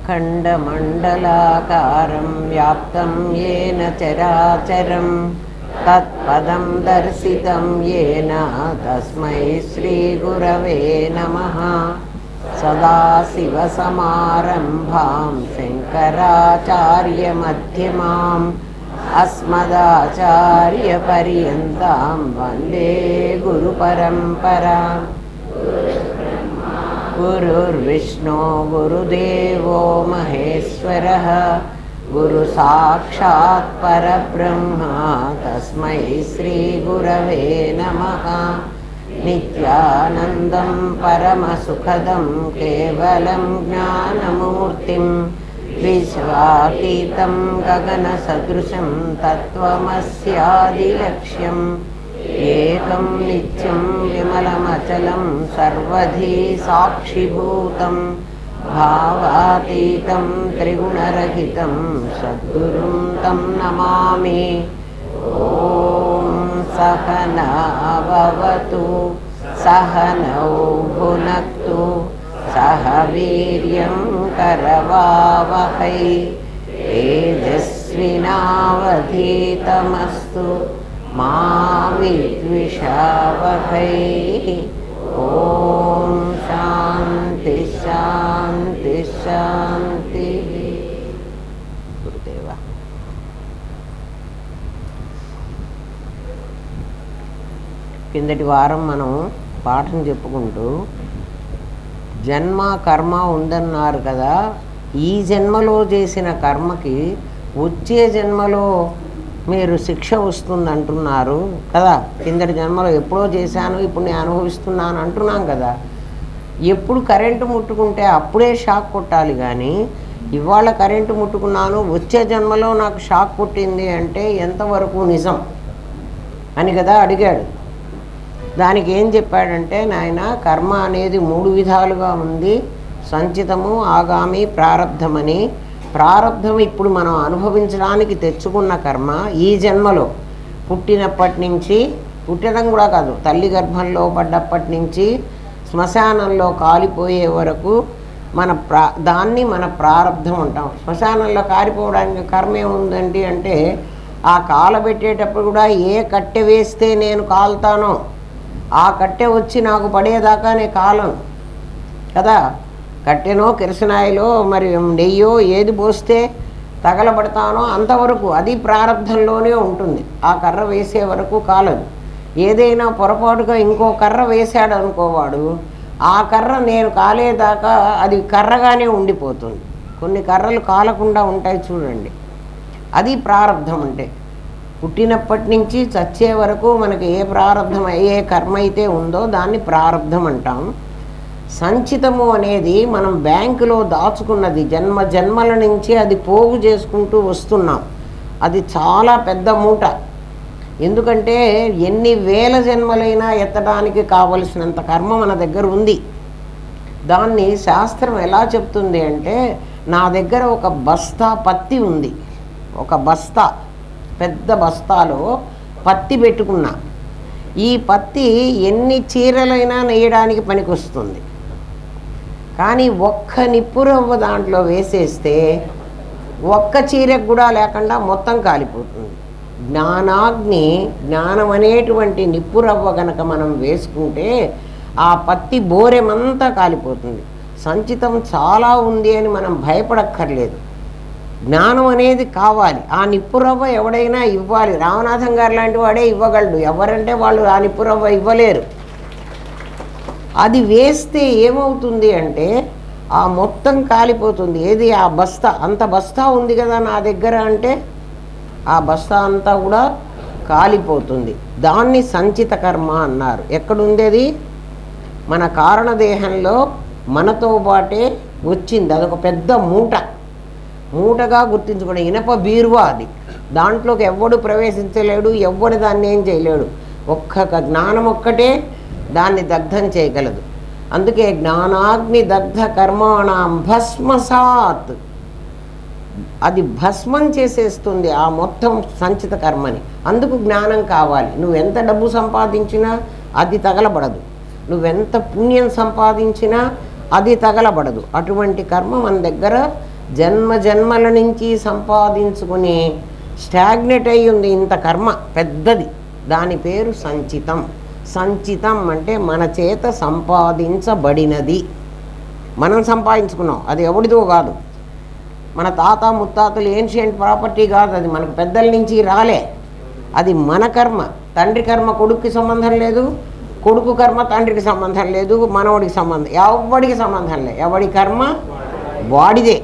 अखण्डमण्डलाकारं व्याप्तं येन चराचरं तत्पदं दर्शितं येन तस्मै श्रीगुरवे नमः। सदाशिवसमारम्भां शङ्कराचार्यमध्यमाम् अस्मदाचार्यपर्यन्तां वन्दे गुरुपरम्पराम्। गुरुर्विष्णु गुरुदेवो महेश्वरः गुरुसाक्षात् परब्रह्म तस्मै श्रीगुरवे नमः। नित्यानन्दं परमसुखदं केवलं ज्ञानमूर्तिं विश्वातीतं गगनसदृशं तत्त्वमस्यादिलक्ष्यम् एकं नित्यं विमलमचलं सर्वधी साक्षिभूतं भावातीतं त्रिगुणरहितं सद्गुरुं तं नमामि। ॐ सहना भवतु सहनौ भुनक्तु सह वीर्यं करवावहै तेजस्विनावधीतमस्तु मा विद्विषावहै। ॐ शान्ति शान्ति शान्तिः। गुरुदेवा కిందటి వారం మనం పాఠం చెప్పుకుంటూ జన్మ కర్మ ఉందన్నారు కదా, ఈ జన్మలో చేసిన కర్మకి వచ్చే జన్మలో మీరు శిక్ష వస్తుంది అంటున్నారు కదా. కిందటి జన్మలో ఎప్పుడో చేశాను ఇప్పుడు నేను అనుభవిస్తున్నాను అంటున్నాం కదా. ఎప్పుడు కరెంటు ముట్టుకుంటే అప్పుడే షాక్ కొట్టాలి, కానీ ఇవాళ కరెంటు ముట్టుకున్నాను వచ్చే జన్మలో నాకు షాక్ కొట్టింది అంటే ఎంతవరకు నిజం అని కదా అడిగాడు. దానికి ఏం చెప్పాడంటే, నాయన కర్మ అనేది 3 విధాలుగా ఉంది, సంచితము, ఆగామి, ప్రారబ్ధమని. ప్రారబ్ధం ఇప్పుడు మనం అనుభవించడానికి తెచ్చుకున్న కర్మ ఈ జన్మలో పుట్టినప్పటి నుంచి, పుట్టడం కూడా కాదు, తల్లి గర్భంలో పడ్డప్పటి నుంచి శ్మశానంలో కాలిపోయే వరకు దాన్ని మన ప్రారబ్ధం అంటాం. శ్మశానంలో కాలిపోవడానికి కర్మ ఏముందండి అంటే, ఆ కాలబెట్టేటప్పుడు కూడా ఏ కట్టె వేస్తే నేను కాలుతానో ఆ కట్టె వచ్చి నాకు పడేదాకా నేను కాలను కదా. కట్టెనో కిరసనాయిలో మరి నెయ్యో ఏది పోస్తే తగలబడతానో అంతవరకు అది ప్రారబ్ధంలోనే ఉంటుంది. ఆ కర్ర వేసే వరకు కాలదు. ఏదైనా పొరపాటుగా ఇంకో కర్ర వేశాడు అనుకోవాడు, ఆ కర్ర నేను కాలేదాకా అది కర్రగానే ఉండిపోతుంది. కొన్ని కర్రలు కాలకుండా ఉంటాయి చూడండి, అది ప్రారబ్ధం. అంటే పుట్టినప్పటి నుంచి చచ్చే వరకు మనకి ఏ ప్రారబ్ధం ఏ కర్మ అయితే ఉందో దాన్ని ప్రారబ్ధం అంటాం. సంచితము అనేది మనం బ్యాంకులో దాచుకున్నది, జన్మ జన్మల నుంచి అది పోగు చేసుకుంటూ వస్తున్నాం. అది చాలా పెద్ద మూట. ఎందుకంటే ఎన్ని వేల జన్మలైనా ఎత్తడానికి కావలసినంత కర్మ మన దగ్గర ఉంది. దాన్ని శాస్త్రం ఎలా చెప్తుంది అంటే, నా దగ్గర ఒక బస్తా పత్తి ఉంది, ఒక బస్తా పెద్ద బస్తాలో పత్తి పెట్టుకున్నా. ఈ పత్తి ఎన్ని చీరలైనా నేయడానికి పనికొస్తుంది. కానీ ఒక్క నిప్పురవ్వ దాంట్లో వేసేస్తే ఒక్క చీరకు కూడా లేకుండా మొత్తం కాలిపోతుంది. జ్ఞానాగ్ని, జ్ఞానం అనేటువంటి నిప్పురవ్వ కనుక మనం వేసుకుంటే ఆ పత్తి బోరెమంతా కాలిపోతుంది. సంచితం చాలా ఉంది అని మనం భయపడక్కర్లేదు. జ్ఞానం అనేది కావాలి. ఆ నిప్పురవ్వ ఎవడైనా ఇవ్వాలి. రామనాథం గారు లాంటి వాడే ఇవ్వగలడు. ఎవరంటే వాళ్ళు ఆ నిప్పురవ్వ ఇవ్వలేరు. అది వేస్తే ఏమవుతుంది అంటే ఆ మొత్తం కాలిపోతుంది. ఏది ఆ బస్తా, అంత బస్తా ఉంది కదా నా దగ్గర అంటే ఆ బస్తా అంతా కూడా కాలిపోతుంది. దాన్ని సంచిత కర్మ అన్నారు. ఎక్కడుంది అది? మన కారణదేహంలో మనతో పాటే వచ్చింది. అదొక పెద్ద మూటగా గుర్తించుకోండి. ఇనప బీరువా అది. దాంట్లోకి ఎవ్వడు ప్రవేశించలేడు, ఎవ్వడు దాన్ని ఏం చేయలేడు. ఒక్క జ్ఞానం ఒక్కటే దాన్ని దగ్ధం చేయగలదు. అందుకే జ్ఞానాగ్ని దగ్ధ కర్మాణం భస్మసాత్, అది భస్మం చేసేస్తుంది ఆ మొత్తం సంచిత కర్మని. అందుకు జ్ఞానం కావాలి. నువ్వెంత డబ్బు సంపాదించినా అది తగలబడదు, నువ్వెంత పుణ్యం సంపాదించినా అది తగలబడదు. అటువంటి కర్మ మన దగ్గర జన్మ జన్మల నుంచి సంపాదించుకుని స్టాగ్నెట్ అయి ఉంది ఇంత కర్మ పెద్దది. దాని పేరు సంచితం. సంచితం అంటే మన చేత సంపాదించబడినది. మనం సంపాదించుకున్నాం, అది ఎవడిదో కాదు. మన తాత ముత్తాతలు ఏన్షియంట్ ప్రాపర్టీ కాదు, అది మనకు పెద్దల నుంచి రాలే. అది మన కర్మ. తండ్రి కర్మ కొడుక్కి సంబంధం లేదు, కొడుకు కర్మ తండ్రికి సంబంధం లేదు, మనవడికి సంబంధం, ఎవడికి సంబంధం లేదు. ఎవడి కర్మ వాడిదే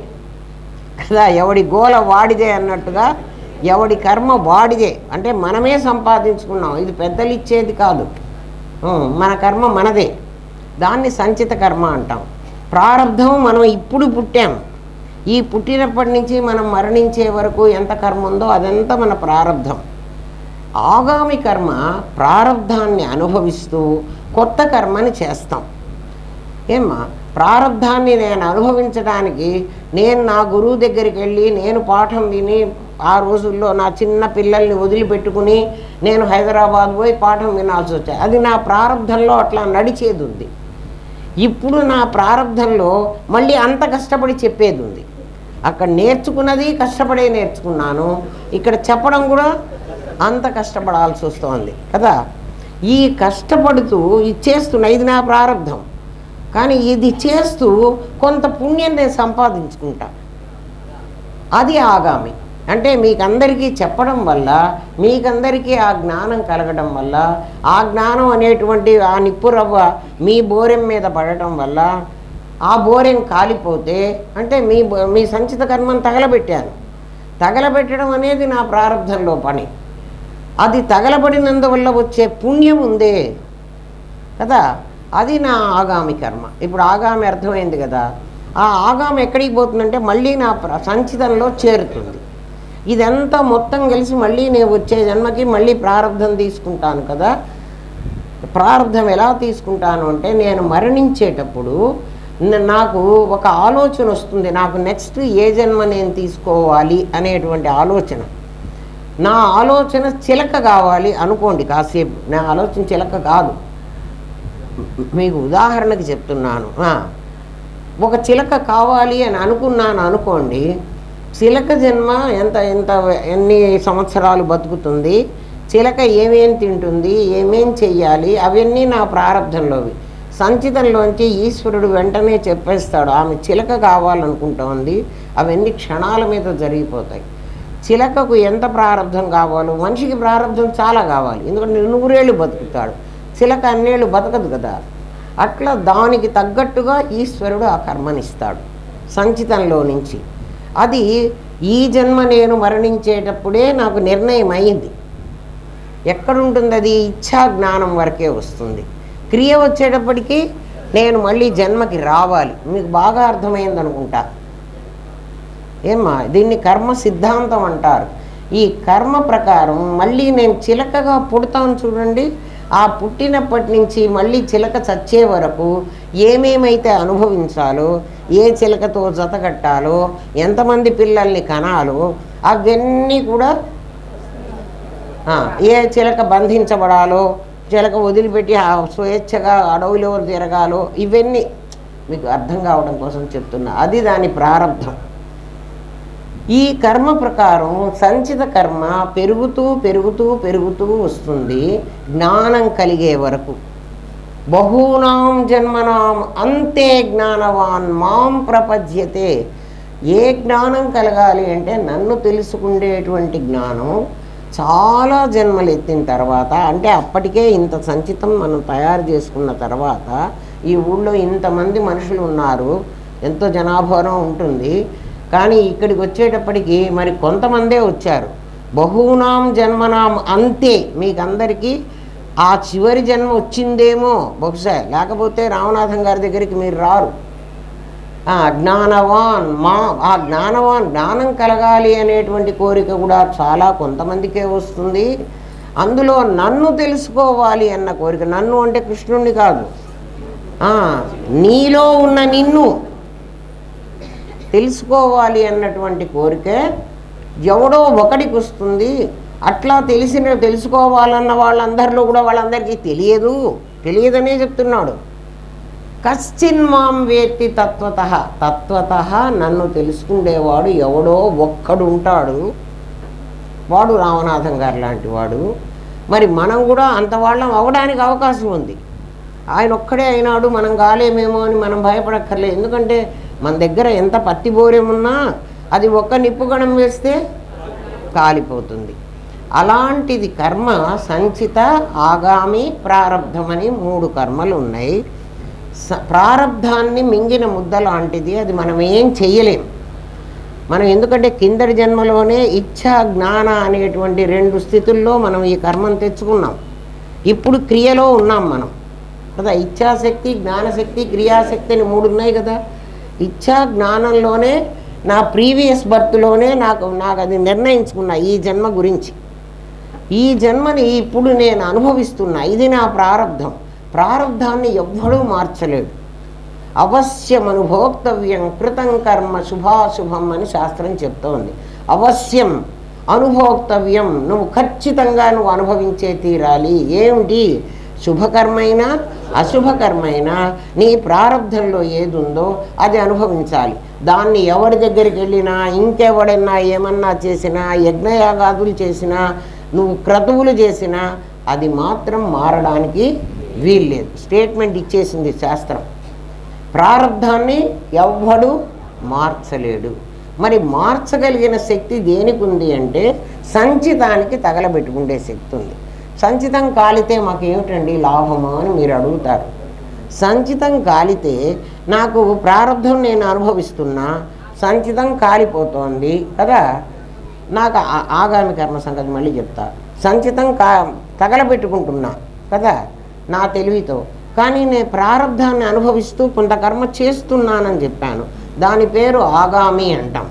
కదా, ఎవడి గోల వాడిదే అన్నట్టుగా ఎవడి కర్మ వాడిదే. అంటే మనమే సంపాదించుకున్నాం, ఇది పెద్దలు ఇచ్చేది కాదు, మన కర్మ మనదే. దాన్ని సంచిత కర్మ అంటాం. ప్రారంధం మనం ఇప్పుడు పుట్టాం, ఈ పుట్టినప్పటి నుంచి మనం మరణించే వరకు ఎంత కర్మ ఉందో అదంతా మన ప్రారంధం. ఆగామి కర్మ ప్రారంధాన్ని అనుభవిస్తూ కొత్త కర్మని చేస్తాం. ఏమ్మా, ప్రారంధాన్ని నేను అనుభవించడానికి నేను నా గురువు దగ్గరికి వెళ్ళి నేను పాఠం విని, ఆ రోజుల్లో నా చిన్న పిల్లల్ని వదిలిపెట్టుకుని నేను హైదరాబాద్ పోయి పాఠం వినాల్సి వచ్చాయి. అది నా ప్రారంధంలో అట్లా నడిచేది ఉంది. ఇప్పుడు నా ప్రారంధంలో మళ్ళీ అంత కష్టపడి చెప్పేది ఉంది. అక్కడ నేర్చుకున్నది కష్టపడే నేర్చుకున్నాను, ఇక్కడ చెప్పడం కూడా అంత కష్టపడాల్సి వస్తుంది కదా. ఈ కష్టపడుతూ ఇది చేస్తున్నా, ఇది నా ప్రారంధం. కానీ ఇది చేస్తూ కొంత పుణ్యం నేను సంపాదించుకుంటా, అది ఆగామి. అంటే మీకందరికీ చెప్పడం వల్ల, మీకందరికీ ఆ జ్ఞానం కలగడం వల్ల, ఆ జ్ఞానం అనేటువంటి ఆ నిప్పురవ్వ మీ బోరెం మీద పడటం వల్ల ఆ బోరెం కాలిపోతే అంటే మీ సంచిత కర్మను తగలబెట్టాను. తగలబెట్టడం అనేది నా ప్రారంధంలో పని. అది తగలబడినందువల్ల వచ్చే పుణ్యం ఉందే కదా, అది నా ఆగామి కర్మ. ఇప్పుడు ఆగామి అర్థమైంది కదా. ఆ ఆగామి ఎక్కడికి పోతుందంటే మళ్ళీ నా సంచితంలో చేరుతుంది. ఇదంతా మొత్తం కలిసి మళ్ళీ నేను వచ్చే జన్మకి మళ్ళీ ప్రారంధం తీసుకుంటాను కదా. ప్రారంధం ఎలా తీసుకుంటాను అంటే, నేను మరణించేటప్పుడు నాకు ఒక ఆలోచన వస్తుంది, నాకు నెక్స్ట్ ఏ జన్మ నేను తీసుకోవాలి అనేటువంటి ఆలోచన. నా ఆలోచన చిలక కావాలి అనుకోండి కాసేపు. నా ఆలోచన చిలక కాదు, మీకు ఉదాహరణకి చెప్తున్నాను. ఒక చిలక కావాలి అని అనుకున్నాను అనుకోండి. చిలక జన్మ ఎన్ని సంవత్సరాలు బతుకుతుంది, చిలక ఏమేం తింటుంది, ఏమేం చెయ్యాలి, అవన్నీ నా ప్రారంధంలోవి. సంచితంలోంచి ఈశ్వరుడు వెంటనే చెప్పేస్తాడు, ఆమె చిలక కావాలనుకుంటోంది, అవన్నీ క్షణాల మీద జరిగిపోతాయి. చిలకకు ఎంత ప్రారంధం కావాలో, మనిషికి ప్రారంధం చాలా కావాలి, ఎందుకంటే 100 ఏళ్ళు బతుకుతాడు, చిలక అన్నేళ్ళు బతకదు కదా. అట్లా దానికి తగ్గట్టుగా ఈశ్వరుడు ఆ కర్మనిస్తాడు సంచితంలో నుంచి. అది ఈ జన్మ నేను మరణించేటప్పుడే నాకు నిర్ణయం అయింది. ఎక్కడుంటుంది అది? ఇచ్ఛా జ్ఞానం వరకే వస్తుంది. క్రియ వచ్చేటప్పటికీ నేను మళ్ళీ జన్మకి రావాలి. మీకు బాగా అర్థమైంది అనుకుంటా. ఏమ్మా, దీన్ని కర్మ సిద్ధాంతం అంటారు. ఈ కర్మ ప్రకారం మళ్ళీ నేను చిలకగా పుడతాను చూడండి. ఆ పుట్టినప్పటి నుంచి మళ్ళీ చిలక చచ్చే వరకు ఏమేమైతే అనుభవించాలో, ఏ చిలకతో జతకట్టాలో, ఎంతమంది పిల్లల్ని కనాలో, అవన్నీ కూడా, ఏ చిలక బంధించబడాలో, చిలక వదిలిపెట్టి స్వేచ్ఛగా అడవిలో తిరగాలో, ఇవన్నీ మీకు అర్థం కావడం కోసం చెప్తున్నా. అది దాని ప్రారంభం. ఈ కర్మ ప్రకారం సంచిత కర్మ పెరుగుతూ పెరుగుతూ పెరుగుతూ వస్తుంది జ్ఞానం కలిగే వరకు. బహూనాం జన్మనాం అంతే జ్ఞానవాన్ మాం ప్రపద్యతే. ఏ జ్ఞానం కలగాలి అంటే నన్ను తెలుసుకునేటువంటి జ్ఞానం చాలా జన్మలు ఎత్తిన తర్వాత, అంటే అప్పటికే ఇంత సంచితం మనం తయారు చేసుకున్న తర్వాత, ఈ ఊళ్ళో ఇంతమంది మనుషులు ఉన్నారు, ఎంతో జనాభారం ఉంటుంది, కానీ ఇక్కడికి వచ్చేటప్పటికి మరి కొంతమందే వచ్చారు. బహూనాం జన్మనాం అంతే. మీకు అందరికీ ఆ చివరి జన్మ వచ్చిందేమో బహుశా, లేకపోతే రామనాథం గారి దగ్గరికి మీరు రారు. జ్ఞానవాన్ ఆ జ్ఞానవాన్, జ్ఞానం కలగాలి అనేటువంటి కోరిక కూడా చాలా కొంతమందికే వస్తుంది. అందులో నన్ను తెలుసుకోవాలి అన్న కోరిక, నన్ను అంటే కృష్ణుణ్ణి కాదు, నీలో ఉన్న నిన్ను తెలుసుకోవాలి అన్నటువంటి కోరిక ఎవడో ఒకడికి వస్తుంది. అట్లా తెలుసుకోవాలన్న వాళ్ళందరిలో కూడా వాళ్ళందరికీ తెలియదనే చెప్తున్నాడు. కశ్చిన్మాం వేత్తి తత్వతః, తత్వతః నన్ను తెలుసుకునేవాడు ఎవడో ఒక్కడు ఉంటాడు, వాడు రామనాథం గారు లాంటి వాడు. మరి మనం కూడా అంత వాళ్ళం అవడానికి అవకాశం ఉంది. ఆయన ఒక్కడే అయినాడు, మనం కాలేమేమో అని మనం భయపడక్కర్లేదు. ఎందుకంటే మన దగ్గర ఎంత పత్తి బోరేమున్నా అది ఒక్క నిప్పుగణం వేస్తే కాలిపోతుంది. అలాంటిది కర్మ సంచిత, ఆగామి, ప్రారబ్ధమని 3 కర్మలు ఉన్నాయి. ప్రారబ్ధాన్ని మింగిన ముద్ద లాంటిది, అది మనం ఏం చెయ్యలేం. మనం ఎందుకంటే కిందటి జన్మలోనే ఇచ్ఛా జ్ఞాన అనేటువంటి 2 స్థితుల్లో మనం ఈ కర్మను తెచ్చుకున్నాం. ఇప్పుడు క్రియలో ఉన్నాం మనం కదా. ఇచ్ఛాశక్తి, జ్ఞానశక్తి, క్రియాశక్తి అని 3 ఉన్నాయి కదా. ఇచ్ఛా జ్ఞానంలోనే నా ప్రీవియస్ బర్త్లోనే నాకు అది నిర్ణయించుకున్నా ఈ జన్మ గురించి. ఈ జన్మని ఇప్పుడు నేను అనుభవిస్తున్నా, ఇది నా ప్రారబ్ధం. ప్రారబ్ధాన్ని ఎవ్వడూ మార్చలేడు. అవశ్యం అనుభోక్తవ్యం కృతం కర్మ శుభాశుభం అని శాస్త్రం చెప్తోంది. అవశ్యం అనుభోక్తవ్యం, నువ్వు ఖచ్చితంగా నువ్వు అనుభవించే తీరాలి. ఏమిటి? శుభకర్మైనా అశుభకర్మైనా నీ ప్రారబ్ధంలో ఏది ఉందో అది అనుభవించాలి. దాన్ని ఎవరి దగ్గరికి వెళ్ళినా, ఇంకెవడన్నా ఏమన్నా చేసినా, యజ్ఞయాగాదులు చేసినా, నువ్వు క్రతువులు చేసినా అది మాత్రం మారడానికి వీల్లేదు. స్టేట్మెంట్ ఇచ్చేసింది శాస్త్రం. ప్రారబ్ధాన్ని ఎవ్వడు మార్చలేడు. మరి మార్చగలిగిన శక్తి దేనికి ఉంది అంటే సంచితానికి తగలబెట్టుకునే శక్తి ఉంది. సంచితం కాలితే మాకేమిటండి లాభమా అని మీరు అడుగుతారు. సంచితం కాలితే నాకు ప్రారబ్ధం నేను అనుభవిస్తున్నా, సంచితం కాలిపోతోంది కదా. నాకు ఆగామి కర్మ సంగతి మళ్ళీ చెప్తా. సంచితం తగలబెట్టుకుంటున్నా కదా నా తెలివితో, కానీ నేను ప్రారబ్ధాన్ని అనుభవిస్తూ కొంత కర్మ చేస్తున్నానని చెప్పాను. దాని పేరు ఆగామి అంటాం.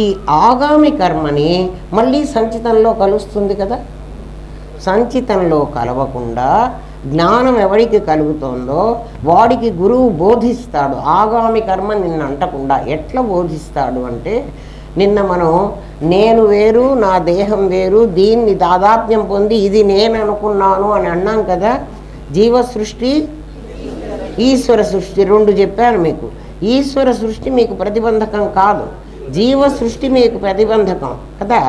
ఈ ఆగామి కర్మని మళ్ళీ సంచితంలో కలుస్తుంది కదా. సంచితంలో కలవకుండా జ్ఞానం ఎవరికి కలుగుతుందో వాడికి గురువు బోధిస్తాడు. ఆగామి కర్మ నిన్ను అంటకుండా ఎట్లా బోధిస్తాడు అంటే, నిన్న మనం నేను వేరు నా దేహం వేరు, దీన్ని దాదాప్యం పొంది ఇది నేను అనుకున్నాను అని అన్నాం కదా. జీవ సృష్టి, ఈశ్వర సృష్టి 2 చెప్పాను మీకు. ఈశ్వర సృష్టి మీకు ప్రతిబంధకం కాదు, జీవ సృష్టి మీకు ప్రతిబంధకం కదా.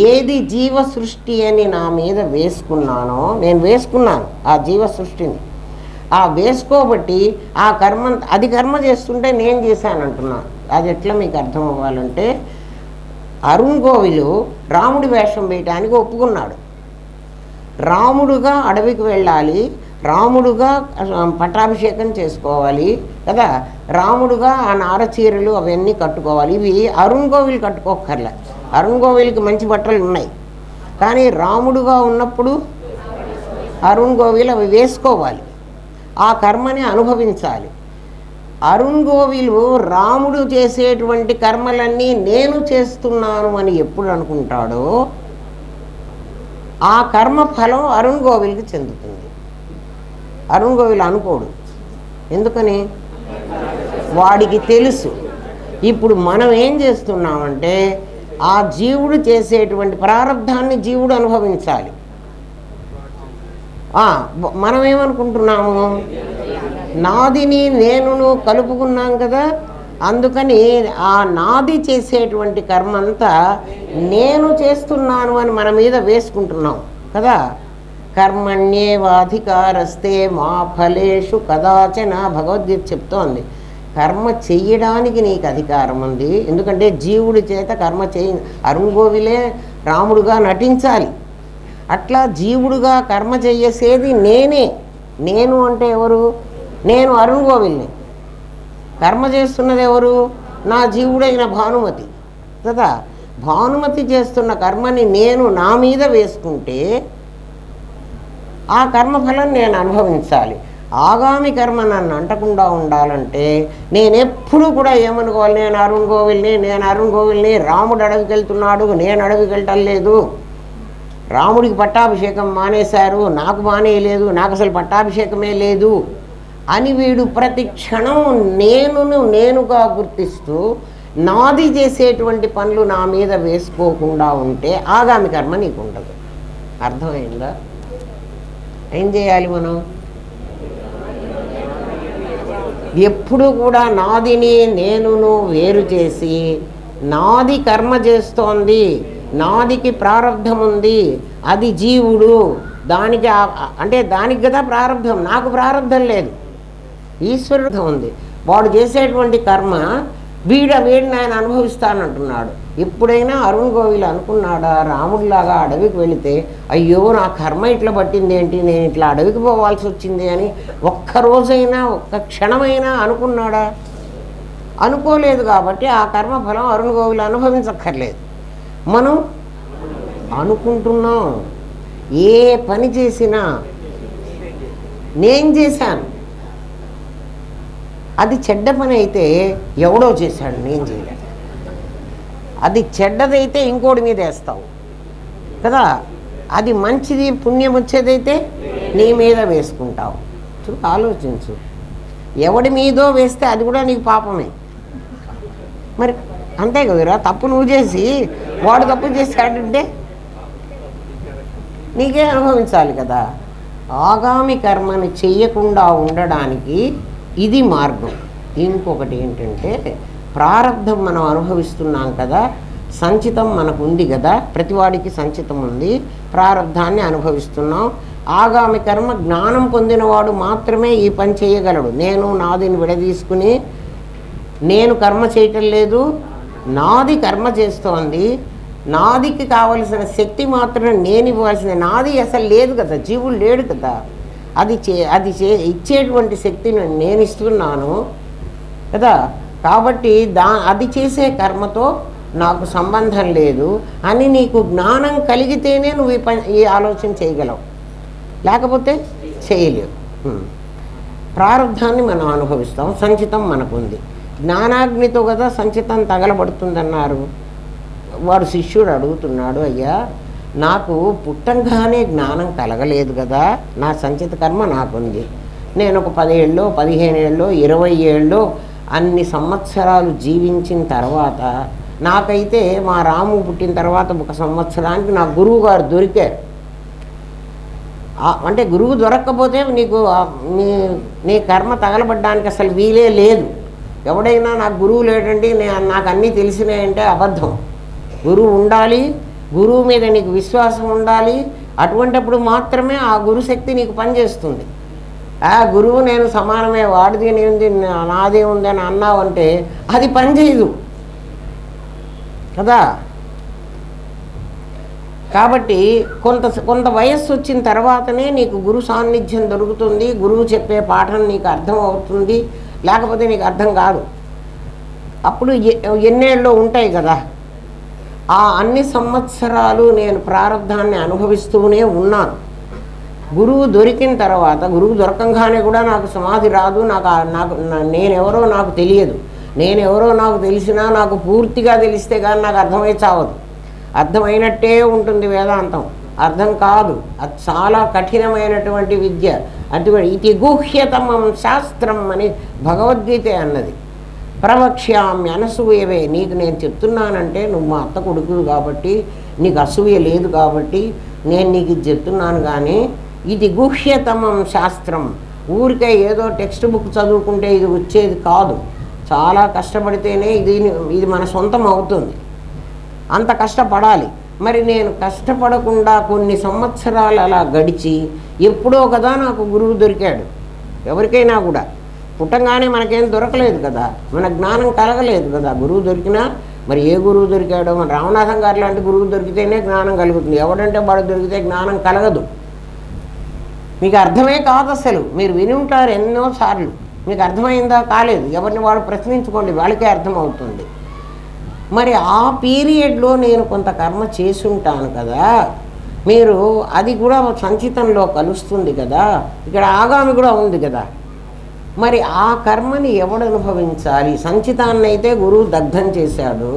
ఏది జీవ సృష్టి అని నా మీద వేసుకున్నానో, నేను వేసుకున్నాను ఆ జీవ సృష్టిని. ఆ వేసుకోబట్టి ఆ కర్మ, అది కర్మ చేస్తుంటే నేను చేశాను అంటున్నాను. అది ఎట్లా మీకు అర్థం అవ్వాలంటే, అరుణ్ గోవిలు రాముడి వేషం వేయటానికి ఒప్పుకున్నాడు. రాముడుగా అడవికి వెళ్ళాలి, రాముడుగా పట్టాభిషేకం చేసుకోవాలి కదా, రాముడుగా ఆ నారచీరలు అవన్నీ కట్టుకోవాలి. ఇవి అరుణ్ గోవిల్ కట్టుకోక్కర్లే. అరుణ్ గోవిల్కి మంచి బట్టలు ఉన్నాయి, కానీ రాముడుగా ఉన్నప్పుడు అరుణ్ గోవిల్ అవి వేసుకోవాలి, ఆ కర్మని అనుభవించాలి. అరుణ్ గోవిలు రాముడు చేసేటువంటి కర్మలన్నీ నేను చేస్తున్నాను అని ఎప్పుడు అనుకుంటాడో ఆ కర్మ ఫలం అరుణ్ గోవిల్కి చెందుతుంది. అరుణ్ గోవిల్ అనుకోడు. ఎందుకని? వాడికి తెలుసు. ఇప్పుడు మనం ఏం చేస్తున్నామంటే ఆ జీవుడు చేసేటువంటి ప్రారబ్ధాన్ని జీవుడు అనుభవించాలి. మనం ఏమనుకుంటున్నాము, నాదిని నేనును కలుపుకున్నాం కదా, అందుకని ఆ నాది చేసేటువంటి కర్మ అంతా నేను చేస్తున్నాను అని మన మీద వేసుకుంటున్నాం కదా. కర్మణ్యేవాధికారస్తే మా ఫలేషు కదాచన భగవద్గీత చెప్తోంది. కర్మ చెయ్యడానికి నీకు అధికారం ఉంది, ఎందుకంటే జీవుడి చేత కర్మ చేయి. అరుణ్ గోవిలే రాముడుగా నటించాలి. అట్లా జీవుడుగా కర్మ చెయ్యేసేది నేనే. నేను అంటే ఎవరు? నేను అరుణ్ గోవిల్ని. కర్మ చేస్తున్నది ఎవరు? నా జీవుడైన భానుమతి కదా. భానుమతి చేస్తున్న కర్మని నేను నా మీద వేసుకుంటే ఆ కర్మఫలం నేను అనుభవించాలి. ఆగామి కర్మ నన్ను అంటకుండా ఉండాలంటే నేనెప్పుడు కూడా ఏమనుకోవాలి, నేను అరుణ్ గోవిల్ని, రాముడు అడవికి వెళ్తున్నాడు, నేను అడవికి వెళ్ళటం లేదు, రాముడికి పట్టాభిషేకం మానేశారు, నాకు మానేయలేదు, నాకు అసలు పట్టాభిషేకమే లేదు అని వీడు ప్రతి క్షణం నేనుగా గుర్తిస్తూ నాది చేసేటువంటి పనులు నా మీద వేసుకోకుండా ఉంటే ఆగామి కర్మ నీకు ఉండదు. అర్థమైందా? ఏం చేయాలి మనం? ఎప్పుడు కూడా నాదిని నేనును వేరు చేసి నాది కర్మ చేస్తోంది, నాదికి ప్రారంధం ఉంది, అది జీవుడు, దానికి అంటే దానికి కదా ప్రారంధం, నాకు ప్రారంధం లేదు, ఈశ్వరుడు ఉంది. వాడు చేసేటువంటి కర్మ వీడిని ఆయన అనుభవిస్తానంటున్నాడు. ఎప్పుడైనా అరుణ్ గోవిల్ అనుకున్నాడా రాముడిలాగా అడవికి వెళితే అయ్యో నా కర్మ ఇట్లా పట్టింది ఏంటి, నేను ఇట్లా అడవికి పోవాల్సి వచ్చింది అని ఒక్కరోజైనా ఒక్క క్షణమైనా అనుకున్నాడా? అనుకోలేదు. కాబట్టి ఆ కర్మఫలం అరుణ్ గోవిల్ అనుభవించక్కర్లేదు. మనం అనుకుంటున్నాం. ఏ పని చేసినా నేను చేశాను, అది చెడ్డ పని అయితే ఎవడో చేశాడు, నేను చేయలేదు. అది చెడ్డదైతే ఇంకోటి మీద వేస్తావు కదా, అది మంచిది పుణ్యం వచ్చేదైతే నీ మీద వేసుకుంటావు. ఆలోచించు, ఎవడి మీదో వేస్తే అది కూడా నీకు పాపమే. మరి అంతే కదరా, తప్పు నువ్వు చేసి వాడు తప్పు చేశాడంటే నీకే అనుభవించాలి కదా. ఆగామి కర్మని చెయ్యకుండా ఉండడానికి ఇది మార్గం. ఇంకొకటి ఏంటంటే ప్రారంధం మనం అనుభవిస్తున్నాం కదా, సంచితం మనకు ఉంది కదా, ప్రతివాడికి సంచితం ఉంది, ప్రారంధాన్ని అనుభవిస్తున్నాం. ఆగామి కర్మ జ్ఞానం పొందినవాడు మాత్రమే ఈ పని చేయగలడు. నేను నాదిని విడదీసుకుని నేను కర్మ చేయటం లేదు, నాది కర్మ చేస్తోంది, నాదికి కావలసిన శక్తి మాత్రం నేను ఇవ్వాల్సిన, నాది అసలు లేదు కదా, జీవుడు లేడు కదా, అది ఇచ్చేటువంటి శక్తిని నేను ఇస్తున్నాను కదా. కాబట్టి అది చేసే కర్మతో నాకు సంబంధం లేదు అని నీకు జ్ఞానం కలిగితేనే నువ్వు ఈ ఆలోచన చేయగలవు, లేకపోతే చేయలేవు. ప్రారంధాన్ని మనం అనుభవిస్తాం, సంచితం మనకుంది. జ్ఞానాగ్నితో కదా సంచితం తగలబడుతుందన్నారు. వాడు శిష్యుడు అడుగుతున్నాడు, అయ్యా నాకు పుట్టంగానే జ్ఞానం కలగలేదు కదా, నా సంచిత కర్మ నాకుంది, నేను ఒక 10 ఏళ్ళో 15 ఏళ్ళో 20 ఏళ్ళో అన్ని సంవత్సరాలు జీవించిన తర్వాత నాకైతే మా రాము పుట్టిన తర్వాత 1 సంవత్సరానికి నా గురువు గారు దొరికారు. అంటే గురువు దొరక్కపోతే నీకు నీ కర్మ తగలబడ్డానికి అసలు వీలే లేదు. ఎవడైనా నాకు గురువు లేడండి, నాకు అన్నీ తెలిసినాయంటే అబద్ధం. గురువు ఉండాలి, గురువు మీద నీకు విశ్వాసం ఉండాలి. అటువంటిప్పుడు మాత్రమే ఆ గురుశక్తి నీకు పనిచేస్తుంది. ఆ గురువు నేను సమానమే, వాడిది నేనుది నాదే ఉంది అని అన్నావంటే అది పనిచేయదు కదా. కాబట్టి కొంత వయస్సు వచ్చిన తర్వాతనే నీకు గురు సాన్నిధ్యం దొరుకుతుంది, గురువు చెప్పే పాఠం నీకు అర్థం అవుతుంది, లేకపోతే నీకు అర్థం కాదు. అప్పుడు ఎన్నేళ్ళు ఉంటాయి కదా, ఆ అన్ని సంవత్సరాలు నేను ప్రారంధాన్ని అనుభవిస్తూనే ఉన్నాను. గురువు దొరికిన తర్వాత, గురువు దొరకంగానే కూడా నాకు సమాధి రాదు, నాకు నేనెవరో నాకు తెలియదు. నేనెవరో నాకు తెలిసినా నాకు పూర్తిగా తెలిస్తే కానీ నాకు అర్థమై చావదు. అర్థమైనట్టే ఉంటుంది వేదాంతం, అర్థం కాదు. అది చాలా కఠినమైనటువంటి విద్య. అటువంటి ఇది గుహ్యతమం శాస్త్రం అని భగవద్గీత అన్నది. ప్రవక్ష్యామి అనసూయవే, నీకు నేను చెప్తున్నానంటే నువ్వు మా అత్త కొడుకుడు కాబట్టి నీకు అసూయ లేదు కాబట్టి నేను నీకు ఇది చెప్తున్నాను. కానీ ఇది గుహ్యతమం శాస్త్రం, ఊరికే ఏదో టెక్స్ట్ బుక్ చదువుకుంటే ఇది వచ్చేది కాదు. చాలా కష్టపడితేనే ఇది మన సొంతం అవుతుంది. అంత కష్టపడాలి. మరి నేను కష్టపడకుండా కొన్ని సంవత్సరాలు అలా గడిచి ఎప్పుడో కదా నాకు గురువు దొరికాడు. ఎవరికైనా కూడా పుట్టంగానే మనకేం దొరకలేదు కదా, మన జ్ఞానం కలగలేదు కదా. గురువు దొరికినా మరి ఏ గురువు దొరికాడో, మన రామనాథం గారు లాంటి గురువు దొరికితేనే జ్ఞానం కలుగుతుంది. ఎవడంటే వాడు దొరికితే జ్ఞానం కలగదు. మీకు అర్థమే కాదు అసలు. మీరు విని ఉంటారు ఎన్నోసార్లు, మీకు అర్థమైందా? కాలేదు. ఎవరిని వాడు ప్రశ్నించుకోండి, వాళ్ళకే అర్థమవుతుంది. మరి ఆ పీరియడ్లో నేను కొంత కర్మ చేసి ఉంటాను కదా, మీరు అది కూడా సంచితంలో కలుస్తుంది కదా, ఇక్కడ ఆగామి కూడా ఉంది కదా. మరి ఆ కర్మని ఎవడు అనుభవించాలి? సంచితాన్ని అయితే గురువు దగ్ధం చేశాడు,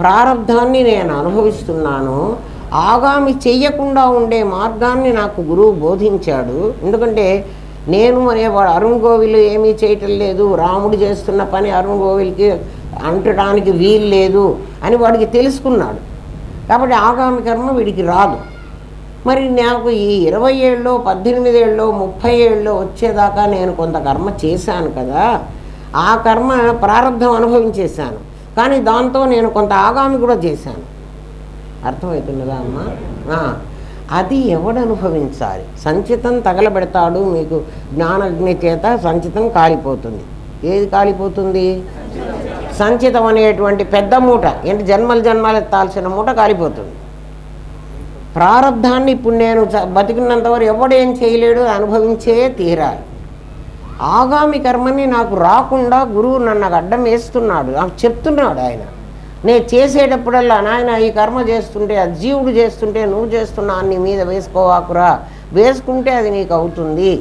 ప్రారంధాన్ని నేను అనుభవిస్తున్నాను. ఆగామి చెయ్యకుండా ఉండే మార్గాన్ని నాకు గురువు బోధించాడు. ఎందుకంటే నేను అనేవాడు అరుణ్ గోవిల్ ఏమీ చేయటం లేదు, రాముడు చేస్తున్న పని అరుణ్ గోవిల్కి అంటడానికి వీలు లేదు అని వాడికి తెలుసుకున్నాడు. కాబట్టి ఆగామి కర్మ వీడికి రాదు. మరి నాకు ఈ 20 ఏళ్ళలో 18 ఏళ్ళలో 30 ఏళ్ళలో వచ్చేదాకా నేను కొంత కర్మ చేశాను కదా, ఆ కర్మ ప్రారంధం అనుభవించేశాను, కానీ దాంతో నేను కొంత ఆగామి కూడా చేశాను. అర్థమవుతున్నదా అమ్మా? అది ఎవడు అనుభవించాలి? సంచితం తగలబెడతాడు, మీకు జ్ఞానజ్ఞ చేత సంచితం కాలిపోతుంది. ఏది కాలిపోతుంది? సంచితం అనేటువంటి పెద్ద మూట, ఏంటి జన్మలు జన్మలు ఎత్తాల్సిన మూట కాలిపోతుంది. ప్రారంధాన్ని ఇప్పుడు నేను బతికినంతవరకు ఎవడేం చేయలేడు, అనుభవించే తీరాలి. ఆగామి కర్మని నాకు రాకుండా గురువు నన్ను అడ్డం వేస్తున్నాడు, నాకు చెప్తున్నాడు ఆయన. నేను చేసేటప్పుడల్లా, నాయన ఈ కర్మ చేస్తుంటే, అది జీవుడు చేస్తుంటే నువ్వు చేస్తున్నా నీ మీద వేసుకోవాకురా, వేసుకుంటే అది నీకు అవుతుంది,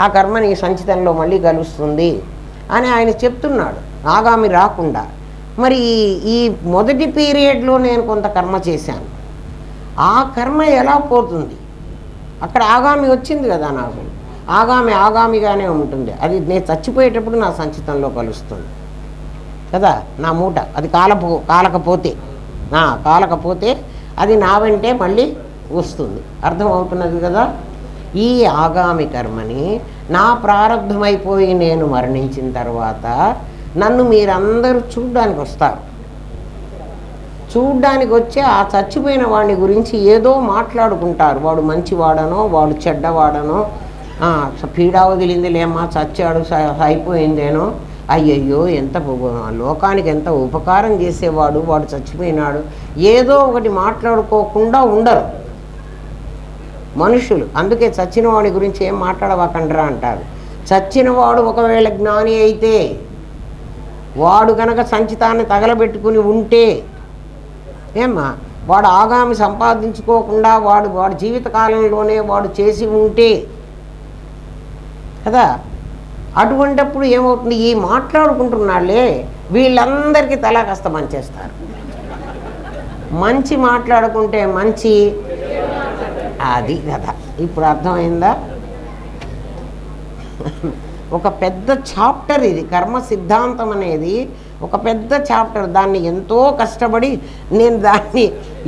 ఆ కర్మ నీ సంచితంలో మళ్ళీ కలుస్తుంది అని ఆయన చెప్తున్నాడు, ఆగామి రాకుండా. మరి ఈ మొదటి పీరియడ్లో నేను కొంత కర్మ చేశాను, ఆ కర్మ ఎలా పోతుంది? అక్కడ ఆగామి వచ్చింది కదా, నాకు ఆగామిగానే ఉంటుంది. అది నేను చచ్చిపోయేటప్పుడు నా సంచితంలో కలుస్తుంది కదా, నా మూట. అది కాలకపోతే అది నా వెంటే మళ్ళీ వస్తుంది. అర్థమవుతున్నది కదా. ఈ ఆగామి కర్మని నా ప్రారంభమైపోయి నేను మరణించిన తర్వాత నన్ను మీరందరూ చూడ్డానికి వస్తారు. చూడ్డానికి వచ్చి ఆ చచ్చిపోయిన వాడిని గురించి ఏదో మాట్లాడుకుంటారు. వాడు మంచివాడనో, వాడు చెడ్డవాడనో, పీడా వదిలిందిలేమ్మా, చచ్చాడు, అయిపోయిందేనో, అయ్యయ్యో ఎంత లోకానికి ఎంత ఉపకారం చేసేవాడు, వాడు చచ్చిపోయినాడు, ఏదో ఒకటి మాట్లాడుకోకుండా ఉండరు మనుషులు. అందుకే చచ్చిన వాడి గురించి ఏం మాట్లాడవకండ్రా అంటారు. చచ్చినవాడు ఒకవేళ జ్ఞాని అయితే, వాడు గనక సంచితాన్ని తగలబెట్టుకుని ఉంటే, ఏమ్మా, వాడు ఆగామి సంపాదించుకోకుండా వాడు జీవితకాలంలోనే వాడు చేసి ఉంటే కదా, అటువంటప్పుడు ఏమవుతుంది? ఈ మాట్లాడుకుంటున్నాళ్ళే వీళ్ళందరికీ తలా కాస్త మంచేస్తారు. మంచి మాట్లాడుకుంటే మంచి, అది కదా. ఇప్పుడు అర్థమైందా? ఒక పెద్ద చాప్టర్ ఇది, కర్మ సిద్ధాంతం అనేది ఒక పెద్ద చాప్టర్. దాన్ని ఎంతో కష్టపడి నేను దాన్ని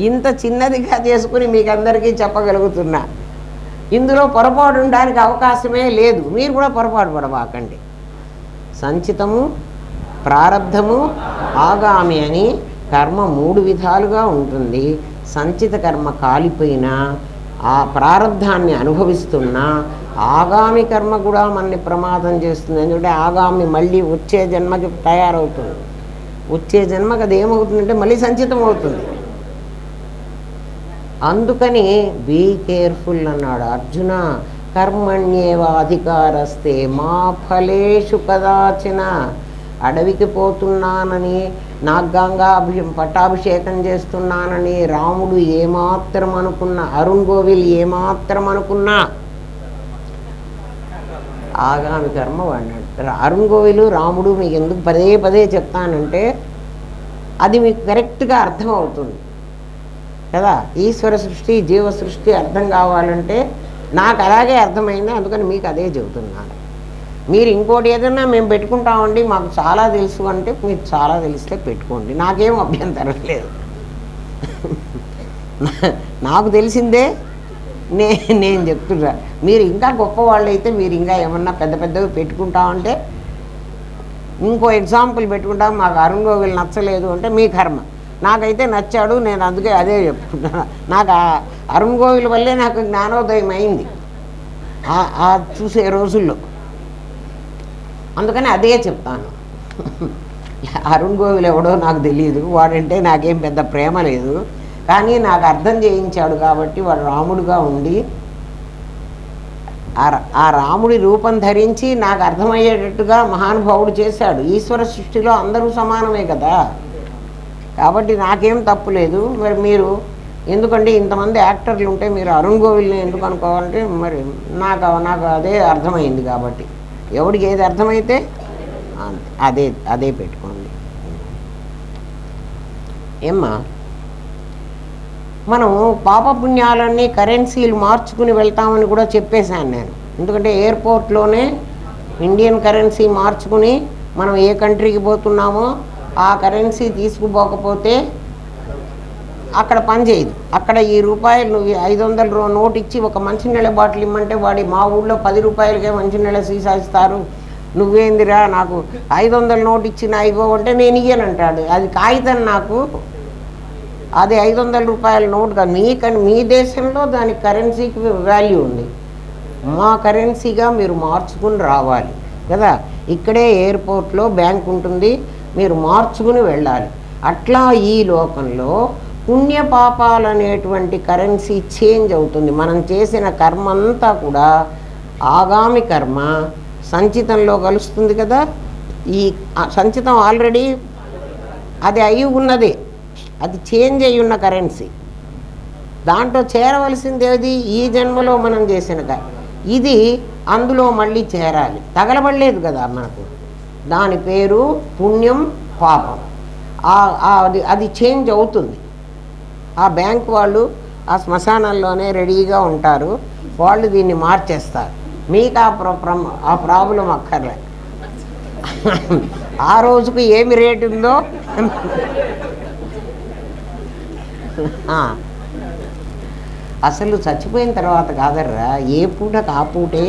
ఇంత చిన్నదిగా చేసుకుని మీకు అందరికీ చెప్పగలుగుతున్నా. ఇందులో పొరపాటు ఉండడానికి అవకాశమే లేదు. మీరు కూడా పొరపాటు పడబాకండి. సంచితము, ప్రారబ్ధము, ఆగామి అని కర్మ 3 విధాలుగా ఉంటుంది. సంచిత కర్మ కాలిపోయినా ఆ ప్రారబ్ధాన్ని అనుభవిస్తున్నా ఆగామి కర్మ కూడా మనల్ని ప్రమాదం చేస్తుంది. ఎందుకంటే ఆగామి మళ్ళీ వచ్చే జన్మకి తయారవుతుంది. వచ్చే జన్మకి అది ఏమవుతుందంటే మళ్ళీ సంచితం అవుతుంది. అందుకని బీ కేర్ఫుల్ అన్నాడు అర్జున. కర్మణ్యేవాధికారస్తే మా ఫలేషు కదాచిన. అడవికి పోతున్నానని, నాగంగా పట్టాభిషేకం చేస్తున్నానని రాముడు ఏమాత్రం అనుకున్నా, అరుణ్ గోవిల్ ఏమాత్రం అనుకున్నా ఆగామి కర్మ వాడినాడు. అరుణ్ గోవిలు రాముడు మీకు ఎందుకు పదే చెప్తానంటే అది మీకు కరెక్ట్గా అర్థమవుతుంది కదా. ఈశ్వర సృష్టి, జీవ సృష్టి అర్థం కావాలంటే నాకు అలాగే అర్థమైంది, అందుకని మీకు అదే చెబుతున్నాను. మీరు ఇంకోటి ఏదైనా మేము పెట్టుకుంటామండి, మాకు చాలా తెలుసు అంటే మీకు చాలా తెలిస్తే పెట్టుకోండి, నాకేం అభ్యంతరం లేదు. నాకు తెలిసిందే నేను చెప్తున్నా. మీరు ఇంకా గొప్పవాళ్ళు అయితే మీరు ఇంకా ఏమన్నా పెద్దవి పెట్టుకుంటామంటే, ఇంకో ఎగ్జాంపుల్ పెట్టుకుంటాం, మాకు అరుణ్ గోవిల్ నచ్చలేదు అంటే మీ కర్మ. నాకైతే నచ్చాడు, నేను అందుకే అదే చెప్పుకుంటున్నా. నాకు అరుణ్ గోవిల్ వల్లే నాకు జ్ఞానోదయం అయింది ఆ చూసే రోజుల్లో, అందుకని అదే చెప్తాను. అరుణ్ గోవిల్ ఎవడో నాకు తెలియదు, వాడంటే నాకేం పెద్ద ప్రేమ లేదు, కానీ నాకు అర్థం చేయించాడు కాబట్టి వాడు రాముడుగా ఉండి ఆ రాముడి రూపం ధరించి నాకు అర్థమయ్యేటట్టుగా మహానుభావుడు చేశాడు. ఈశ్వర సృష్టిలో అందరూ సమానమే కదా, కాబట్టి నాకేం తప్పు లేదు. మరి మీరు ఎందుకంటే ఇంతమంది యాక్టర్లు ఉంటే మీరు అరుణ్ గోవిల్ని ఎందుకు అనుకోవాలంటే మరి నాకు అదే అర్థమైంది కాబట్టి, ఎవడికి ఏది అర్థమైతే అదే పెట్టుకోండి. ఏమ్మా, మనం పాపపుణ్యాలన్నీ కరెన్సీలు మార్చుకుని వెళ్తామని కూడా చెప్పేశాను నేను. ఎందుకంటే ఎయిర్పోర్ట్లోనే ఇండియన్ కరెన్సీ మార్చుకుని మనం ఏ కంట్రీకి పోతున్నామో ఆ కరెన్సీ తీసుకుపోకపోతే అక్కడ పని చేయదు. అక్కడ ఈ రూపాయలు నువ్వు 500 నోటు ఇచ్చి ఒక మంచినీళ్ళ బాటిల్ ఇమ్మంటే వాడి మా ఊళ్ళో 10 రూపాయలకే మంచినీళ్ళ సీసా ఇస్తారు, నువ్వేందిరా నాకు 500 నోటు ఇచ్చి నా ఇవ్వమంటే నేను ఇయ్యనంటాడు. అది కాగితం, నాకు అది 500 రూపాయల నోటు కాదు. మీ దేశంలో దానికి కరెన్సీకి వాల్యూ ఉంది, మా కరెన్సీగా మీరు మార్చుకుని రావాలి కదా. ఇక్కడే ఎయిర్పోర్ట్లో బ్యాంక్ ఉంటుంది, మీరు మార్చుకుని వెళ్ళాలి. అట్లా ఈ లోకంలో పుణ్యపాపాలు అనేటువంటి కరెన్సీ చేంజ్ అవుతుంది. మనం చేసిన కర్మ అంతా కూడా ఆగామి కర్మ సంచితంలో కలుస్తుంది కదా. ఈ సంచితం ఆల్రెడీ అది అయి ఉన్నది, అది చేంజ్ అయి ఉన్న కరెన్సీ. దాంట్లో చేరవలసింది ఏది? ఈ జన్మలో మనం చేసిన ఇది అందులో మళ్ళీ చేరాలి. తగలబడలేదు కదా మనకు, దాని పేరు పుణ్యం పాపం. అది చేంజ్ అవుతుంది. ఆ బ్యాంక్ వాళ్ళు ఆ శ్మశానాల్లోనే రెడీగా ఉంటారు, వాళ్ళు దీన్ని మార్చేస్తారు. మీకు ఆ ప్రాబ్లం అక్కర్లే. ఆ రోజుకు ఏమి రేటు ఉందో అసలు చచ్చిపోయిన తర్వాత కాదర్రా, ఏ పూటకు ఆ పూటే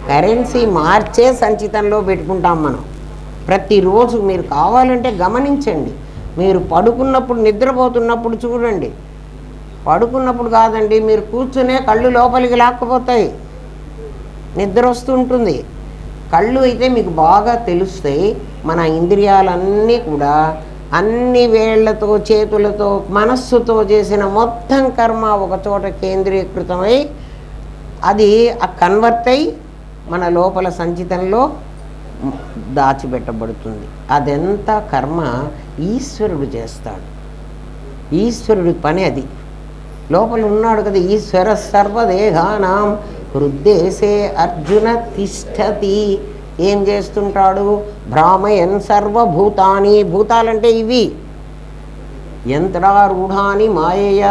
కరెన్సీ మార్చే సంచితంలో పెట్టుకుంటాం మనం. ప్రతిరోజు మీరు కావాలంటే గమనించండి. మీరు పడుకున్నప్పుడు, నిద్రపోతున్నప్పుడు చూడండి. పడుకున్నప్పుడు కాదండి, మీరు కూర్చునే కళ్ళు లోపలికి లాక్కపోతాయి, నిద్ర వస్తుంటుంది. కళ్ళు అయితే మీకు బాగా తెలుస్తాయి. మన ఇంద్రియాలన్నీ కూడా అన్ని వేళ్లతో, చేతులతో, మనస్సుతో చేసిన మొత్తం కర్మ ఒకచోట కేంద్రీకృతమై అది కన్వర్ట్ అయి మన లోపల సంచితంలో దాచిపెట్టబడుతుంది. అదెంత కర్మ ఈశ్వరుడు చేస్తాడు. ఈశ్వరుడి పని అది. లోపల ఉన్నాడు కదా ఈశ్వర సర్వదేహానాం హృద్దేశే అర్జున తిష్టతి. ఏం చేస్తుంటాడు? భ్రామయన్ సర్వభూతాని. భూతాలంటే ఇవి. యంత్రారూఢాని మాయయ.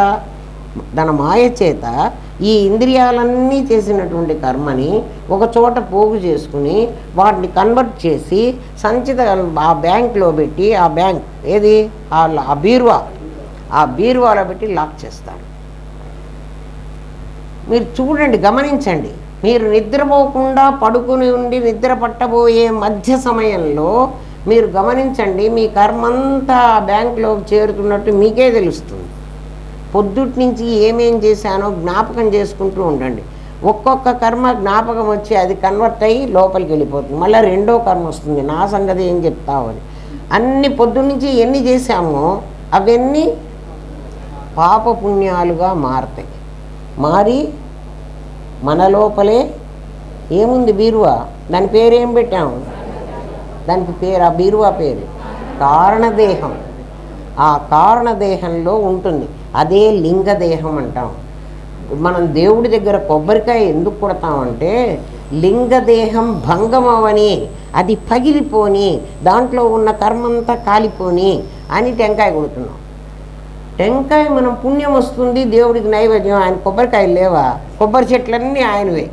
తన మాయ చేత ఈ ఇంద్రియాలన్నీ చేసినటువంటి కర్మని ఒక చోట పోగు చేసుకుని వాటిని కన్వర్ట్ చేసి సంచిత ఆ బ్యాంక్లో పెట్టి, ఆ బ్యాంక్ ఏది ఆ బీరువాలో పెట్టి లాక్ చేస్తాడు. మీరు చూడండి, గమనించండి. మీరు నిద్రపోకుండా పడుకుని ఉండి నిద్ర పట్టబోయే మధ్య సమయంలో మీరు గమనించండి, మీ కర్మంతా బ్యాంకులోకి చేరుతున్నట్టు మీకే తెలుస్తుంది. పొద్దుటి నుంచి ఏమేం చేశానో జ్ఞాపకం చేసుకుంటూ ఉండండి. ఒక్కొక్క కర్మ జ్ఞాపకం వచ్చి అది కన్వర్ట్ అయ్యి లోపలికి వెళ్ళిపోతుంది. మళ్ళీ రెండో కర్మ వస్తుంది, నా సంగతి ఏం చెప్తావు అని. అన్ని పొద్దున్నుంచి ఎన్ని చేశామో అవన్నీ పాపపుణ్యాలుగా మారతాయి. మారి మన లోపలే ఏముంది? బీరువా. దాని పేరు ఏం పెట్టాము? దానికి పేరు, ఆ బీరువా పేరు కారణదేహం. ఆ కారణదేహంలో ఉంటుంది. అదే లింగదేహం అంటాం. మనం దేవుడి దగ్గర కొబ్బరికాయ ఎందుకు కొడతామంటే లింగదేహం భంగం అవని, అది పగిలిపోని, దాంట్లో ఉన్న కర్మంతా కాలిపోని అని టెంకాయ కొడుతున్నాం. టెంకాయ మనం పుణ్యం వస్తుంది, దేవుడికి నైవేద్యం. ఆయన కొబ్బరికాయలు లేవా? కొబ్బరి చెట్లన్నీ ఆయనవే.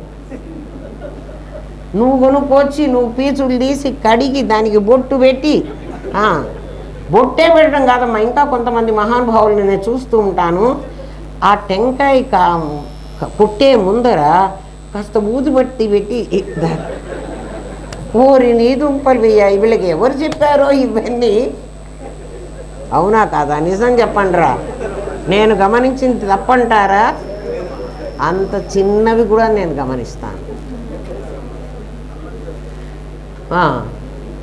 నువ్వు కొనుక్కొచ్చి నువ్వు పీచులు తీసి కడిగి దానికి బొట్టు పెట్టి, బొట్టే పెట్టడం కాదమ్మా, ఇంకా కొంతమంది మహానుభావులు నేను చూస్తూ ఉంటాను. ఆ టెంకాయ పుట్టే ముందర కాస్త ఊదుబట్టి పెట్టి, ఓరి నీ దుంపలు వెయ్యా, వీళ్ళకి ఎవరు చెప్పారో ఇవన్నీ? అవునా కాదా? నిజం చెప్పండిరా, నేను గమనించింది తప్పంటారా? అంత చిన్నవి కూడా నేను గమనిస్తాను.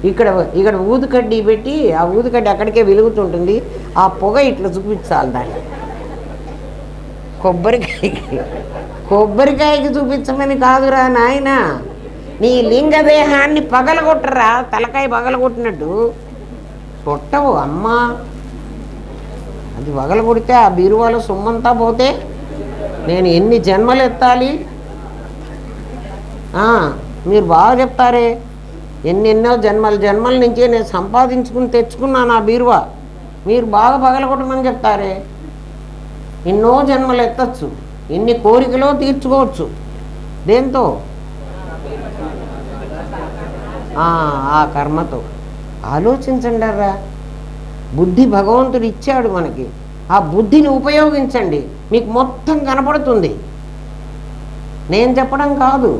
ఇక్కడ ఊదుకడ్డి పెట్టి, ఆ ఊదుకడ్డి అక్కడికే వెలుగుతుంటుంది, ఆ పొగ ఇట్లా చూపించాలి దాన్ని. కొబ్బరికాయకి చూపించమని కాదురా నాయన, నీ లింగదేహాన్ని పగలగొట్టరా, తలకాయ పగలగొట్టినట్టు కొట్టవు అమ్మా. అది పగలగొడితే ఆ బీరువాలో సొమ్మంతా పోతే నేను ఎన్ని జన్మలు ఎత్తాలి? మీరు బాగా చెప్తారే, ఎన్నెన్నో జన్మల నుంచే నేను సంపాదించుకుని తెచ్చుకున్నాను ఆ బీరువా. మీరు బాగా పగలగొట్టమని చెప్తారే. ఎన్నో జన్మలు ఎత్తచ్చు, ఎన్ని కోరికలో తీర్చుకోవచ్చు. దేంతో? ఆ కర్మతో. ఆలోచించండి రా. బుద్ధి భగవంతుడు ఇచ్చాడు మనకి, ఆ ఆ బుద్ధిని ఉపయోగించండి, మీకు మొత్తం కనపడుతుంది. నేను చెప్పడం కాదు,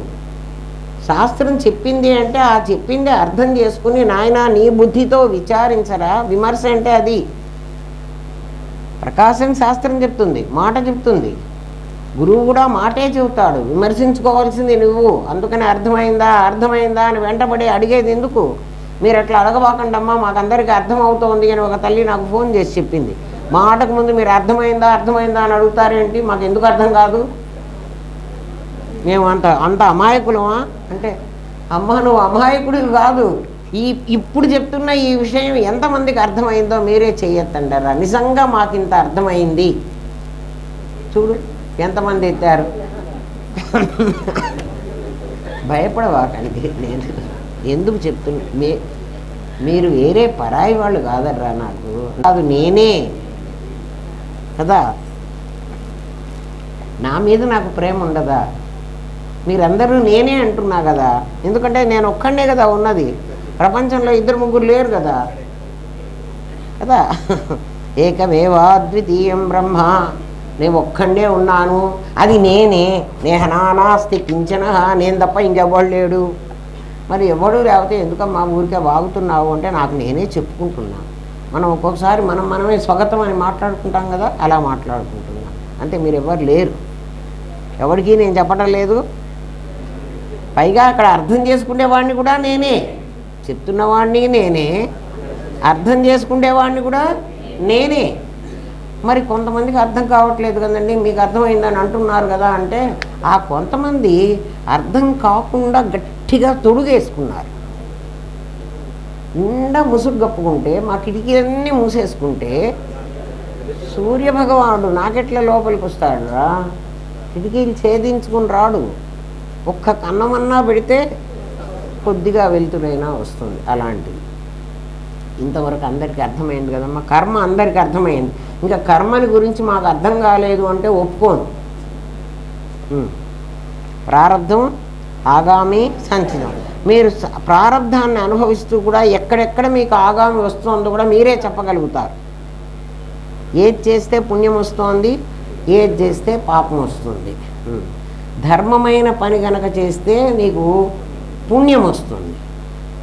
శాస్త్రం చెప్పింది అంటే ఆ చెప్పింది అర్థం చేసుకుని నాయనా నీ బుద్ధితో విచారించరా. విమర్శ అంటే అది. ప్రకాశం శాస్త్రం చెప్తుంది, మాట చెప్తుంది. గురువు కూడా మాటే చెబుతాడు, విమర్శించుకోవాల్సింది నువ్వు. అందుకని అర్థమైందా అర్థమైందా అని వెంటబడి అడిగేది ఎందుకు? మీరు అట్లా అడగబాకండి అమ్మా, మాకందరికీ అర్థమవుతోంది అని ఒక తల్లి నాకు ఫోన్ చేసి చెప్పింది. మాటకు ముందు మీరు అర్థమైందా అర్థమైందా అని అడుగుతారేంటి, మాకు ఎందుకు అర్థం కాదు, మేము అంత అమాయకులమా అంటే, అమ్మ నువ్వు అమాయకుడివి కాదు, ఇప్పుడు చెప్తున్న ఈ విషయం ఎంతమందికి అర్థమైందో మీరే చెయ్యొద్దంటారా. నిజంగా మాకింత అర్థమైంది చూడు ఎంతమంది ఎత్తారు. భయపడవాకండి, నేను ఎందుకు చెప్తున్నా, మీరు వేరే పరాయి వాళ్ళు కాదర్రా, నాకు కాదు నేనే కదా, నా మీద నాకు ప్రేమ ఉండదా? మీరందరూ నేనే అంటున్నా కదా, ఎందుకంటే నేను ఒక్కడే కదా ఉన్నది, ప్రపంచంలో ఇద్దరు ముగ్గురు లేరు కదా కదా. ఏకమేవా ద్వితీయం బ్రహ్మ, నేను ఒక్కడే ఉన్నాను, అది నేనే. నేహనానాస్తి కించన, నేను తప్ప ఇంకెవ్వడు లేడు. మరి ఎవడు లేకపోతే ఎందుకమ్మా ఊరికే వాగుతున్నావు అంటే నాకు నేనే చెప్పుకుంటున్నా. మనం ఒక్కొక్కసారి మనమే స్వగతం అని మాట్లాడుకుంటాం కదా, అలా మాట్లాడుకుంటున్నా. అంటే మీరు ఎవరు లేరు, ఎవరికి నేను చెప్పడం లేదు. పైగా అక్కడ అర్థం చేసుకునేవాడిని కూడా నేనే, చెప్తున్నవాడిని నేనే, అర్థం చేసుకునేవాడిని కూడా నేనే. మరి కొంతమందికి అర్థం కావట్లేదు కదండి, మీకు అర్థమైందని అంటున్నారు కదా అంటే, ఆ కొంతమంది అర్థం కాకుండా గట్టిగా తొడుగేసుకున్నారు. నిండా ముసుగు కప్పుకుంటే, మా కిటికీలన్నీ మూసేసుకుంటే సూర్యభగవానుడు నాకెట్లా లోపలికి వస్తాడు రా, కిటికీలు ఛేదించుకుని రాడు. ఒక్క కన్నమన్నా పెడితే కొద్దిగా వెలుతురైనా వస్తుంది. అలాంటిది ఇంతవరకు అందరికీ అర్థమైంది కదమ్మా. కర్మ అందరికీ అర్థమైంది, ఇంకా కర్మని గురించి మాకు అర్థం కాలేదు అంటే ఒప్పుకోను. ప్రారబ్ధం ఆగామి సంచితం. మీరు ప్రారబ్ధాన్ని అనుభవిస్తూ కూడా ఎక్కడెక్కడ మీకు ఆగామి వస్తుందో కూడా మీరే చెప్పగలుగుతారు. ఏది చేస్తే పుణ్యం వస్తుంది, ఏది చేస్తే పాపం వస్తుంది. ధర్మమైన పని గనక చేస్తే నీకు పుణ్యం వస్తుంది,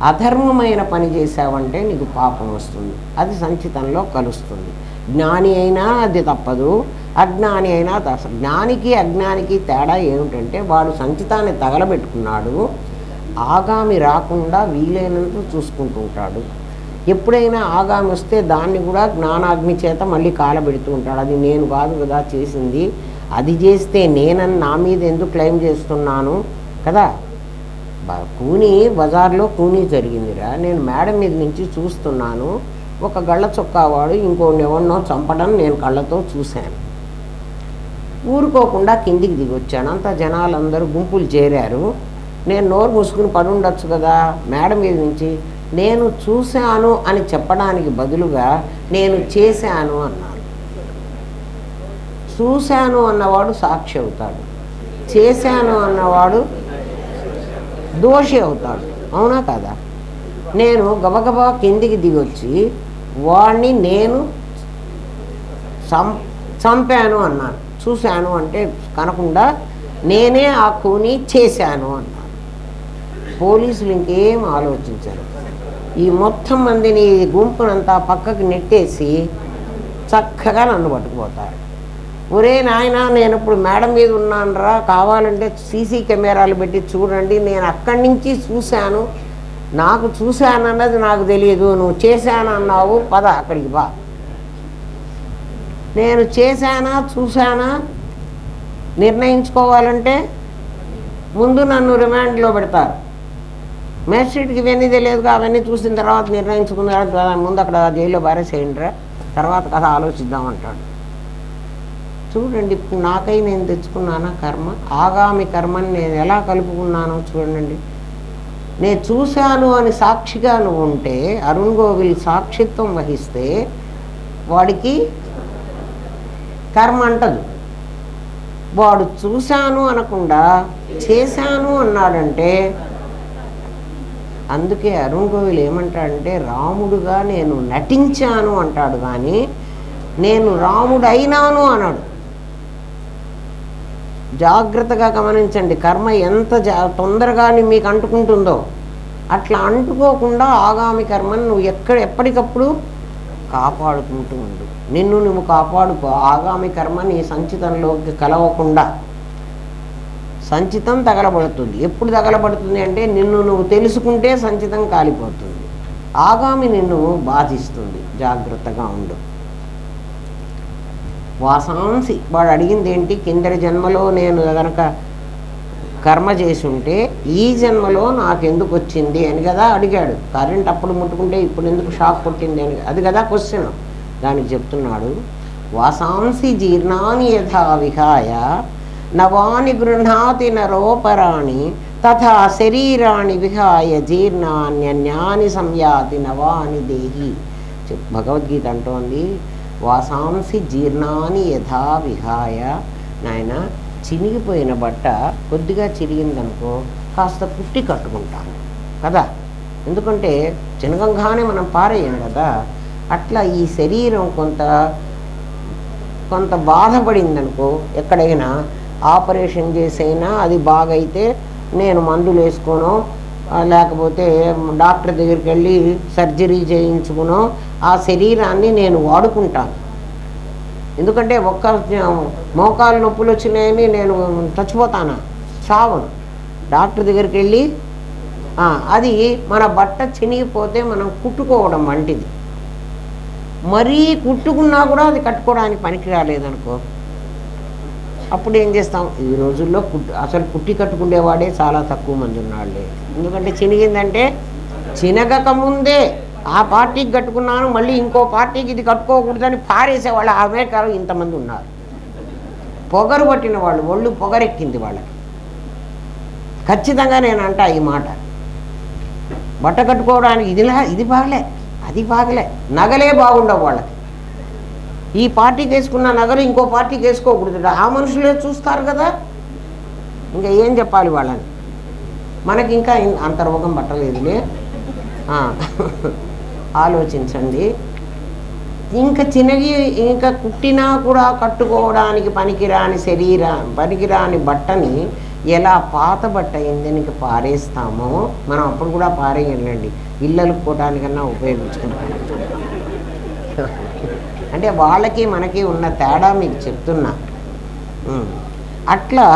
అధర్మమైన పని చేసావంటే నీకు పాపం వస్తుంది. అది సంచితంలో కలుస్తుంది. జ్ఞాని అయినా అది తప్పదు, అజ్ఞాని అయినా జ్ఞానికి అజ్ఞానికి తేడా ఏమిటంటే, వాడు సంచితాన్ని తగలబెట్టుకున్నాడు, ఆగామి రాకుండా వీలైనంత చూసుకుంటూ ఉంటాడు. ఎప్పుడైనా ఆగామి వస్తే దాన్ని కూడా జ్ఞానాగ్ని చేత మళ్ళీ కాలబెడుతూ ఉంటాడు. అది నేను కాదు కదా చేసింది, అది చేస్తే నేనని నా మీద ఎందుకు క్లెయిమ్ చేస్తున్నాను కదా. కూని బజార్లో కూని జరిగిందిరా, నేను మేడం మీద నుంచి చూస్తున్నాను, ఒక గళ్ళ చొక్కావాడు ఇంకోటి ఎవరినో చంపడం నేను కళ్ళతో చూశాను. ఊరుకోకుండా కిందికి దిగొచ్చాను. అంతా జనాలందరూ గుంపులు చేరారు. నేను నోరు మూసుకుని పడి ఉండొచ్చు కదా. మేడం మీద నుంచి నేను చూశాను అని చెప్పడానికి బదులుగా నేను చేశాను అన్నాను. చూశాను అన్నవాడు సాక్షి అవుతాడు, చేశాను అన్నవాడు దోషి అవుతాడు. అవునా కదా? నేను గబగబా కిందికి దిగొచ్చి వాడిని నేను చంపాను అన్నాను. చూశాను అంటే కనకుండా నేనే ఆ కూని చేశాను అన్నాను. పోలీసులు ఇంకేం ఆలోచించారు. ఈ మొత్తం మందిని గుంపునంతా పక్కకి నెట్టేసి చక్కగా నన్ను పట్టుకుపోతారు. ఒరే నాయనా, నేను ఇప్పుడు మేడం మీద ఉన్నానురా, కావాలంటే సీసీ కెమెరాలు పెట్టి చూడండి, నేను అక్కడి నుంచి చూశాను, నాకు చూశానన్నది నాకు తెలియదు, నువ్వు చేశానన్నావు, పద అక్కడికి బా. నేను చేశానా చూశానా నిర్ణయించుకోవాలంటే ముందు నన్ను రిమాండ్లో పెడతారు. మేజిస్ట్రేట్కి ఇవన్నీ తెలియదుగా, అవన్నీ చూసిన తర్వాత నిర్ణయించుకున్న ముందు అక్కడ జైల్లో బారేసేయండిరా, తర్వాత కథ ఆలోచిద్దామంటాడు. చూడండి, ఇప్పుడు నాకై నేను తెచ్చుకున్నానా కర్మ, ఆగామి కర్మని నేను ఎలా కలుపుకున్నానో చూడండి. నేను చూశాను అని సాక్షిగా నువ్వు ఉంటే, అరుణ్ గోవిల్ సాక్షిత్వం వహిస్తే వాడికి కర్మ అంటదు. వాడు చూశాను అనకుండా చేశాను అన్నాడంటే, అందుకే అరుణ్ గోవిల్ ఏమంటాడంటే, రాముడుగా నేను నటించాను అంటాడు, కానీ నేను రాముడైనాను అన్నాడు. జాగ్రత్తగా గమనించండి, కర్మ ఎంత తొందరగా మీకు అంటుకుంటుందో అట్లా అంటుకోకుండా ఆగామి కర్మను నువ్వు ఎప్పటికప్పుడు కాపాడుకుంటూ ఉండు. నిన్ను నువ్వు కాపాడుకో. ఆగామి కర్మ నీ సంచితంలోకి కలవకుండా. సంచితం తగలబడుతుంది. ఎప్పుడు తగలబడుతుంది అంటే నిన్ను నువ్వు తెలుసుకుంటే సంచితం కాలిపోతుంది. ఆగామి నిన్ను బాధిస్తుంది. జాగ్రత్తగా ఉండు. వాసాంసి, వాడు అడిగింది ఏంటి? కిందటి జన్మలో నేను కనుక కర్మ చేసి ఉంటే ఈ జన్మలో నాకెందుకు వచ్చింది అని కదా అడిగాడు. కరెంట్ అప్పుడు ముట్టుకుంటే ఇప్పుడు ఎందుకు షాక్ కొట్టింది అని, అది కదా క్వశ్చన్. దానికి చెప్తున్నాడు, వాసాంసి జీర్ణాని యథా విహాయ నవాని గృహ్ణాతి నరోపరాణి తథా శరీరాణి విహాయ జీర్ణాన్యన్యాని సంయాతి నవాని దేహి. భగవద్గీత అంటోంది, వాసాంసి జీర్ణాని యథా విహాయ. నాయన, చినిగిపోయిన బట్ట కొద్దిగా చిరిగిందనుకో కాస్త కుట్టి కట్టుకుంటాను కదా, ఎందుకంటే చినగంగానే మనం పారేయం కదా. అట్లా ఈ శరీరం కొంత బాధపడిందనుకో, ఎక్కడైనా ఆపరేషన్ చేసైనా అది బాగైతే నేను మందులు వేసుకోనో లేకపోతే డాక్టర్ దగ్గరికి వెళ్ళి సర్జరీ చేయించుకునో ఆ శరీరాన్ని నేను వాడుకుంటాను. ఎందుకంటే ఒక్క మోకాలు నొప్పులు వచ్చినాయని నేను చచ్చిపోతానా? చావను. డాక్టర్ దగ్గరికి వెళ్ళి అది మన బట్ట చినిగిపోతే మనం కుట్టుకోవడం వంటిది. మరీ కుట్టుకున్నా కూడా అది కట్టుకోవడానికి పనికి రాలేదనుకో, అప్పుడు ఏం చేస్తాం? ఈ రోజుల్లో అసలు కుట్టి కట్టుకునేవాడే చాలా తక్కువ మంది ఉన్నాళ్ళే. ఎందుకంటే చినిగిందంటే చినగక ముందే ఆ పార్టీకి కట్టుకున్నాను, మళ్ళీ ఇంకో పార్టీకి ఇది కట్టుకోకూడదని పారేసేవాళ్ళు అమెరికాలో ఇంతమంది ఉన్నారు. పొగరు పట్టిన వాళ్ళు, ఒళ్ళు పొగరెక్కింది వాళ్ళకి. ఖచ్చితంగా నేను అంటా ఈ మాట. బట్ట కట్టుకోవడానికి ఇది బాగలే, అది బాగలే, నగలే బాగుండవు వాళ్ళకి. ఈ పార్టీకి వేసుకున్న నగలు ఇంకో పార్టీకి వేసుకోకూడదు. ఆ మనుషులే చూస్తారు కదా. ఇంకా ఏం చెప్పాలి వాళ్ళని? మనకి ఇంకా అంత రోగం పట్టలేదులే. ఆలోచించండి. ఇంకా కుట్టినా కూడా కట్టుకోవడానికి పనికిరాని బట్టని ఎలా పాత బట్ట అయిందని పారేస్తామో మనం అప్పుడు కూడా పారేయండి. ఇళ్ళలు పోవడానికన్నా ఉపయోగించుకుంటాం. అంటే వాళ్ళకి మనకి ఉన్న తేడా మీకు చెప్తున్నా. అట్లా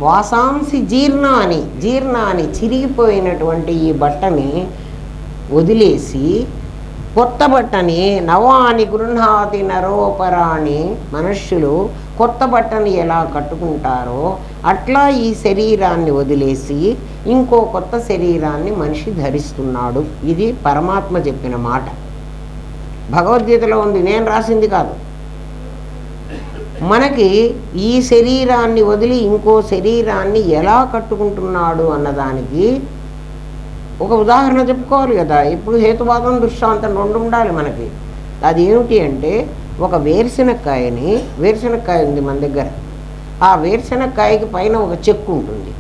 వాసాంసి జీర్ణాన్ని చిరిగిపోయినటువంటి ఈ బట్టని వదిలేసి కొత్త బట్టని నవాని గృహ్ణాతి నరోపరాణి. మనుష్యులు కొత్త బట్టని ఎలా కట్టుకుంటారో అట్లా ఈ శరీరాన్ని వదిలేసి ఇంకో కొత్త శరీరాన్ని మనిషి ధరిస్తున్నాడు. ఇది పరమాత్మ చెప్పిన మాట. భగవద్గీతలో ఉంది, నేను రాసింది కాదు. మనకి ఈ శరీరాన్ని వదిలి ఇంకో శరీరాన్ని ఎలా కట్టుకుంటున్నాడు అన్నదానికి ఒక ఉదాహరణ చెప్పుకోవాలి కదా. ఇప్పుడు హేతువాదం దృష్టాంతం రెండు ఉండాలి మనకి. అది ఏమిటి అంటే, ఒక వేరుశెనక్కాయ ఉంది మన దగ్గర. ఆ వేరుశెనక్కాయకి పైన ఒక చెక్కు ఉంటుంది.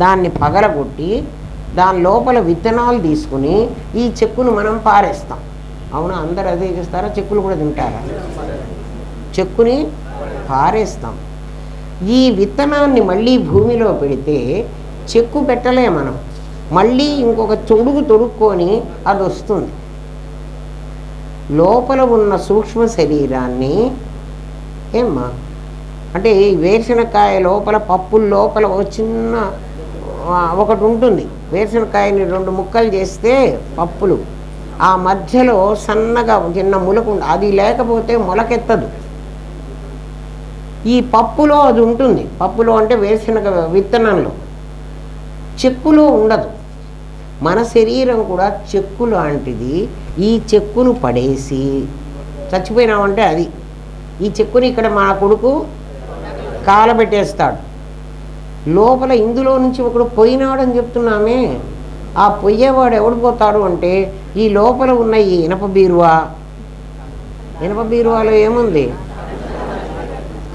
దాన్ని పగలగొట్టి దాని లోపల విత్తనాలు తీసుకుని ఈ చెక్కును మనం పారేస్తాం. అవునా? అందరు అదే చేస్తారా? చెక్కులు కూడా తింటారా? చెక్కుని పారేస్తాం. ఈ విత్తనాన్ని మళ్ళీ భూమిలో పెడితే చెక్కు పెట్టలే మనం, మళ్ళీ ఇంకొక తొడుక్కొని అది వస్తుంది. లోపల ఉన్న సూక్ష్మ శరీరాన్ని ఏమ్మా అంటే ఈ వేరుశెనక్కాయ లోపల, పప్పుల లోపల ఒక చిన్న ఒకటి ఉంటుంది. వేరుశెనక్కాయని 2 ముక్కలు చేస్తే పప్పులు, ఆ మధ్యలో సన్నగా చిన్న మొలక అది లేకపోతే మొలకెత్తదు. ఈ పప్పులో అది ఉంటుంది. పప్పులో అంటే వేరుశెనగ విత్తనంలో, చెక్కులో ఉండదు. మన శరీరం కూడా చెక్కు లాంటిది. ఈ చెక్కును పడేసి చచ్చిపోయినామంటే అది, ఈ చెక్కుని ఇక్కడ మా కొడుకు కాలబెట్టేస్తాడు. లోపల ఇందులో నుంచి ఒకడు పోయినాడని చెప్తున్నామే. ఆ పొయ్యేవాడు ఎవడు పోతాడు అంటే ఈ లోపల ఉన్న ఈ ఇనప బీరువాలో ఏముంది?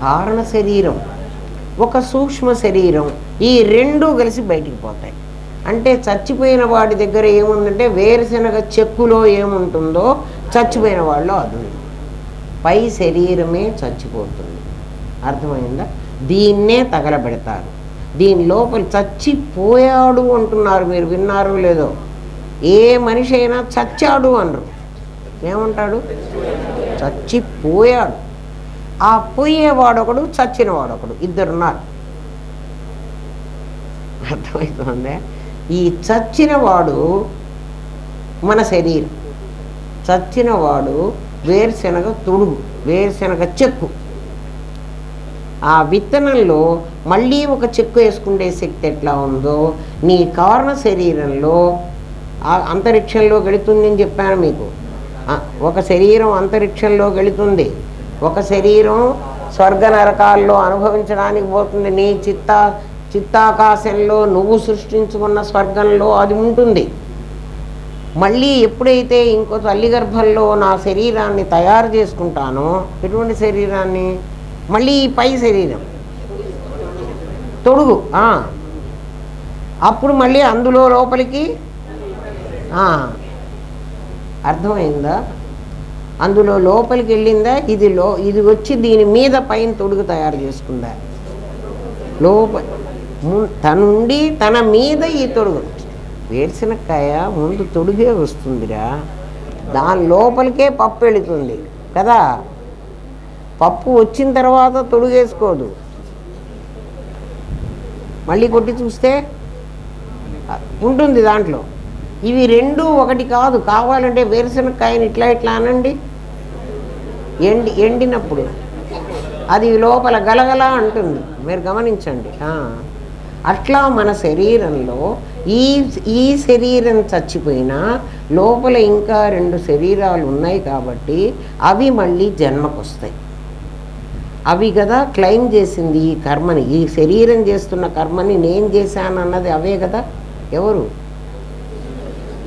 కారణ శరీరం, ఒక సూక్ష్మ శరీరం. ఈ రెండు కలిసి బయటికి పోతాయి. అంటే చచ్చిపోయిన వాడి దగ్గర ఏముందంటే వేరుశెనగ చెక్కులో ఏముంటుందో చచ్చిపోయిన వాళ్ళలో అది ఉంది. పై శరీరమే చచ్చిపోతుంది. అర్థమైందా? దీన్నే తగలబెడతారు. దీని లోపల చచ్చిపోయాడు అంటున్నారు. మీరు విన్నారో లేదో? ఏ మనిషి అయినా చచ్చాడు అనరు, ఏమంటాడు? చచ్చిపోయాడు. ఆ పోయేవాడొకడు, చచ్చినవాడొకడు, ఇద్దరున్నారు. అర్థమవుతుందే? ఈ చచ్చినవాడు మన శరీరం, చచ్చినవాడు వేరుశనగ తొడుగు, వేరుశనగ చెక్కు. ఆ విత్తనంలో మళ్ళీ ఒక చెక్కు వేసుకునే శక్తి ఎట్లా ఉందో నీ కారణ శరీరంలో అంతరిక్షంలో గెలుతుందని చెప్పాను మీకు. ఒక శరీరం అంతరిక్షంలో గెలుతుంది, ఒక శరీరం స్వర్గ నరకాల్లో అనుభవించడానికి పోతుంది. నీ చిత్తాకాశంలో నువ్వు సృష్టించుకున్న స్వర్గంలో అది ఉంటుంది. మళ్ళీ ఎప్పుడైతే ఇంకో తల్లి గర్భంలో నా శరీరాన్ని తయారు చేసుకుంటానో, ఎటువంటి శరీరాన్ని? మళ్ళీ ఈ పై శరీరం తొడుగు, అప్పుడు మళ్ళీ అందులో లోపలికి అర్థమైందా? అందులో లోపలికి వెళ్ళిందా? ఇది వచ్చి దీని మీద పైన తొడుగు తయారు చేసుకుందా? తనుండి తన మీద ఈ తొడుగు. వేరుశనక్కాయ ముందు తొడుగే వస్తుందిరా, దాని లోపలికే పప్పు వెళుతుంది కదా. పప్పు వచ్చిన తర్వాత తొడుగేసుకోదు. మళ్ళీ కొట్టి చూస్తే ఉంటుంది దాంట్లో. ఇవి రెండు ఒకటి కాదు. కావాలంటే వేరుశనక్కాయని ఇట్లా అనండి, ఎండినప్పుడు అది లోపల గలగల అంటుంది. మీరు గమనించండి. అట్లా మన శరీరంలో ఈ శరీరం చచ్చిపోయినా లోపల ఇంకా 2 శరీరాలు ఉన్నాయి కాబట్టి అవి మళ్ళీ జన్మకొస్తాయి. అవి కదా క్లెయిమ్ చేసింది ఈ కర్మని. ఈ శరీరం చేస్తున్న కర్మని నేను చేశాను అన్నది అవే కదా. ఎవరు?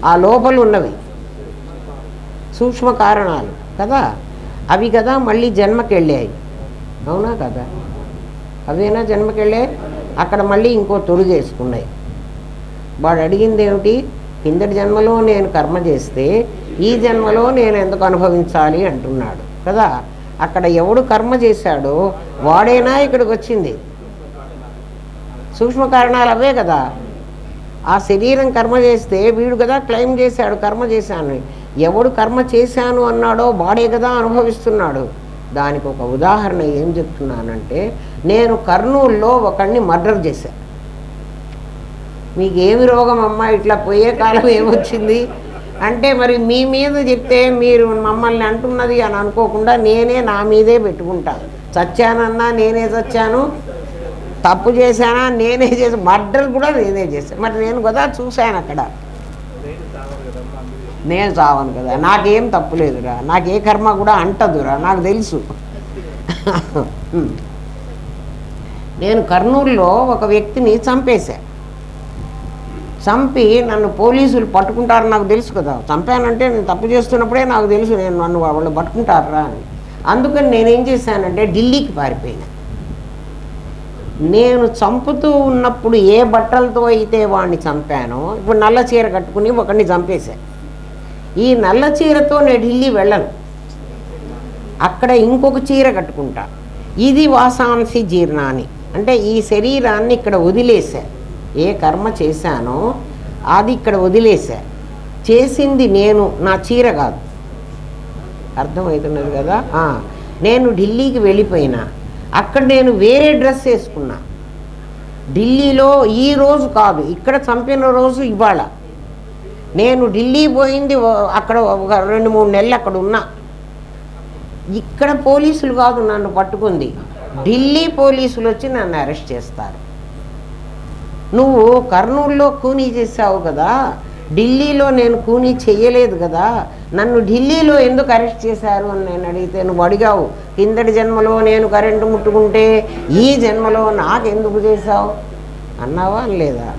ఆ లోపల ఉన్నవి సూక్ష్మ కారణాలు కదా. అవి కదా మళ్ళీ జన్మకి వెళ్ళాయి. అవునా కదా? అవేనా జన్మకి వెళ్ళాయి. అక్కడ మళ్ళీ ఇంకో తొడుగేసుకున్నాయి. వాడు అడిగింది ఏమిటి? కిందటి జన్మలో నేను కర్మ చేస్తే ఈ జన్మలో నేను ఎందుకు అనుభవించాలి అంటున్నాడు కదా. అక్కడ ఎవడు కర్మ చేశాడో వాడేనా ఇక్కడికి వచ్చింది. సూక్ష్మ కారణాలు అవే కదా. ఆ శరీరం కర్మ చేస్తే వీడు కదా క్లెయిమ్ చేశాడు కర్మ చేశాను. ఎవడు కర్మ చేశాను అన్నాడో వాడే కదా అనుభవిస్తున్నాడు. దానికి ఒక ఉదాహరణ ఏం చెప్తున్నానంటే, నేను కర్నూలులో ఒకడిని మర్డర్ చేశాను. మీకేమి రోగం అమ్మా, ఇట్లా పోయే కాలం ఏమొచ్చింది అంటే, మరి మీ మీద చెప్తే మీరు మమ్మల్ని అంటున్నది అని అనుకోకుండా నేనే నా మీదే పెట్టుకుంటాను. చచ్చానన్నా నేనే చచ్చాను, తప్పు చేశానా నేనే చేశాను, మర్డర్ కూడా నేనే చేశాను. మరి నేను కదా చూశాను అక్కడ. నేను చావను కదా, నాకేం తప్పు లేదురా, నాకే కర్మ కూడా అంటదురా, నాకు తెలుసు. నేను కర్నూలులో ఒక వ్యక్తిని చంపేశా. చంపి నన్ను పోలీసులు పట్టుకుంటారు నాకు తెలుసు కదా. చంపానంటే నేను తప్పు చేస్తున్నప్పుడే నాకు తెలుసు నన్ను వాళ్ళు పట్టుకుంటారా అని. అందుకని నేనేం చేశానంటే ఢిల్లీకి పారిపోయినా. నేను చంపుతూ ఉన్నప్పుడు ఏ బట్టలతో అయితే వాడిని చంపానో, ఇప్పుడు నల్ల చీర కట్టుకుని ఒకడిని చంపేశా. ఈ నల్ల చీరతో నేను ఢిల్లీ వెళ్ళను, అక్కడ ఇంకొక చీర కట్టుకుంటా. ఇది వాసాంసి జీర్ణాన్ని, అంటే ఈ శరీరాన్ని ఇక్కడ వదిలేశా. ఏ కర్మ చేశానో అది ఇక్కడ వదిలేశా. చేసింది నేను, నా చీర కాదు. అర్థమవుతున్నది కదా. నేను ఢిల్లీకి వెళ్ళిపోయినా, అక్కడ నేను వేరే డ్రెస్ వేసుకున్నా. ఢిల్లీలో ఈ రోజు కాదు, ఇక్కడ చంపిన రోజు ఇవాళ. నేను ఢిల్లీ పోయింది అక్కడ ఒక 2-3 నెలలు అక్కడ ఉన్నా. ఇక్కడ పోలీసులు కాదు నన్ను పట్టుకుంది, ఢిల్లీ పోలీసులు వచ్చి నన్ను అరెస్ట్ చేస్తారు. నువ్వు కర్నూలులో కూనీ చేసావు కదా, ఢిల్లీలో నేను కూనీ చెయ్యలేదు కదా, నన్ను ఢిల్లీలో ఎందుకు అరెస్ట్ చేశారు అని నేను అడిగితే నువ్వు అడిగావు, కిందటి జన్మలో నేను కరెంటు ముట్టుకుంటే ఈ జన్మలో నాకెందుకు చేశావు అన్నావా లేదా?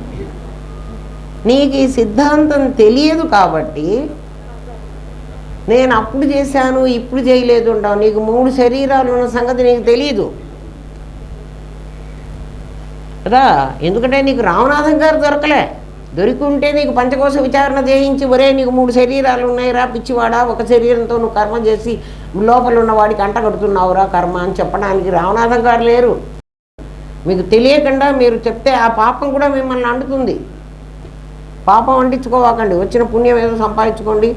నీకు ఈ సిద్ధాంతం తెలియదు కాబట్టి నేను అప్పుడు చేశాను ఇప్పుడు చేయలేదు ఉంటావు. నీకు 3 శరీరాలు ఉన్న సంగతి నీకు తెలియదు కదా. ఎందుకంటే నీకు రామనాథం గారు దొరకలే, దొరికి ఉంటే నీకు పంచకోశ విచారణ చేయించి ఒరే నీకు 3 శరీరాలు ఉన్నాయిరా పిచ్చివాడా, ఒక శరీరంతో నువ్వు కర్మ చేసి లోపల ఉన్న వాడికి అంటగడుతున్నావురా కర్మ అని చెప్పడానికి రామనాథం గారు లేరు. మీకు తెలియకుండా మీరు చెప్తే ఆ పాపం కూడా మిమ్మల్ని అంటుతుంది. పాపం అంటించుకోవాకండి, వచ్చిన పుణ్యం ఏదో సంపాదించుకోండి.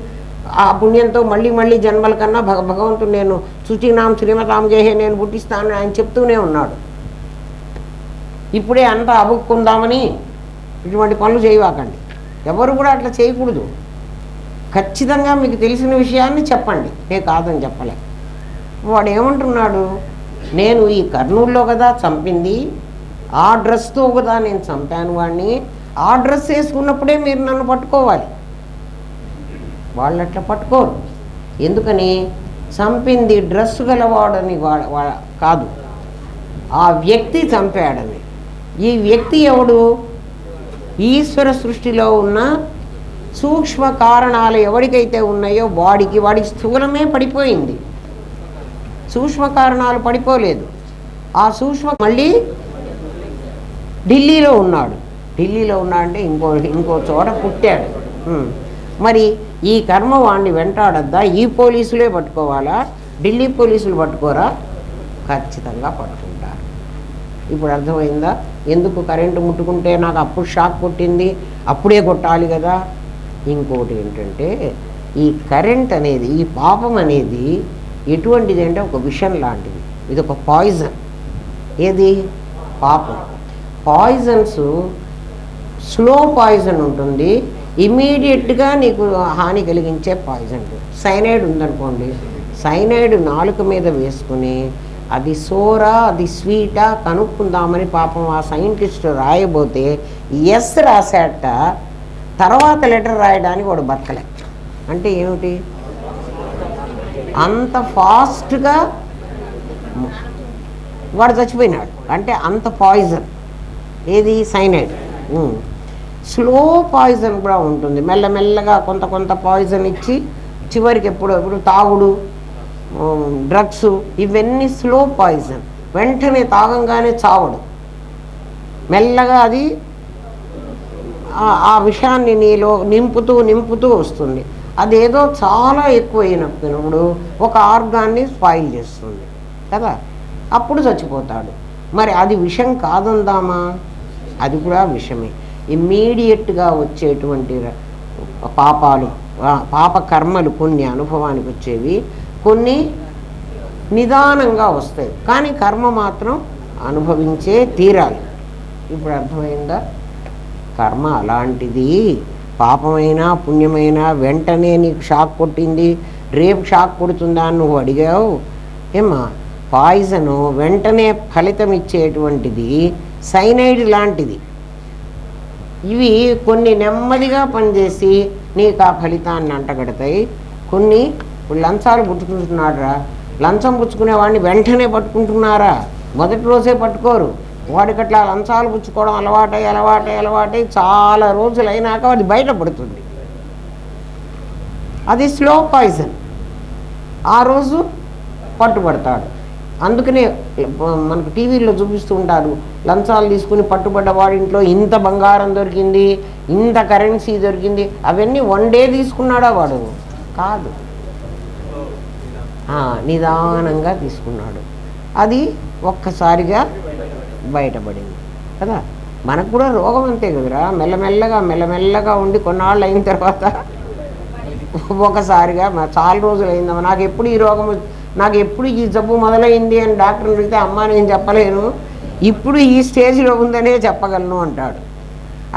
ఆ పుణ్యంతో మళ్ళీ మళ్ళీ జన్మల కన్నా భగవంతుడు నేను శుచినాం శ్రీమతాం చేహే నేను పుట్టిస్తాను ఆయన చెప్తూనే ఉన్నాడు. ఇప్పుడే అంతా అబుక్కుందామని ఇటువంటి పనులు చేయవాకండి. ఎవరు కూడా అట్లా చేయకూడదు. ఖచ్చితంగా మీకు తెలిసిన విషయాన్ని చెప్పండి, నేను కాదని చెప్పలే. వాడు ఏమంటున్నాడు, నేను ఈ కర్నూలులో కదా చంపింది, ఆ డ్రెస్తో కదా నేను చంపాను వాడిని, ఆ డ్రెస్ వేసుకున్నప్పుడే మీరు నన్ను పట్టుకోవాలి. వాళ్ళు అట్లా పట్టుకోరు. ఎందుకని? చంపింది డ్రెస్ గలవాడని కాదు, ఆ వ్యక్తి చంపాడని. ఈ వ్యక్తి ఎవడు? ఈశ్వర సృష్టిలో ఉన్న సూక్ష్మ కారణాలు ఎవరికైతే ఉన్నాయో వాడికి స్థూలమే పడిపోయింది, సూక్ష్మ కారణాలు పడిపోలేదు. ఆ సూక్ష్మ మళ్ళీ ఢిల్లీలో ఉన్నాడు. ఢిల్లీలో ఉన్నాడంటే ఇంకో చోట పుట్టాడు. మరి ఈ కర్మ వాడిని వెంటాడద్దా? ఈ పోలీసులే పట్టుకోవాలా? ఢిల్లీ పోలీసులు పట్టుకోరా? ఖచ్చితంగా పట్టుకుంటారు. ఇప్పుడు అర్థమైందా ఎందుకు కరెంటు ముట్టుకుంటే నాకు అప్పుడు షాక్ కొట్టింది, అప్పుడే కొట్టాలి కదా? ఇంకోటి ఏంటంటే ఈ కరెంట్ అనేది, ఈ పాపం అనేది ఎటువంటిది అంటే ఒక విషం లాంటిది. ఇది ఒక పాయిజన్. ఏది? పాపం. పాయిజన్స్ స్లో పాయిజన్ ఉంటుంది, ఇమీడియట్గా నీకు హాని కలిగించే పాయిజన్. సైనైడ్ ఉందనుకోండి, సైనైడ్ నాలుక మీద వేసుకుని అది సోరా అది స్వీటా కనుక్కుందామని పాపం ఆ సైంటిస్ట్ రాయబోతే ఎస్ రాశాట, తర్వాత లెటర్ రాయడానికి వాడు బతకలే. అంటే ఏమిటి? అంత ఫాస్ట్గా వాడు చచ్చిపోయినాడు. అంటే అంత పాయిజన్. ఏది? సైనైడ్. స్లో పాయిజన్ కూడా ఉంటుంది, మెల్లమెల్లగా కొంత పాయిజన్ ఇచ్చి చివరికి ఎప్పుడు తాగుడు, డ్రగ్స్, ఇవన్నీ స్లో పాయిజన్. వెంటనే తాగంగానే చావడు, మెల్లగా అది ఆ విషయాన్ని నీలో నింపుతూ వస్తుంది. అదేదో చాలా ఎక్కువైనప్పుడు ఒక ఆర్గాన్ని స్పాయిల్ చేస్తుంది కదా, అప్పుడు చచ్చిపోతాడు. మరి అది విషం కాదందామా? అది కూడా విషమే. ఇమ్మీడియట్గా వచ్చేటువంటి పాపాలు, పాప కర్మలు కొన్ని అనుభవానికి వచ్చేవి, కొన్ని నిదానంగా వస్తాయి, కానీ కర్మ మాత్రం అనుభవించే తీరాలి. ఇప్పుడు అర్థమైందా? కర్మ అలాంటిది. పాపమైనా పుణ్యమైనా వెంటనే నీకు షాక్ కొట్టింది, రేపు షాక్ కొడుతుందా అని నువ్వు అడిగావు. ఏమా పాయిజను వెంటనే ఫలితం ఇచ్చేటువంటిది సైనైడ్ లాంటిది. ఇవి కొన్ని నెమ్మదిగా పనిచేసి నీకు ఆ ఫలితాన్ని అంటగడతాయి. కొన్ని ఇప్పుడు లంచాలు పుచ్చుకుంటున్నారా, లంచం పుచ్చుకునేవాడిని వెంటనే పట్టుకుంటున్నారా? మొదటి రోజే పట్టుకోరు. వాడికి అట్లా లంచాలు పుచ్చుకోవడం అలవాటై చాలా రోజులు అయినాక అది బయటపడుతుంది. అది స్లో పాయిజన్. ఆ రోజు పట్టుబడతాడు. అందుకనే మనకు టీవీల్లో చూపిస్తూ ఉంటారు, లంచాలు తీసుకుని పట్టుబడ్డ వాడింట్లో ఇంత బంగారం దొరికింది, ఇంత కరెన్సీ దొరికింది. అవన్నీ వన్ డే తీసుకున్నాడా? వాడు కాదు, నిదానంగా తీసుకున్నాడు. అది ఒక్కసారిగా బయటపడింది కదా. మనకు కూడా రోగం అంతే కదరా, మెల్లమెల్లగా ఉండి కొన్నాళ్ళు అయిన తర్వాత ఒకసారిగా చాలా రోజులు అయిందమ్మా నాకు ఎప్పుడు ఈ జబ్బు మొదలైంది అని డాక్టర్ని అడిగితే అమ్మ నేను చెప్పలేను, ఇప్పుడు ఈ స్టేజ్లో ఉందనే చెప్పగలను అంటాడు.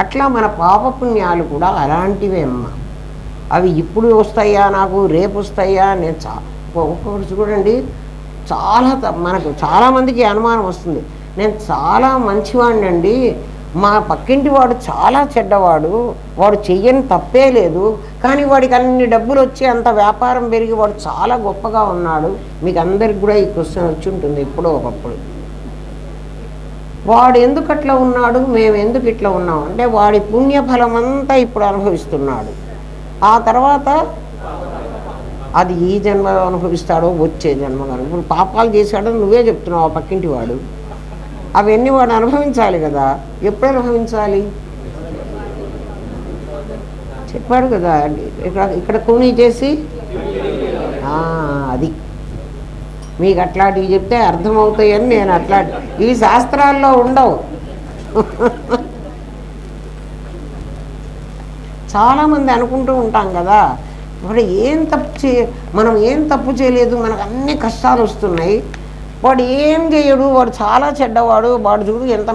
అట్లా మన పాపపుణ్యాలు కూడా అలాంటివే అమ్మ. అవి ఇప్పుడు వస్తాయా, నాకు రేపు వస్తాయా? నేను ఒక్కొక్కటి చూడండి, మనకు చాలామందికి అనుమానం వస్తుంది, నేను చాలా మంచివాడిని అండి, మా పక్కింటి వాడు చాలా చెడ్డవాడు, వాడు చెయ్యని తప్పే లేదు, కానీ వాడికి అన్ని డబ్బులు వచ్చి అంత వ్యాపారం పెరిగి వాడు చాలా గొప్పగా ఉన్నాడు. మీకు అందరికి కూడా ఈ క్వశ్చన్ వచ్చి ఉంటుంది ఎప్పుడో ఒకప్పుడు. వాడు ఎందుకు అట్లా ఉన్నాడు, మేము ఎందుకు ఇట్లా ఉన్నాం అంటే వాడి పుణ్యఫలం అంతా ఇప్పుడు అనుభవిస్తున్నాడు. ఆ తర్వాత అది ఈ జన్మలో అనుభవిస్తాడో వచ్చే జన్మలో. ఇప్పుడు పాపాలు చేశాడో నువ్వే చెప్తున్నావు ఆ పక్కింటి వాడు. అవన్నీ వాడు అనుభవించాలి కదా. ఎప్పుడు అనుభవించాలి? చెప్పాడు కదా, ఇక్కడ ఇక్కడ కూనీ చేసి అది మీకు అట్లాంటివి చెప్తే అర్థమవుతాయని నేను అట్లాంటి ఇవి శాస్త్రాల్లో ఉండవు. చాలామంది అనుకుంటూ ఉంటాం కదా, ఇప్పుడు మనం ఏం తప్పు చేయలేదు, మనకు అన్ని కష్టాలు వస్తున్నాయి, వాడు ఏం చేయడు, వాడు చాలా చెడ్డవాడు, వాడు చూడు ఎంత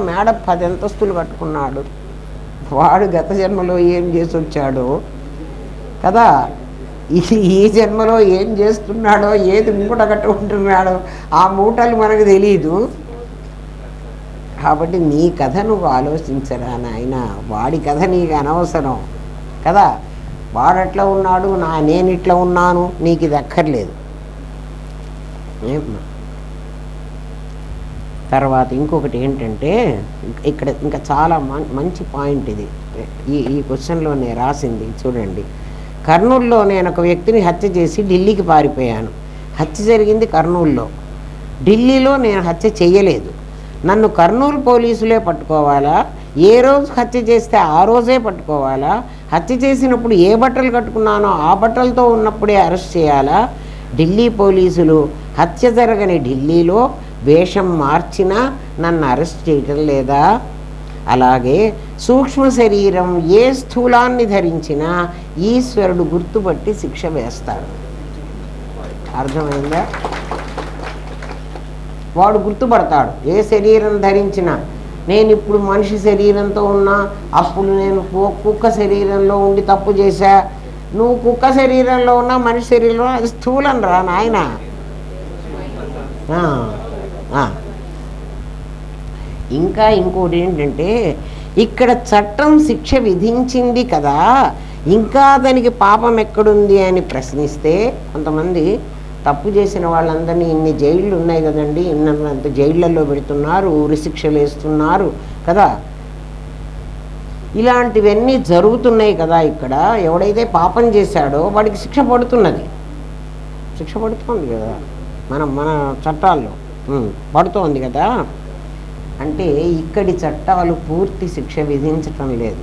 10 అంతస్తులు కట్టుకున్నాడు, వాడు గత జన్మలో ఏం చేసి వచ్చాడో కదా, ఈ జన్మలో ఏం చేస్తున్నాడో, ఏది మూట కట్టుకుంటున్నాడో ఆ మూటలు మనకు తెలీదు. కాబట్టి నీ కథ నువ్వు ఆలోచించరా నాయన, వాడి కథ నీకు అనవసరం కదా. వాడట్లా ఉన్నాడు, నేను ఇట్లా ఉన్నాను, నీకు ఇది అక్కర్లేదు. తర్వాత ఇంకొకటి ఏంటంటే, ఇక్కడ ఇంకా చాలా మంచి పాయింట్ ఇది, ఈ క్వశ్చన్లో నేను రాసింది చూడండి. కర్నూలులో నేను ఒక వ్యక్తిని హత్య చేసి ఢిల్లీకి పారిపోయాను. హత్య జరిగింది కర్నూలులో, ఢిల్లీలో నేను హత్య చెయ్యలేదు. నన్ను కర్నూలు పోలీసులే పట్టుకోవాలా? ఏ రోజు హత్య చేస్తే ఆ రోజే పట్టుకోవాలా? హత్య చేసినప్పుడు ఏ బట్టలు కట్టుకున్నానో ఆ బట్టలతో ఉన్నప్పుడే అరెస్ట్ చేయాలా? ఢిల్లీ పోలీసులు హత్య జరగని ఢిల్లీలో వేషం మార్చినా నన్ను అరెస్ట్ చేయటం లేదా? అలాగే సూక్ష్మ శరీరం ఏ స్థూలాన్ని ధరించినా ఈశ్వరుడు గుర్తుపట్టి శిక్ష వేస్తాడు. అర్థమైందా? వాడు గుర్తుపడతాడు. ఏ శరీరం ధరించినా, నేను ఇప్పుడు మనిషి శరీరంతో ఉన్నా, అప్పుడు నేను కుక్క శరీరంలో ఉండి తప్పు చేశా, నువ్వు కుక్క శరీరంలో ఉన్నా మనిషి శరీరంలో అది స్థూలం రా నాయన. ఇంకా ఇంకోటి ఏంటంటే, ఇక్కడ చట్టం శిక్ష విధించింది కదా, ఇంకా దానికి పాపం ఎక్కడుంది అని ప్రశ్నిస్తే, కొంతమంది తప్పు చేసిన వాళ్ళందరినీ ఇన్ని జైళ్ళు ఉన్నాయి కదండి, ఇన్నంత జైళ్ళల్లో పెడుతున్నారు, ఉరి శిక్షలు వేస్తున్నారు కదా, ఇలాంటివన్నీ జరుగుతున్నాయి కదా. ఇక్కడ ఎవడైతే పాపం చేశాడో వాడికి శిక్ష పడుతున్నది, శిక్ష పడుతుంది కదా, మన చట్టాల్లో పడుతోంది కదా. అంటే ఇక్కడి చట్టాలు పూర్తి శిక్ష విధించటం లేదు.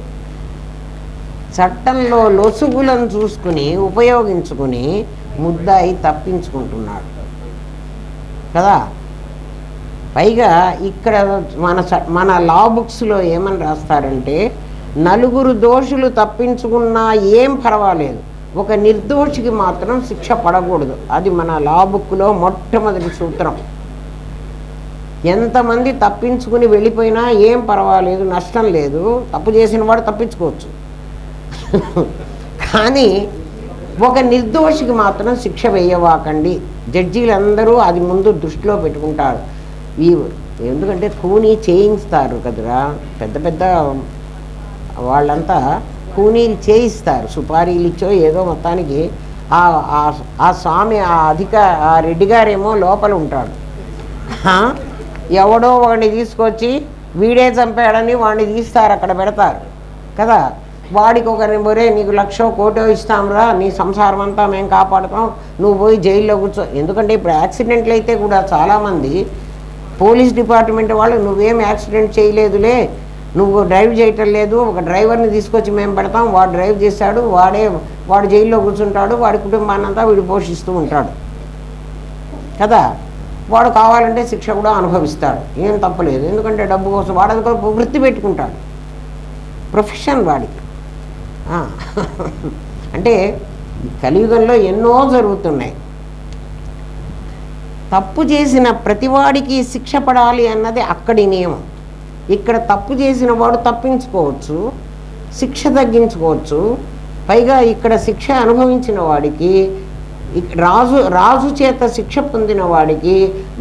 చట్టంలో లొసుగులను చూసుకుని ఉపయోగించుకుని ముద్దాయి తప్పించుకుంటున్నాడు కదా. పైగా ఇక్కడ మన లా బుక్స్లో ఏమని రాస్తారంటే, నలుగురు దోషులు తప్పించుకున్నా ఏం పర్వాలేదు, ఒక నిర్దోషికి మాత్రం శిక్ష పడకూడదు. అది మన లా బుక్లో మొట్టమొదటి సూత్రం. ఎంతమంది తప్పించుకుని వెళ్ళిపోయినా ఏం పర్వాలేదు, నష్టం లేదు, తప్పు చేసిన వాడు తప్పించుకోవచ్చు. కానీ ఒక నిర్దోషికి మాత్రం శిక్ష వేయవాకండి. జడ్జీలందరూ అది ముందు దృష్టిలో పెట్టుకుంటారు. ఎందుకంటే కూనీ చేయిస్తారు కదరా, పెద్ద పెద్ద వాళ్ళంతా కూనీలు చేయిస్తారు, సుపారీలు ఇచ్చో ఏదో. మొత్తానికి ఆ స్వామి ఆ రెడ్డి గారేమో లోపల ఉంటాడు, ఎవడో వాడిని తీసుకొచ్చి వీడే చంపాడని వాడిని తీస్తారు, అక్కడ పెడతారు కదా. వాడికి ఒకరే, నీకు 1,00,000 కోటో ఇస్తాంరా, నీ సంసారం అంతా మేము కాపాడుతాం, నువ్వు పోయి జైల్లో కూర్చో. ఎందుకంటే ఇప్పుడు యాక్సిడెంట్లు అయితే కూడా చాలామంది పోలీస్ డిపార్ట్మెంట్ వాళ్ళు, నువ్వేం యాక్సిడెంట్ చేయలేదులే, నువ్వు డ్రైవ్ చేయటం లేదు, ఒక డ్రైవర్ని తీసుకొచ్చి మేము పెడతాం, వాడు డ్రైవ్ చేశాడు, వాడు జైల్లో కూర్చుంటాడు, వాడి కుటుంబాన్ని అంతా వీడు పోషిస్తూ ఉంటాడు కదా. వాడు కావాలంటే శిక్ష కూడా అనుభవిస్తాడు, ఏం తప్పలేదు. ఎందుకంటే డబ్బు కోసం వాడు అది కూడా వృత్తి పెట్టుకుంటాడు, ప్రొఫెషన్ వాడికి. అంటే కలియుగంలో ఎన్నో జరుగుతున్నాయి. తప్పు చేసిన ప్రతివాడికి శిక్ష పడాలి అన్నది అక్కడి నియమం. ఇక్కడ తప్పు చేసిన వాడు తప్పించుకోవచ్చు, శిక్ష తగ్గించుకోవచ్చు. పైగా ఇక్కడ శిక్ష అనుభవించిన వాడికి, రాజు చేత శిక్ష పొందిన వాడికి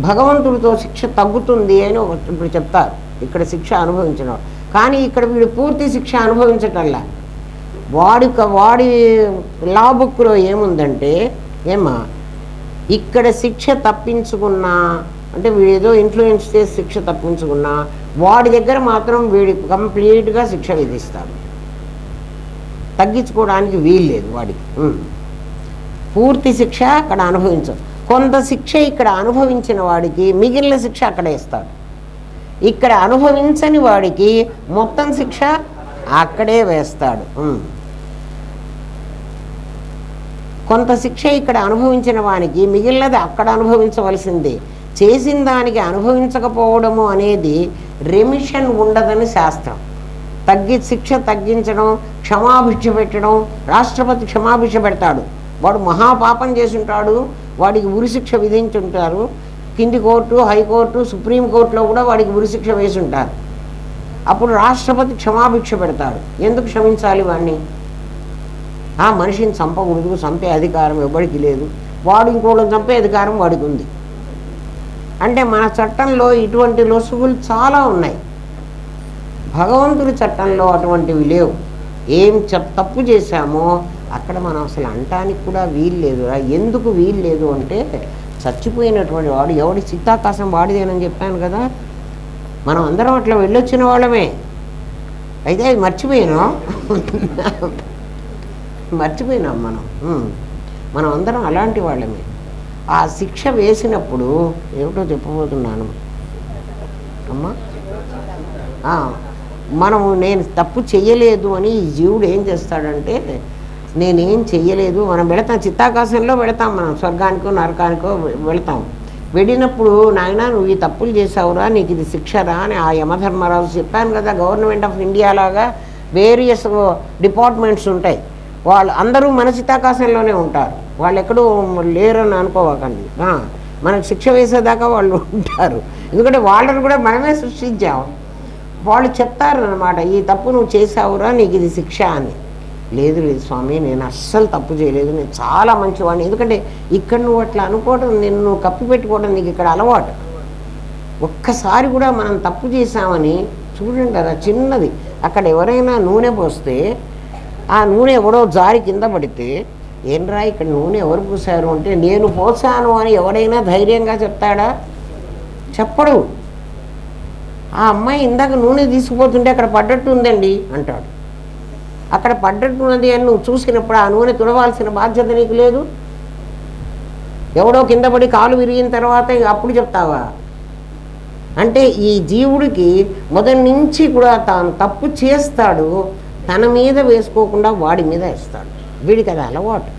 భగవంతుడితో శిక్ష తగ్గుతుంది అని ఇప్పుడు చెప్తారు. ఇక్కడ శిక్ష అనుభవించిన వాడు, కానీ ఇక్కడ వీడు పూర్తి శిక్ష అనుభవించటల్లా. వాడి లా బుక్లో ఏముందంటే, ఇక్కడ శిక్ష తప్పించుకున్నా, అంటే వీడేదో ఇన్ఫ్లుయెన్స్ చేసి శిక్ష తప్పించుకున్నా, వాడి దగ్గర మాత్రం వీడికి కంప్లీట్గా శిక్ష విధిస్తాడు, తగ్గించుకోవడానికి వీల్లేదు వాడికి. పూర్తి శిక్ష అక్కడ అనుభవించదు. కొంత శిక్ష ఇక్కడ అనుభవించిన వాడికి మిగిలిన శిక్ష అక్కడే ఇస్తాడు. ఇక్కడ అనుభవించని వాడికి మొత్తం శిక్ష అక్కడే వేస్తాడు. కొంత శిక్ష ఇక్కడ అనుభవించిన వానికి మిగిలినది అక్కడ అనుభవించవలసిందే. చేసిన దానికి అనుభవించకపోవడము అనేది రెమిషన్ ఉండదని శాస్త్రం. శిక్ష తగ్గించడం, క్షమాభిక్ష పెట్టడం. రాష్ట్రపతి క్షమాభిక్ష పెడతాడు, వాడు మహాపాపం చేసుంటాడు, వాడికి ఉరిశిక్ష విధించుంటారు. కింది కోర్టు, హైకోర్టు, సుప్రీంకోర్టులో కూడా వాడికి ఉరిశిక్ష వేసి ఉంటారు. అప్పుడు రాష్ట్రపతి క్షమాభిక్ష పెడతాడు. ఎందుకు క్షమించాలి వాడిని? ఆ మనిషిని చంపకూడదు, చంపే అధికారం ఎవరికి లేదు, వాడు ఇంకోళ్ళని చంపే అధికారం వాడికి ఉంది. అంటే మన చట్టంలో ఇటువంటి లొసుగులు చాలా ఉన్నాయి. భగవంతుడి చట్టంలో అటువంటివి లేవు. ఏం తప్పు చేశామో అక్కడ మనం అసలు అంటానికి కూడా వీలు లేదు. ఎందుకు వీలు లేదు అంటే, చచ్చిపోయినటువంటి వాడు ఎవడి చిత్తాకాశం వాడిదేనని చెప్పాను కదా. మనం అందరం అట్లా వెళ్ళొచ్చిన వాళ్ళమే. అయితే అది మర్చిపోయినాం మనం అందరం అలాంటి వాళ్ళమే. ఆ శిక్ష వేసినప్పుడు ఏమిటో చెప్పబోతున్నాను అమ్మా. నేను తప్పు చెయ్యలేదు అని ఈ జీవుడు ఏం చేస్తాడంటే, నేనేం చెయ్యలేదు, మనం వెళతాం, చిత్తాకాశంలో వెళతాం, మనం స్వర్గానికో నరకానికో వెళతాం. వెళ్ళినప్పుడు నాయన నువ్వు ఈ తప్పులు చేసావురా, నీకు ఇది శిక్షరా అని ఆ యమధర్మరాజు చెప్పాను కదా. గవర్నమెంట్ ఆఫ్ ఇండియా లాగా వేరియస్ డిపార్ట్మెంట్స్ ఉంటాయి. వాళ్ళు అందరూ మన చిత్తాకాశంలోనే ఉంటారు, వాళ్ళు ఎక్కడూ లేరని అనుకోవకండి. మనకు శిక్ష వేసేదాకా వాళ్ళు ఉంటారు. ఎందుకంటే వాళ్ళని కూడా మనమే సృష్టించాము. వాళ్ళు చెప్తారు అన్నమాట, ఈ తప్పు నువ్వు చేసావురా, నీకు ఇది శిక్ష అని. లేదు స్వామి, నేను అస్సలు తప్పు చేయలేదు, నేను చాలా మంచివాడిని. ఎందుకంటే ఇక్కడ నువ్వు అట్లా అనుకోవడం, నిన్ను కప్పిపెట్టుకోవడం నీకు ఇక్కడ అలవాటు. ఒక్కసారి కూడా మనం తప్పు చేసామని చూడండి, కదా చిన్నది. అక్కడ ఎవరైనా నూనె పోస్తే ఆ నూనె ఎవడో జారి కింద పడితే, ఏంట్రా ఇక్కడ నూనె ఎవరు పోసారు అంటే, నేను పోసాను అని ఎవడైనా ధైర్యంగా చెప్తాడా? చెప్పడు. ఆ అమ్మాయి ఇందాక నూనె తీసుకుపోతుంటే అక్కడ పడ్డట్టు ఉందండి అంటాడు. అక్కడ పడ్డట్టున్నది అని నువ్వు చూసినప్పుడు ఆ నూనె తుడవాల్సిన బాధ్యత నీకు లేదు. ఎవడో కింద పడి కాలు విరిగిన తర్వాత అప్పుడు చెప్తావా? అంటే ఈ జీవుడికి మొదటి నుంచి కూడా తాను తప్పు చేస్తాడు, తన మీద వేసుకోకుండా వాడి మీద వేస్తాడు. వీడికి అది అలవాటు.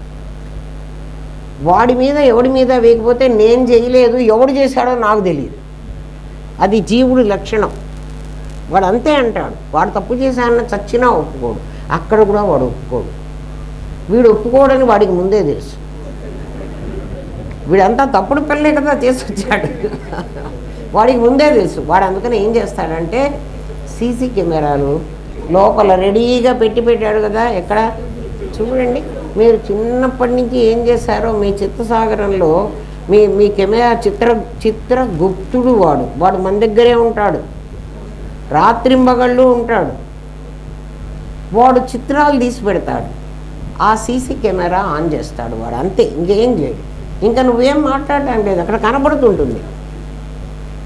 వాడి మీద ఎవడి మీద వేయకపోతే నేను చేయలేదు, ఎవడు చేశాడో నాకు తెలియదు. అది జీవుడి లక్షణం. వాడు అంతే అంటాడు. వాడు తప్పు చేశానని చచ్చినా ఒప్పుకోడు. అక్కడ కూడా వాడు ఒప్పుకోడు. వీడు ఒప్పుకోడని వాడికి ముందే తెలుసు. వీడంతా తప్పుడు పిల్లే కదా చేసుకొచ్చాడు, వాడికి ముందే తెలుసు. వాడు అందుకని ఏం చేస్తాడంటే, సీసీ కెమెరాలు లోపల రెడీగా పెట్టాడు కదా. ఎక్కడ చూడండి, మీరు చిన్నప్పటి నుంచి ఏం చేశారో మీ చిత్తసాగరంలో మీ కెమెరా చిత్రగుప్తుడు వాడు మన దగ్గరే ఉంటాడు, రాత్రింబగళ్ళు ఉంటాడు. వాడు చిత్రాలు తీసి పెడతాడు, ఆ సీసీ కెమెరా ఆన్ చేస్తాడు వాడు. అంతే, ఇంకేం చేయడు. ఇంకా నువ్వేం మాట్లాడటం లేదు, అక్కడ కనబడుతుంటుంది.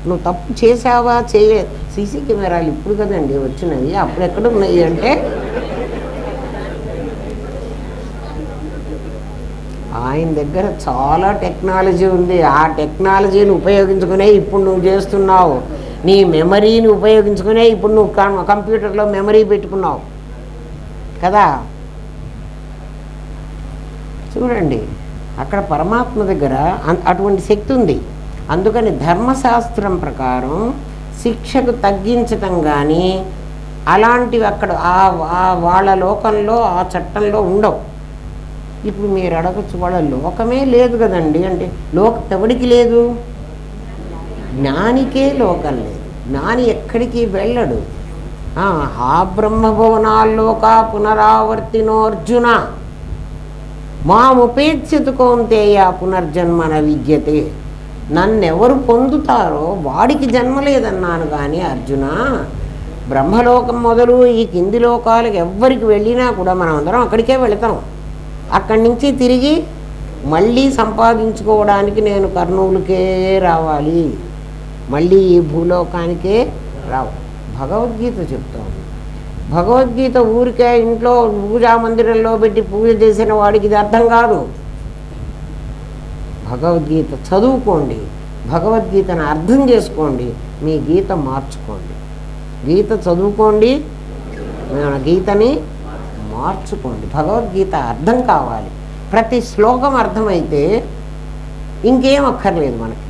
నువ్వు తప్పు చేసావా సీసీ కెమెరాలు ఇప్పుడు కదండి వచ్చినవి, అప్పుడు ఎక్కడ ఉన్నాయి అంటే, ఆయన దగ్గర చాలా టెక్నాలజీ ఉంది. ఆ టెక్నాలజీని ఉపయోగించుకునే ఇప్పుడు నువ్వు చేస్తున్నావు. నీ మెమరీని ఉపయోగించుకునే ఇప్పుడు నువ్వు కంప్యూటర్లో మెమరీ పెట్టుకున్నావు కదా. చూడండి, అక్కడ పరమాత్మ దగ్గర అటువంటి శక్తి ఉంది. అందుకని ధర్మశాస్త్రం ప్రకారం శిక్షకు తగ్గించటం కానీ అలాంటివి అక్కడ వాళ్ళ లోకంలో ఆ చట్టంలో ఉండవు. ఇప్పుడు మీరు అడగచ్చు, వాళ్ళ లోకమే లేదు కదండి అంటే, ఎవడికి లేదు? జ్ఞానికే లోకం లేదు. జ్ఞాని ఎక్కడికి వెళ్ళడు. ఆ బ్రహ్మభువనాల్లోక పునరావర్తినోర్జున మాముపేక్షితు కౌంతేయ పునర్జన్మన విద్యతే. నన్నెవరు పొందుతారో వాడికి జన్మ లేదన్నాను. కానీ అర్జున, బ్రహ్మలోకం మొదలు ఈ కింది లోకాలకు ఎవ్వరికి వెళ్ళినా కూడా మనం అందరం అక్కడికే వెళతాం. అక్కడి నుంచి తిరిగి మళ్ళీ సంపాదించుకోవడానికి నేను కర్నూలుకే రావాలి, మళ్ళీ ఈ భూలోకానికే రావాలి. భగవద్గీత చెప్తాను. భగవద్గీత ఊరికే ఇంట్లో పూజా మందిరంలో పెట్టి పూజ చేసిన వాడికి ఇది అర్థం కాదు. భగవద్గీత చదువుకోండి, భగవద్గీతను అర్థం చేసుకోండి, మీ గీత మార్చుకోండి. గీత చదువుకోండి, గీతని మార్చుకోండి. భగవద్గీత అర్థం కావాలి. ప్రతి శ్లోకం అర్థమైతే ఇంకేం అక్కర్లేదు మనకి.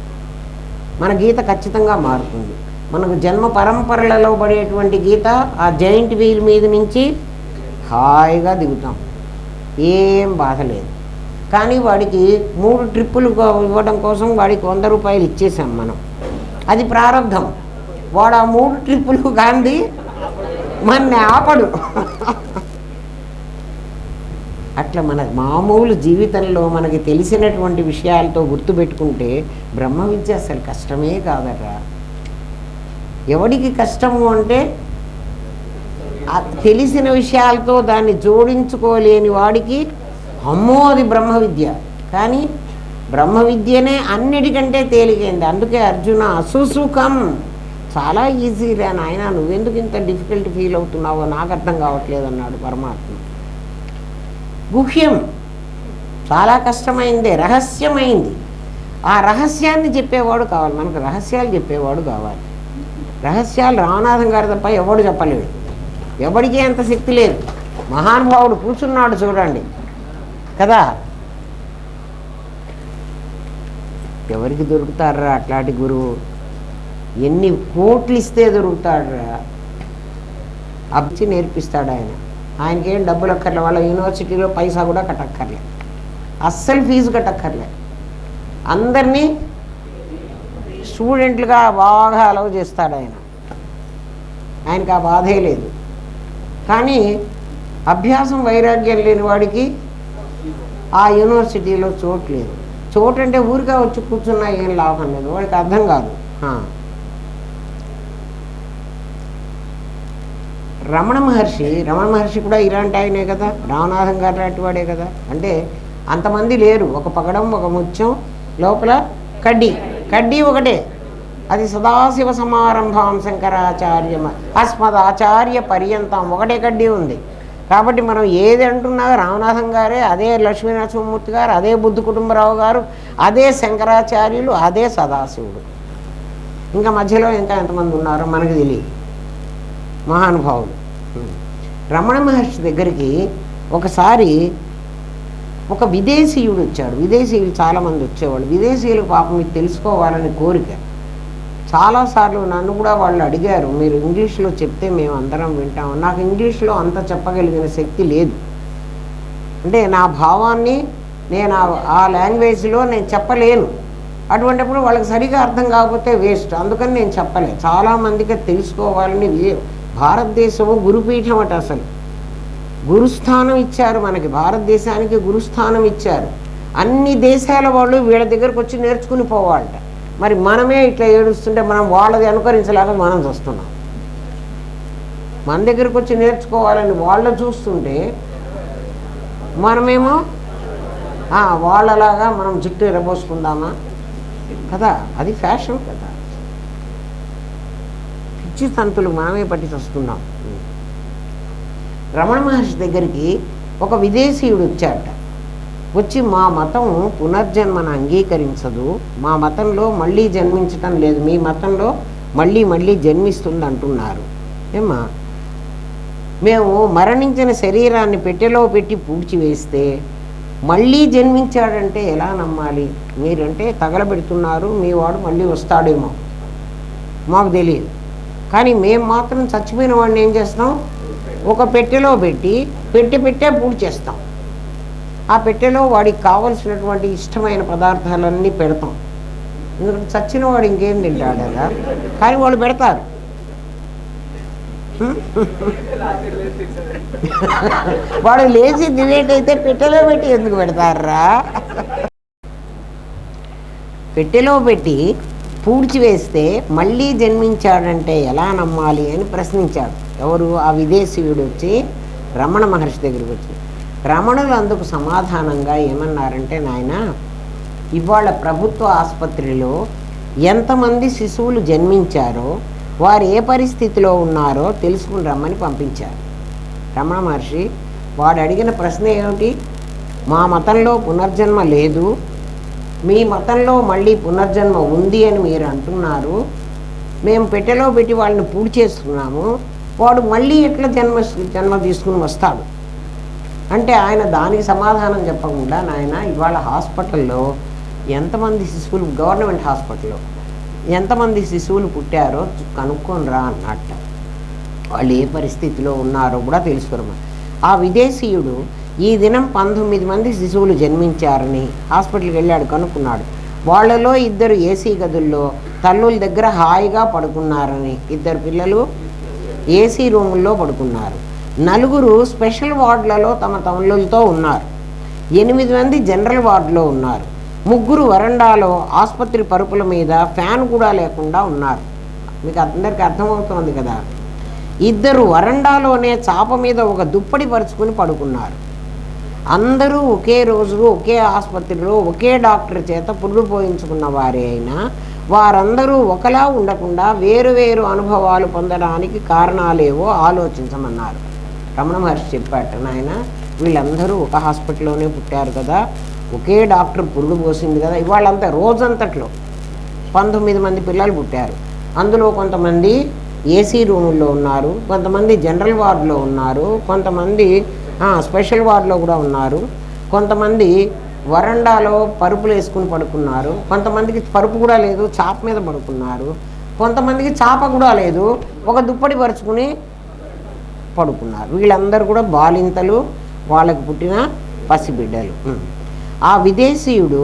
మన గీత ఖచ్చితంగా మారుతుంది. మనకు జన్మ పరంపరలలో పడేటువంటి గీత ఆ జైంట్ వీల్ మీద నుంచి హాయిగా దిగుతాం, ఏం బాధ లేదు. కానీ వాడికి 3 ట్రిప్పులు ఇవ్వడం కోసం వాడికి 100 రూపాయలు ఇచ్చేసాం మనం. అది ప్రారంధం. వాడు ఆ 3 ట్రిప్పులు గాంధీ మన ఆపడు. అట్లా మన మామూలు జీవితంలో మనకి తెలిసినటువంటి విషయాలతో గుర్తుపెట్టుకుంటే బ్రహ్మ విద్య అసలు కష్టమే కాదరా. ఎవడికి కష్టము అంటే తెలిసిన విషయాలతో దాన్ని జోడించుకోలేని వాడికి అమ్మో అది బ్రహ్మ విద్య. కానీ బ్రహ్మ విద్యనే అన్నిటికంటే తేలికైంది. అందుకే అర్జున అసుసుఖం, చాలా ఈజీ రా నాయన, నువ్వెందుకు ఇంత డిఫికల్ట్ ఫీల్ అవుతున్నావో నాకు అర్థం కావట్లేదు అన్నాడు పరమాత్మ. గుహ్యం, చాలా కష్టమైందే, రహస్యమైంది. ఆ రహస్యాన్ని చెప్పేవాడు కావాలి మనకు, రహస్యాలు చెప్పేవాడు కావాలి. రహస్యాలు రామనాథం గారు తప్ప ఎవడు చెప్పలేడు, ఎవడికి అంత శక్తి లేదు. మహానుభావుడు కూర్చున్నాడు చూడండి కదా, ఎవరికి దొరుకుతారా అట్లాంటి గురువు? ఎన్ని కోట్లు ఇస్తే దొరుకుతాడురా, అబ్బి నేర్పిస్తాడు ఆయన. ఆయనకేం డబ్బులు అక్కర్లే, వాళ్ళ యూనివర్సిటీలో పైసా కూడా కట్టక్కర్లే, అస్సలు ఫీజు కట్టక్కర్లే. అందరినీ స్టూడెంట్లుగా బాగా అలవ్ చేస్తాడు ఆయన, ఆయనకు ఆ బాధే లేదు. కానీ అభ్యాసం వైరాగ్యం లేని వాడికి ఆ యూనివర్సిటీలో చోటు లేదు. చోటు అంటే ఊరిగా వచ్చి కూర్చున్నా ఏం లాభం లేదు, వాడికి అర్థం కాదు. రమణ మహర్షి కూడా ఇలాంటి ఆయనే కదా, రామనాథం గారు లాంటి వాడే కదా. అంటే అంతమంది లేరు, ఒక పగడం ఒక ముత్యం లోపల కడ్డీ ఒకటే. అది సదాశివ సమారంభం శంకరాచార్య అస్మదాచార్య పర్యంతం ఒకటే కడ్డీ ఉంది. కాబట్టి మనం ఏది అంటున్నా రామనాథం గారే, అదే లక్ష్మీనరసింహమూర్తి గారు, అదే బుద్ధ కుటుంబరావు గారు, అదే శంకరాచార్యులు, అదే సదాశివుడు. ఇంకా మధ్యలో ఇంకా ఎంతమంది ఉన్నారో మనకు తెలియదు మహానుభావులు. రమణ మహర్షి దగ్గరికి ఒకసారి ఒక విదేశీయుడు వచ్చాడు. విదేశీయులు చాలామంది వచ్చేవాళ్ళు. విదేశీయులకు పాపం మీకు తెలుసుకోవాలని కోరిక. చాలాసార్లు నన్ను కూడా వాళ్ళు అడిగారు, మీరు ఇంగ్లీష్లో చెప్తే మేము అందరం వింటాము. నాకు ఇంగ్లీష్లో అంత చెప్పగలిగిన శక్తి లేదు. అంటే నా భావాన్ని నేను ఆ లాంగ్వేజ్లో నేను చెప్పలేను. అటువంటిప్పుడు వాళ్ళకి సరిగా అర్థం కాకపోతే వేస్ట్. అందుకని నేను చెప్పలేను. చాలామందికి తెలుసుకోవాలని. భారతదేశము గురుపీఠం అట, అసలు గురుస్థానం ఇచ్చారు మనకి, భారతదేశానికి గురుస్థానం ఇచ్చారు. అన్ని దేశాల వాళ్ళు వీళ్ళ దగ్గరకు వచ్చి నేర్చుకుని పోవాలట. మరి మనమే ఇట్లా ఏడుస్తుంటే మనం వాళ్ళది అనుకరించలేక మనం చూస్తున్నాం. మన దగ్గరకు వచ్చి నేర్చుకోవాలని వాళ్ళు చూస్తుంటే మనమేమో వాళ్ళలాగా మనం జుట్టు ఎరబోసుకుందామా కదా, అది ఫ్యాషన్ కదా. పిచ్చి తంతులు మనమే పట్టి వస్తున్నాం. రమణ మహర్షి దగ్గరికి ఒక విదేశీయుడు వచ్చాట. వచ్చి మా మతం పునర్జన్మను అంగీకరించదు, మా మతంలో మళ్ళీ జన్మించటం లేదు, మీ మతంలో మళ్ళీ జన్మిస్తుంది అంటున్నారు. ఏమా, మేము మరణించిన శరీరాన్ని పెట్టెలో పెట్టి పూడ్చివేస్తే మళ్ళీ జన్మించాడంటే ఎలా నమ్మాలి? మీరంటే తగలబెడుతున్నారు, మీ వాడు మళ్ళీ వస్తాడేమో మాకు తెలియదు. కానీ మేము మాత్రం చచ్చిపోయిన వాడిని ఏం చేస్తాం? ఒక పెట్టెలో పెట్టి పెట్టే పూర్తి చేస్తాం. ఆ పెట్టెలో వాడికి కావలసినటువంటి ఇష్టమైన పదార్థాలన్నీ పెడతాం. ఎందుకంటే చచ్చిన వాడు ఇంకేం తింటాడు కదా, కానీ వాళ్ళు పెడతారు. వాడు లేచి తినేటైతే పెట్టెలో పెట్టి ఎందుకు పెడతారా? పెట్టెలో పెట్టి పూడ్చివేస్తే మళ్ళీ జన్మించాడంటే ఎలా నమ్మాలి అని ప్రశ్నించాడు. ఎవరు? ఆ విదేశీయుడు వచ్చి రమణ మహర్షి దగ్గరికి వచ్చి. రమణులు అందుకు సమాధానంగా ఏమన్నారంటే, నాయన, ఇవాళ ప్రభుత్వ ఆసుపత్రిలో ఎంతమంది శిశువులు జన్మించారో వారు ఏ పరిస్థితిలో ఉన్నారో తెలుసుకుని రమ్మని పంపించారు. రమణ మహర్షి వాడు అడిగిన ప్రశ్న ఏమిటి? మా మతంలో పునర్జన్మ లేదు, మీ మతంలో మళ్ళీ పునర్జన్మ ఉంది అని మీరు అంటున్నారు. మేము పెట్టెలో పెట్టి వాళ్ళని పూడి చేస్తున్నాము, వాడు మళ్ళీ ఎట్లా జన్మ తీసుకుని వస్తాడు అంటే ఆయన దానికి సమాధానం చెప్పకుండా, నాయన ఇవాళ హాస్పిటల్లో ఎంతమంది శిశువులు, గవర్నమెంట్ హాస్పిటల్లో ఎంతమంది శిశువులు పుట్టారో కనుక్కొని రా అన్నట్ట. వాళ్ళు ఏ పరిస్థితిలో ఉన్నారో కూడా తెలుసుకోరమ్మా. ఆ విదేశీయుడు ఈ దినం 19 మంది శిశువులు జన్మించారని హాస్పిటల్కి వెళ్ళాడు, కనుక్కున్నాడు. వాళ్ళలో 2 ఏసీ గదుల్లో తల్లుల దగ్గర హాయిగా పడుకున్నారని, 2 పిల్లలు ఏసీ రూముల్లో పడుకున్నారు. 4 స్పెషల్ వార్డులలో తమ తల్లులతో ఉన్నారు. 8 మంది జనరల్ వార్డులో ఉన్నారు. 3 వరండాలో ఆసుపత్రి పరుపుల మీద ఫ్యాన్ కూడా లేకుండా ఉన్నారు. మీకు అందరికీ అర్థమవుతోంది కదా. 2 వరండాలోనే చాప మీద ఒక దుప్పటి పరుచుకుని పడుకున్నారు. అందరూ ఒకే రోజు ఒకే ఆసుపత్రిలో ఒకే డాక్టర్ చేత పురుడు పోయించుకున్న వారే అయినా వారందరూ ఒకలా ఉండకుండా వేరు వేరు అనుభవాలు పొందడానికి కారణాలేవో ఆలోచించమన్నారు. రమణ మహర్షి చెప్పాట, నాయన వీళ్ళందరూ ఒక హాస్పిటల్లోనే పుట్టారు కదా, ఒకే డాక్టర్ పురుడు పోసింది కదా, ఇవాళంతా రోజంతట్లో 19 మంది పిల్లలు పుట్టారు. అందులో కొంతమంది ఏసీ రూముల్లో ఉన్నారు, కొంతమంది జనరల్ వార్డులో ఉన్నారు, కొంతమంది స్పెషల్ వార్డులో కూడా ఉన్నారు, కొంతమంది వరండాలో పరుపులు వేసుకుని పడుకున్నారు, కొంతమందికి పరుపు కూడా లేదు చాప మీద పడుకున్నారు, కొంతమందికి చాప కూడా లేదు ఒక దుప్పటి పరుచుకుని పడుకున్నారు. వీళ్ళందరూ కూడా బాలింతలు, వాళ్ళకు పుట్టిన పసిబిడ్డలు. ఆ విదేశీయుడు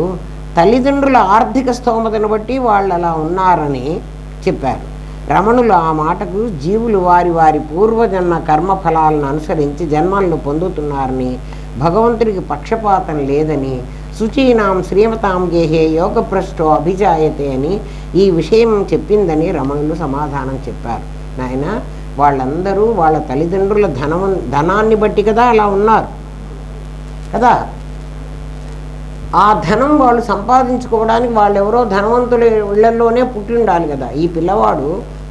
తల్లిదండ్రుల ఆర్థిక స్తోమతను బట్టి వాళ్ళు అలా ఉన్నారని చెప్పారు. రమణులు ఆ మాటకు జీవులు వారి వారి పూర్వజన్మ కర్మఫలాలను అనుసరించి జన్మలను పొందుతున్నారని, భగవంతుడికి పక్షపాతం లేదని, శుచీనాం శ్రీమతాం గేహే యోగభ్రష్టో అభిజాయతే అని ఈ విషయం చెప్పిందని రమణులు సమాధానం చెప్పారు. నాయన వాళ్ళందరూ వాళ్ళ తల్లిదండ్రుల ధనాన్ని బట్టి కదా అలా ఉన్నారు కదా. ఆ ధనం వాళ్ళు సంపాదించుకోవడానికి వాళ్ళెవరో ధనవంతుల ఇళ్లలోనే పుట్టి ఉండాలి కదా. ఈ పిల్లవాడు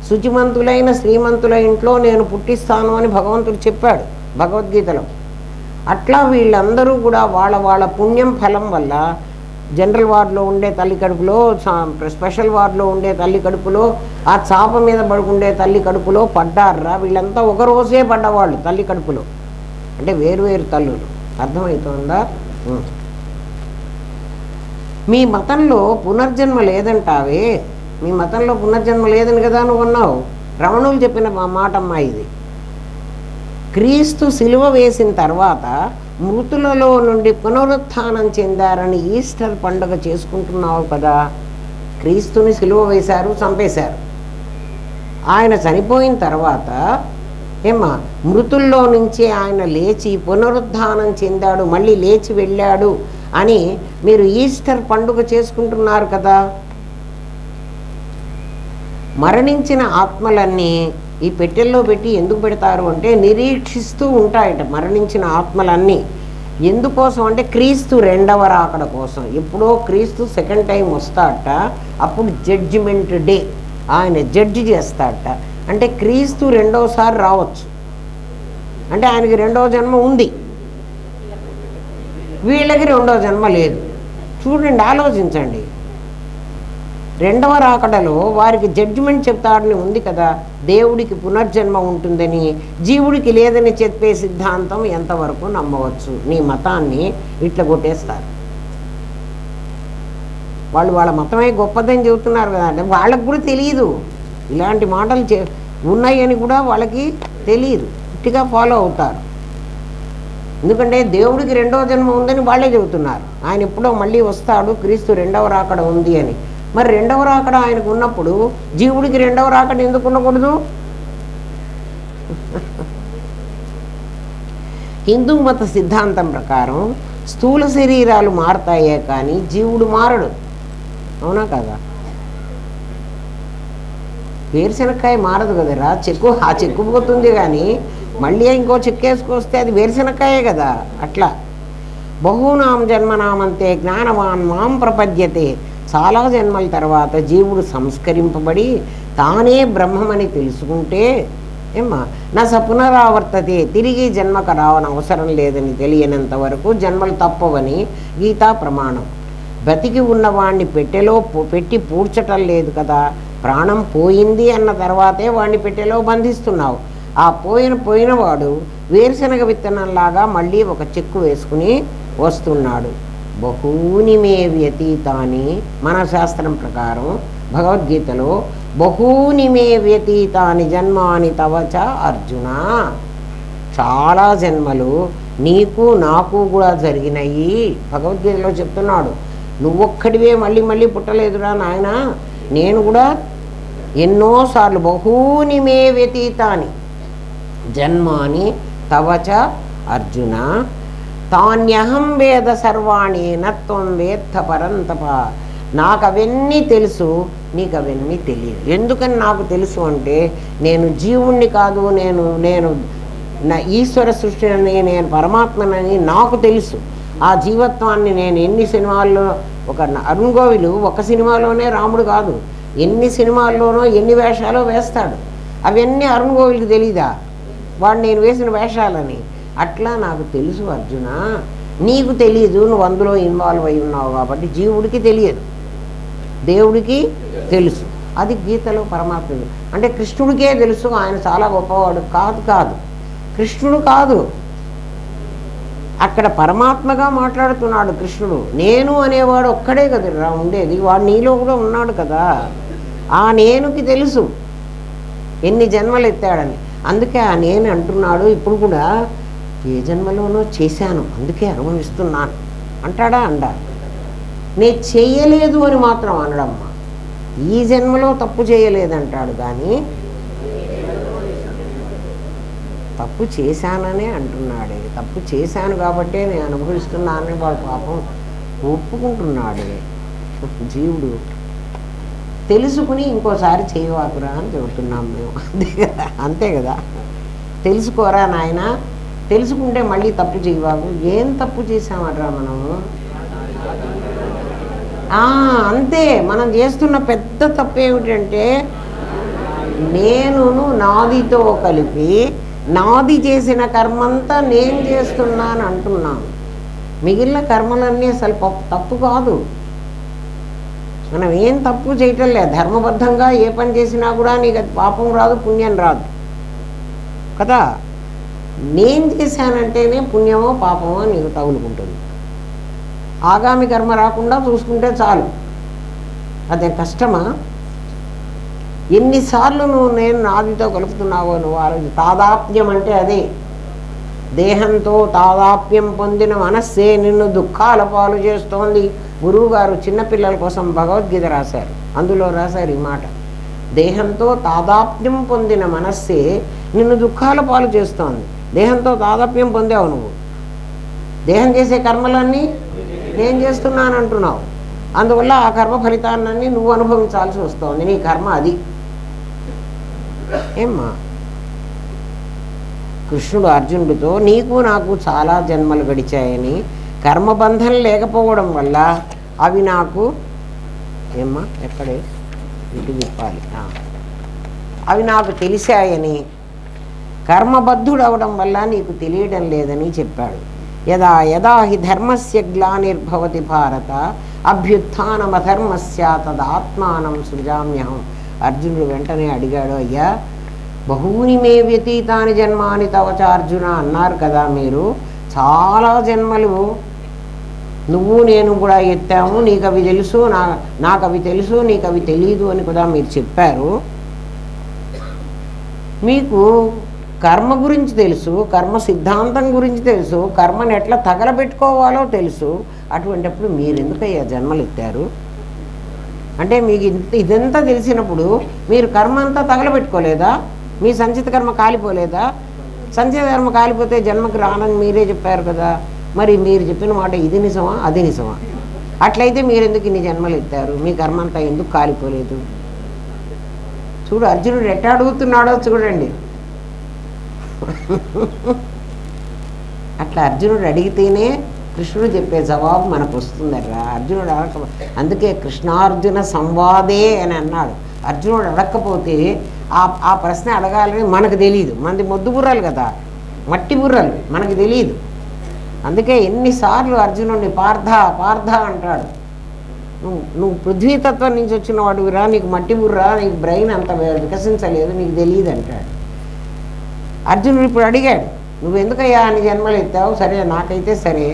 శుచిమంతులైన శ్రీమంతుల ఇంట్లో నేను పుట్టిస్తాను అని భగవంతుడు చెప్పాడు భగవద్గీతలో. అట్లా వీళ్ళందరూ కూడా వాళ్ళ వాళ్ళ పుణ్యం ఫలం వల్ల జనరల్ వార్డులో ఉండే తల్లి కడుపులో, స్పెషల్ వార్డులో ఉండే తల్లి కడుపులో, ఆ చాప మీద పడుకుండే తల్లి కడుపులో పడ్డారా. వీళ్ళంతా ఒక రోజే పడ్డవాళ్ళు తల్లి కడుపులో, అంటే వేరు వేరు తల్లులు. అర్థమవుతుందా? మీ మతంలో పునర్జన్మ లేదంటావే, మీ మతంలో పునర్జన్మ లేదని కదా నువ్వు అన్నావు. రమణులు చెప్పిన మాటమ్మా ఇది. క్రీస్తు సిలువ వేసిన తర్వాత మృతులలో నుండి పునరుత్థానం చెందారని ఈస్టర్ పండుగ చేసుకుంటున్నావు కదా. క్రీస్తుని సిలువ వేశారు, చంపేశారు. ఆయన చనిపోయిన తర్వాత మృతుల్లో నుంచి ఆయన లేచి పునరుత్థానం చెందాడు, మళ్ళీ లేచి వెళ్ళాడు అని మీరు ఈస్టర్ పండుగ చేసుకుంటున్నారు కదా. మరణించిన ఆత్మలన్నీ ఈ పెట్టెల్లో పెట్టి ఎందుకు పెడతారు అంటే నిరీక్షిస్తూ ఉంటాయట మరణించిన ఆత్మలన్నీ. ఎందుకోసం అంటే క్రీస్తు రెండవ రాకడ కోసం. ఎప్పుడో క్రీస్తు సెకండ్ టైం వస్తాడట, అప్పుడు జడ్జిమెంట్ డే ఆయన జడ్జి చేస్తాడట. అంటే క్రీస్తు రెండోసారి రావచ్చు, అంటే ఆయనకి రెండవ జన్మ ఉంది, వీళ్ళకి రెండవ జన్మ లేదు. చూడండి, ఆలోచించండి. రెండవ రాకడలో వారికి జడ్జిమెంట్ చెప్తాడని ఉంది కదా. దేవుడికి పునర్జన్మ ఉంటుందని, జీవుడికి లేదని చెప్పే సిద్ధాంతం ఎంతవరకు నమ్మవచ్చు? నీ మతాన్ని ఇట్లా కొట్టేస్తారు వాళ్ళు. వాళ్ళ మతమే గొప్పదని చెబుతున్నారు కదా. అంటే వాళ్ళకు కూడా తెలియదు ఇలాంటి మాటలు ఉన్నాయని కూడా వాళ్ళకి తెలియదు, ఇట్టిగా ఫాలో అవుతారు. ఎందుకంటే దేవుడికి రెండవ జన్మ ఉందని వాళ్ళే చెబుతున్నారు. ఆయన ఎప్పుడో మళ్ళీ వస్తాడు, క్రీస్తు రెండవ రాకడ ఉంది అని. మరి రెండవ రాకడ ఆయనకు ఉన్నప్పుడు జీవుడికి రెండవ రాకడ ఎందుకు ఉండకూడదు? హిందూ మత సిద్ధాంతం ప్రకారం స్థూల శరీరాలు మారతాయే కానీ జీవుడు మారడు. అవునా కదా? వేరుశనక్కాయ మారదు కదరా, చెక్కు పోతుంది కానీ మళ్ళీ ఇంకో చెక్కేసుకొస్తే అది వేరుశనక్కాయే కదా. అట్లా బహూనాం జన్మనామంతే జ్ఞానవాన్ మాం ప్రపద్యతే. చాలా జన్మల తర్వాత జీవుడు సంస్కరింపబడి తానే బ్రహ్మమని తెలుసుకుంటే నా పునరావర్తతే, తిరిగి జన్మకు రావని అవసరం లేదని తెలియనంత వరకు జన్మలు తప్పవని గీతా ప్రమాణం. బతికి ఉన్నవాణ్ణి పెట్టెలో పెట్టి పూడ్చటం లేదు కదా. ప్రాణం పోయింది అన్న తర్వాతే వాడిని పెట్టెలో బంధిస్తున్నావు. ఆ పోయినవాడు వేరుశనగ విత్తనంలాగా మళ్ళీ ఒక చెక్కు వేసుకుని వస్తున్నాడు. బహూని మే వ్యతీతాని, మన శాస్త్రం ప్రకారం భగవద్గీతలో బహూని మే వ్యతీతాని జన్మాని తవచ అర్జున, చాలా జన్మలు నీకు నాకు కూడా జరిగినాయి. భగవద్గీతలో చెప్తున్నాడు, నువ్వొక్కడివే మళ్ళీ మళ్ళీ పుట్టలేదురా నాయన, నేను కూడా ఎన్నోసార్లు బహూని మే వ్యతీతాని జన్మాని తవచ అర్జున తాన్యహం వేద సర్వాణి నత్వం వేత్త పరంతప. నాకు అవన్నీ తెలుసు, నీకు అవన్నీ తెలియదు. ఎందుకని నాకు తెలుసు అంటే, నేను జీవుణ్ణి కాదు, నేను నా ఈశ్వర సృష్టి అని, నేను పరమాత్మనని నాకు తెలుసు. ఆ జీవత్వాన్ని నేను ఎన్ని సినిమాల్లో, ఒక అరుణ్ గోవిలు ఒక సినిమాలోనే రాముడు కాదు, ఎన్ని సినిమాల్లోనో ఎన్ని వేషాలో వేస్తాడు. అవన్నీ అరుణ్ గోవిల్కి తెలీదా వాడు నేను వేసిన వేషాలని? అట్లా నాకు తెలుసు అర్జున, నీకు తెలియదు, నువ్వు అందులో ఇన్వాల్వ్ అయి ఉన్నావు కాబట్టి. జీవుడికి తెలియదు, దేవుడికి తెలుసు. అది గీతలో పరమాత్ముడు అంటే కృష్ణుడికే తెలుసు, ఆయన చాలా గొప్పవాడు కాదు. కృష్ణుడు కాదు, అక్కడ పరమాత్మగా మాట్లాడుతున్నాడు కృష్ణుడు. నేను అనేవాడు ఒక్కడే కదరా ఉండేది, వాడు నీలో కూడా ఉన్నాడు కదా. ఆ నేనుకి తెలుసు ఎన్ని జన్మలు ఎత్తాడని. అందుకే ఆ నేను అంటున్నాడు, ఇప్పుడు కూడా ఏ జన్మలోనో చేశాను అందుకే అనుభవిస్తున్నాను అంటాడా? నేను చెయ్యలేదు అని మాత్రం అనడమ్మా. ఈ జన్మలో తప్పు చేయలేదంటాడు, కానీ తప్పు చేశాననే అంటున్నాడే. తప్పు చేశాను కాబట్టే నేను అనుభవిస్తున్నానని వాడు పాపం ఒప్పుకుంటున్నాడే జీవుడు. తెలుసుకుని ఇంకోసారి చేయవాకురా అని చెబుతున్నాం మేము. అంతే కదా. తెలుసుకోరా నాయన, తెలుసుకుంటే మళ్ళీ తప్పు చేయవాకు. ఏం తప్పు చేసామట్రా మనము? అంతే. మనం చేస్తున్న పెద్ద తప్పు ఏమిటంటే, నేనును నాదితో కలిపి నాది చేసిన కర్మంతా నేను చేస్తున్నాను అంటున్నాను. మిగిలిన కర్మలన్నీ అసలు తప్పు కాదు. మనం ఏం తప్పు చేయటం లేదు. ధర్మబద్ధంగా ఏ పని చేసినా కూడా నీకు అది పాపం రాదు, పుణ్యం రాదు కదా. నేను చేశానంటేనే పుణ్యమో పాపమో నీకు తగులుకుంటుంది. ఆగామి కర్మ రాకుండా చూసుకుంటే చాలు. అదే కష్టమా? ఎన్నిసార్లు నువ్వు నేను నాదితో కలుపుతున్నావో నువ్వు ఆలోచి. తాదాప్యం అంటే అదే. దేహంతో తాదాప్యం పొందిన మనస్సే నిన్ను దుఃఖాల పాలు చేస్తోంది. గురువు గారు చిన్నపిల్లల కోసం భగవద్గీత రాశారు, అందులో రాశారు ఈ మాట. దేహంతో తాదాప్యం పొందిన మనస్సే నిన్ను దుఃఖాల పాలు చేస్తోంది. దేహంతో తాదాప్యం పొందావు నువ్వు, దేహం చేసే కర్మలన్నీ నేను చేస్తున్నాను అంటున్నావు. అందువల్ల ఆ కర్మ ఫలితాన్ని నువ్వు అనుభవించాల్సి వస్తుంది. నీ కర్మ అది. ఏమ్మా? కృష్ణుడు అర్జునుడితో నీకు నాకు చాలా జన్మలు గడిచాయని, కర్మబంధం లేకపోవడం వల్ల అవి నాకు ఏమ్మా ఎక్కడే ఇటు విప్పాలి, అవి నాకు తెలిసాయని, కర్మబద్ధుడు అవడం వల్ల నీకు తెలియడం లేదని చెప్పాడు. యదా యదా హి ధర్మస్య గ్లానిర్భవతి భారత అభ్యుత్థానమధర్మస్య తదాత్మానం సృజామ్యహం. అర్జునుడు వెంటనే అడిగాడు, అయ్యా బహూని మే వ్యతీతాని జన్మాని తవచ అర్జున అన్నారు కదా మీరు. చాలా జన్మలు నువ్వు నేను కూడా ఎత్తాము, నీకు అవి తెలుసు, నాకు అవి తెలుసు, నీకు అవి తెలీదు అని కూడా మీరు చెప్పారు. మీకు కర్మ గురించి తెలుసు, కర్మ సిద్ధాంతం గురించి తెలుసు, కర్మను ఎట్లా తగలబెట్టుకోవాలో తెలుసు. అటువంటిప్పుడు మీరు ఎందుకయ్యా జన్మలు ఎత్తారు? అంటే మీకు ఇదంతా తెలిసినప్పుడు మీరు కర్మ అంతా తగలబెట్టుకోలేదా? మీ సంచిత కర్మ కాలిపోలేదా? సంచిత కర్మ కాలిపోతే జన్మకి రానని మీరే చెప్పారు కదా. మరి మీరు చెప్పిన మాట ఇది నిజమా అది నిజమా? అట్లయితే మీరు ఎందుకు ఇన్ని జన్మలు ఎత్తారు? మీ కర్మ అంతా ఎందుకు కాలిపోలేదు? చూడు అర్జునుడు ఎట్లా అడుగుతున్నాడో చూడండి. అట్లా అర్జునుడు అడిగితేనే కృష్ణుడు చెప్పే జవాబు మనకు వస్తుందర్రా. అర్జునుడు అడగ, అందుకే కృష్ణార్జున సంవాదే అని అన్నాడు. అర్జునుడు అడగకపోతే ఆ ప్రశ్న అడగాలని మనకు తెలియదు. మనది మొద్దు బుర్రలు కదా, మట్టి బుర్రలు, మనకు తెలియదు. అందుకే ఎన్నిసార్లు అర్జునుడిని పార్థ పార్థ అంటాడు. నువ్వు పృథ్వీతత్వం నుంచి వచ్చిన వాడురా, నీకు మట్టి బుర్ర, నీకు బ్రెయిన్ అంత వికసించలేదు, నీకు తెలియదు అంటాడు. అర్జునుడు ఇప్పుడు అడిగాడు, నువ్వెందుకయ్యా అని జన్మలు ఎత్తావు? సరే నాకైతే సరే,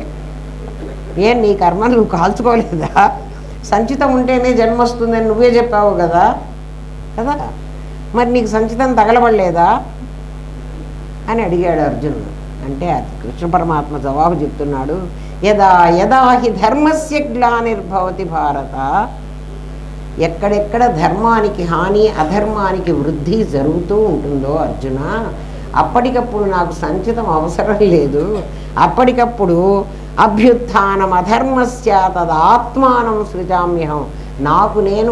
ఏం నీ కర్మ నువ్వు కాల్చుకోలేదా? సంచితం ఉంటేనే జన్మ వస్తుందని నువ్వే చెప్పావు కదా కదా మరి నీకు సంచితం తగలబడలేదా అని అడిగాడు అర్జునుడు. అంటే కృష్ణ పరమాత్మ జవాబు చెప్తున్నాడు, యదా యదా హి ధర్మస్య గ్లానిర్భవతి భారత, ఎక్కడెక్కడ ధర్మానికి హాని అధర్మానికి వృద్ధి జరుగుతూ ఉంటుందో అర్జున, అప్పటికప్పుడు నాకు సంచితం అవసరం లేదు. అప్పటికప్పుడు అభ్యుత్థానం అధర్మస్య తదాత్మానం సృజామ్యహం, నాకు నేను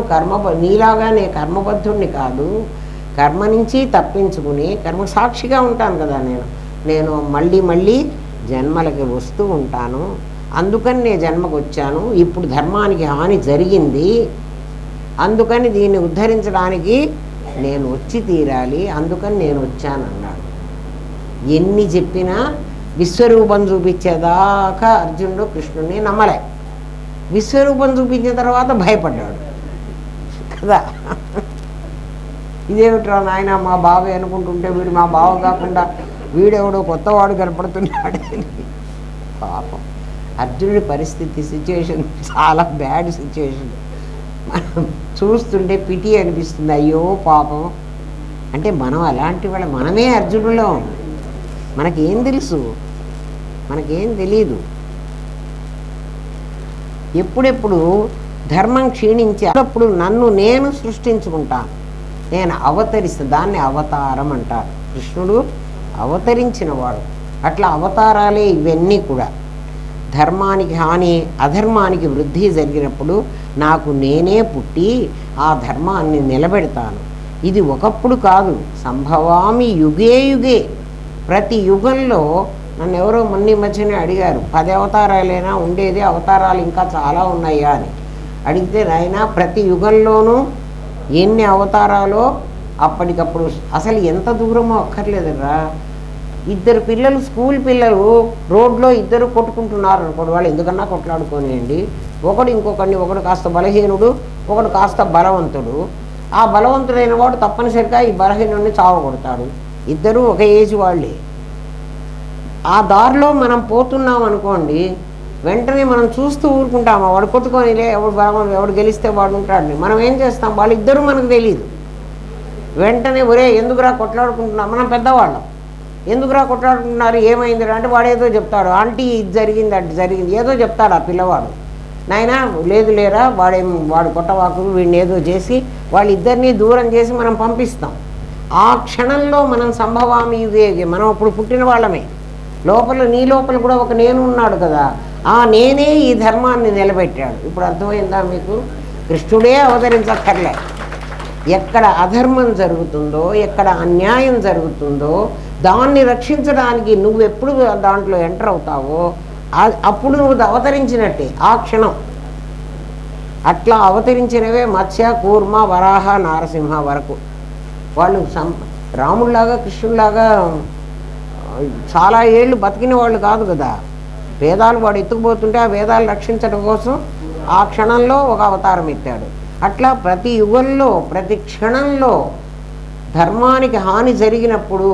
నీలాగా నేను కర్మబద్ధుణ్ణి కాదు, కర్మ నుంచి తప్పించుకుని కర్మ సాక్షిగా ఉంటాను కదా నేను మళ్ళీ మళ్ళీ జన్మలకి వస్తూ ఉంటాను. అందుకని నేను జన్మకు వచ్చాను. ఇప్పుడు ధర్మానికి హాని జరిగింది, అందుకని దీన్ని ఉద్ధరించడానికి నేను వచ్చి తీరాలి, అందుకని నేను వచ్చాను అన్నాడు. ఎన్ని చెప్పినా విశ్వరూపం చూపించేదాకా అర్జునుడు కృష్ణుడిని నమ్మలే. విశ్వరూపం చూపించిన తర్వాత భయపడ్డాడు కదా. ఇదేమిట్రా నాయన మా బావే అనుకుంటుంటే వీడు మా బావ కాకుండా వీడెవడో కొత్తవాడు కనపడుతున్నాడు. పాపం అర్జునుడి పరిస్థితి సిచ్యువేషన్ చాలా బ్యాడ్ సిచ్యువేషన్. మనం చూస్తుంటే పిటి అనిపిస్తుంది, అయ్యో పాపం. అంటే మనం అలాంటి వాళ్ళ మనమే అర్జునులో, మనకేం తెలుసు, మనకేం తెలీదు. ఎప్పుడెప్పుడు ధర్మం క్షీణించి అప్పుడు నన్ను నేను సృష్టించుకుంటాను, నేను అవతరిస్తాను. దాన్ని అవతారం అంటారు. కృష్ణుడు అవతరించిన వాడు. అట్లా అవతారాలే ఇవన్నీ కూడా. ధర్మానికి హాని అధర్మానికి వృద్ధి జరిగినప్పుడు నాకు నేనే పుట్టి ఆ ధర్మాన్ని నిలబెడతాను. ఇది ఒకప్పుడు కాదు, సంభవామి యుగే యుగే. ప్రతి యుగంలో నన్ను ఎవరో మొన్న మధ్యనే అడిగారు, 10 అవతారాలైనా ఉండేది, అవతారాలు ఇంకా చాలా ఉన్నాయా అని అడిగితే, నాయన ప్రతి యుగంలోనూ ఎన్ని అవతారాలో అప్పటికప్పుడు. అసలు ఎంత దూరమో అక్కర్లేదురా. 2 పిల్లలు, స్కూల్ పిల్లలు రోడ్లో 2 కొట్టుకుంటున్నారు అనుకోండి, వాళ్ళు ఎందుకన్నా కొట్లాడుకోనియండి. ఒకడు కాస్త బలహీనుడు, ఒకడు కాస్త బలవంతుడు. ఆ బలవంతుడైన వాడు తప్పనిసరిగా ఈ బలహీనుడిని చావగొడతాడు. 2 ఒక ఏజ్ వాళ్ళే. ఆ దారిలో మనం పోతున్నాం అనుకోండి, వెంటనే మనం చూస్తూ ఊరుకుంటాము, వాడు కొట్టుకొనిలే, ఎవడు గెలిస్తే వాడు ఉంటాడని. మనం ఏం చేస్తాం, వాళ్ళిద్దరూ మనకు తెలియదు. వెంటనే ఒరే ఎందుకురా కొట్లాడుకుంటున్నాం, మనం పెద్దవాళ్ళం, ఎందుకురా కొట్లాడుకుంటున్నారు, ఏమైందిరా అంటే వాడేదో చెప్తాడు, ఆంటీ ఇది జరిగింది అటు జరిగింది ఏదో చెప్తాడు ఆ పిల్లవాడు. నాయనా లేదు లేరా, వాడు కొట్టవాకు, వీడిని ఏదో చేసి వాళ్ళిద్దరినీ దూరం చేసి మనం పంపిస్తాం. ఆ క్షణంలో మనం సంభవామి యుగే, మనం అప్పుడు పుట్టిన వాళ్ళమే. నీ లోపల కూడా ఒక నేను ఉన్నాడు కదా, ఆ నేనే ఈ ధర్మాన్ని నిలబెట్టాడు. ఇప్పుడు అర్థమైందా మీకు? కృష్ణుడే అవతరించక్కర్లే. ఎక్కడ అధర్మం జరుగుతుందో, ఎక్కడ అన్యాయం జరుగుతుందో దాన్ని రక్షించడానికి నువ్వెప్పుడు దాంట్లో ఎంటర్ అవుతావో అప్పుడు నువ్వు అవతరించినట్టే ఆ క్షణం. అట్లా అవతరించినవే మత్స్య, కూర్మ, వరాహ, నారసింహ వరకు. వాళ్ళు రాముడిలాగా కృష్ణుడిలాగా చాలా ఏళ్ళు బతికిన వాళ్ళు కాదు కదా. వేదాలు వాడు ఎత్తుకుపోతుంటే ఆ వేదాలు రక్షించడం కోసం ఆ క్షణంలో ఒక అవతారం ఎత్తాడు. అట్లా ప్రతి యుగంలో ప్రతి క్షణంలో ధర్మానికి హాని జరిగినప్పుడు,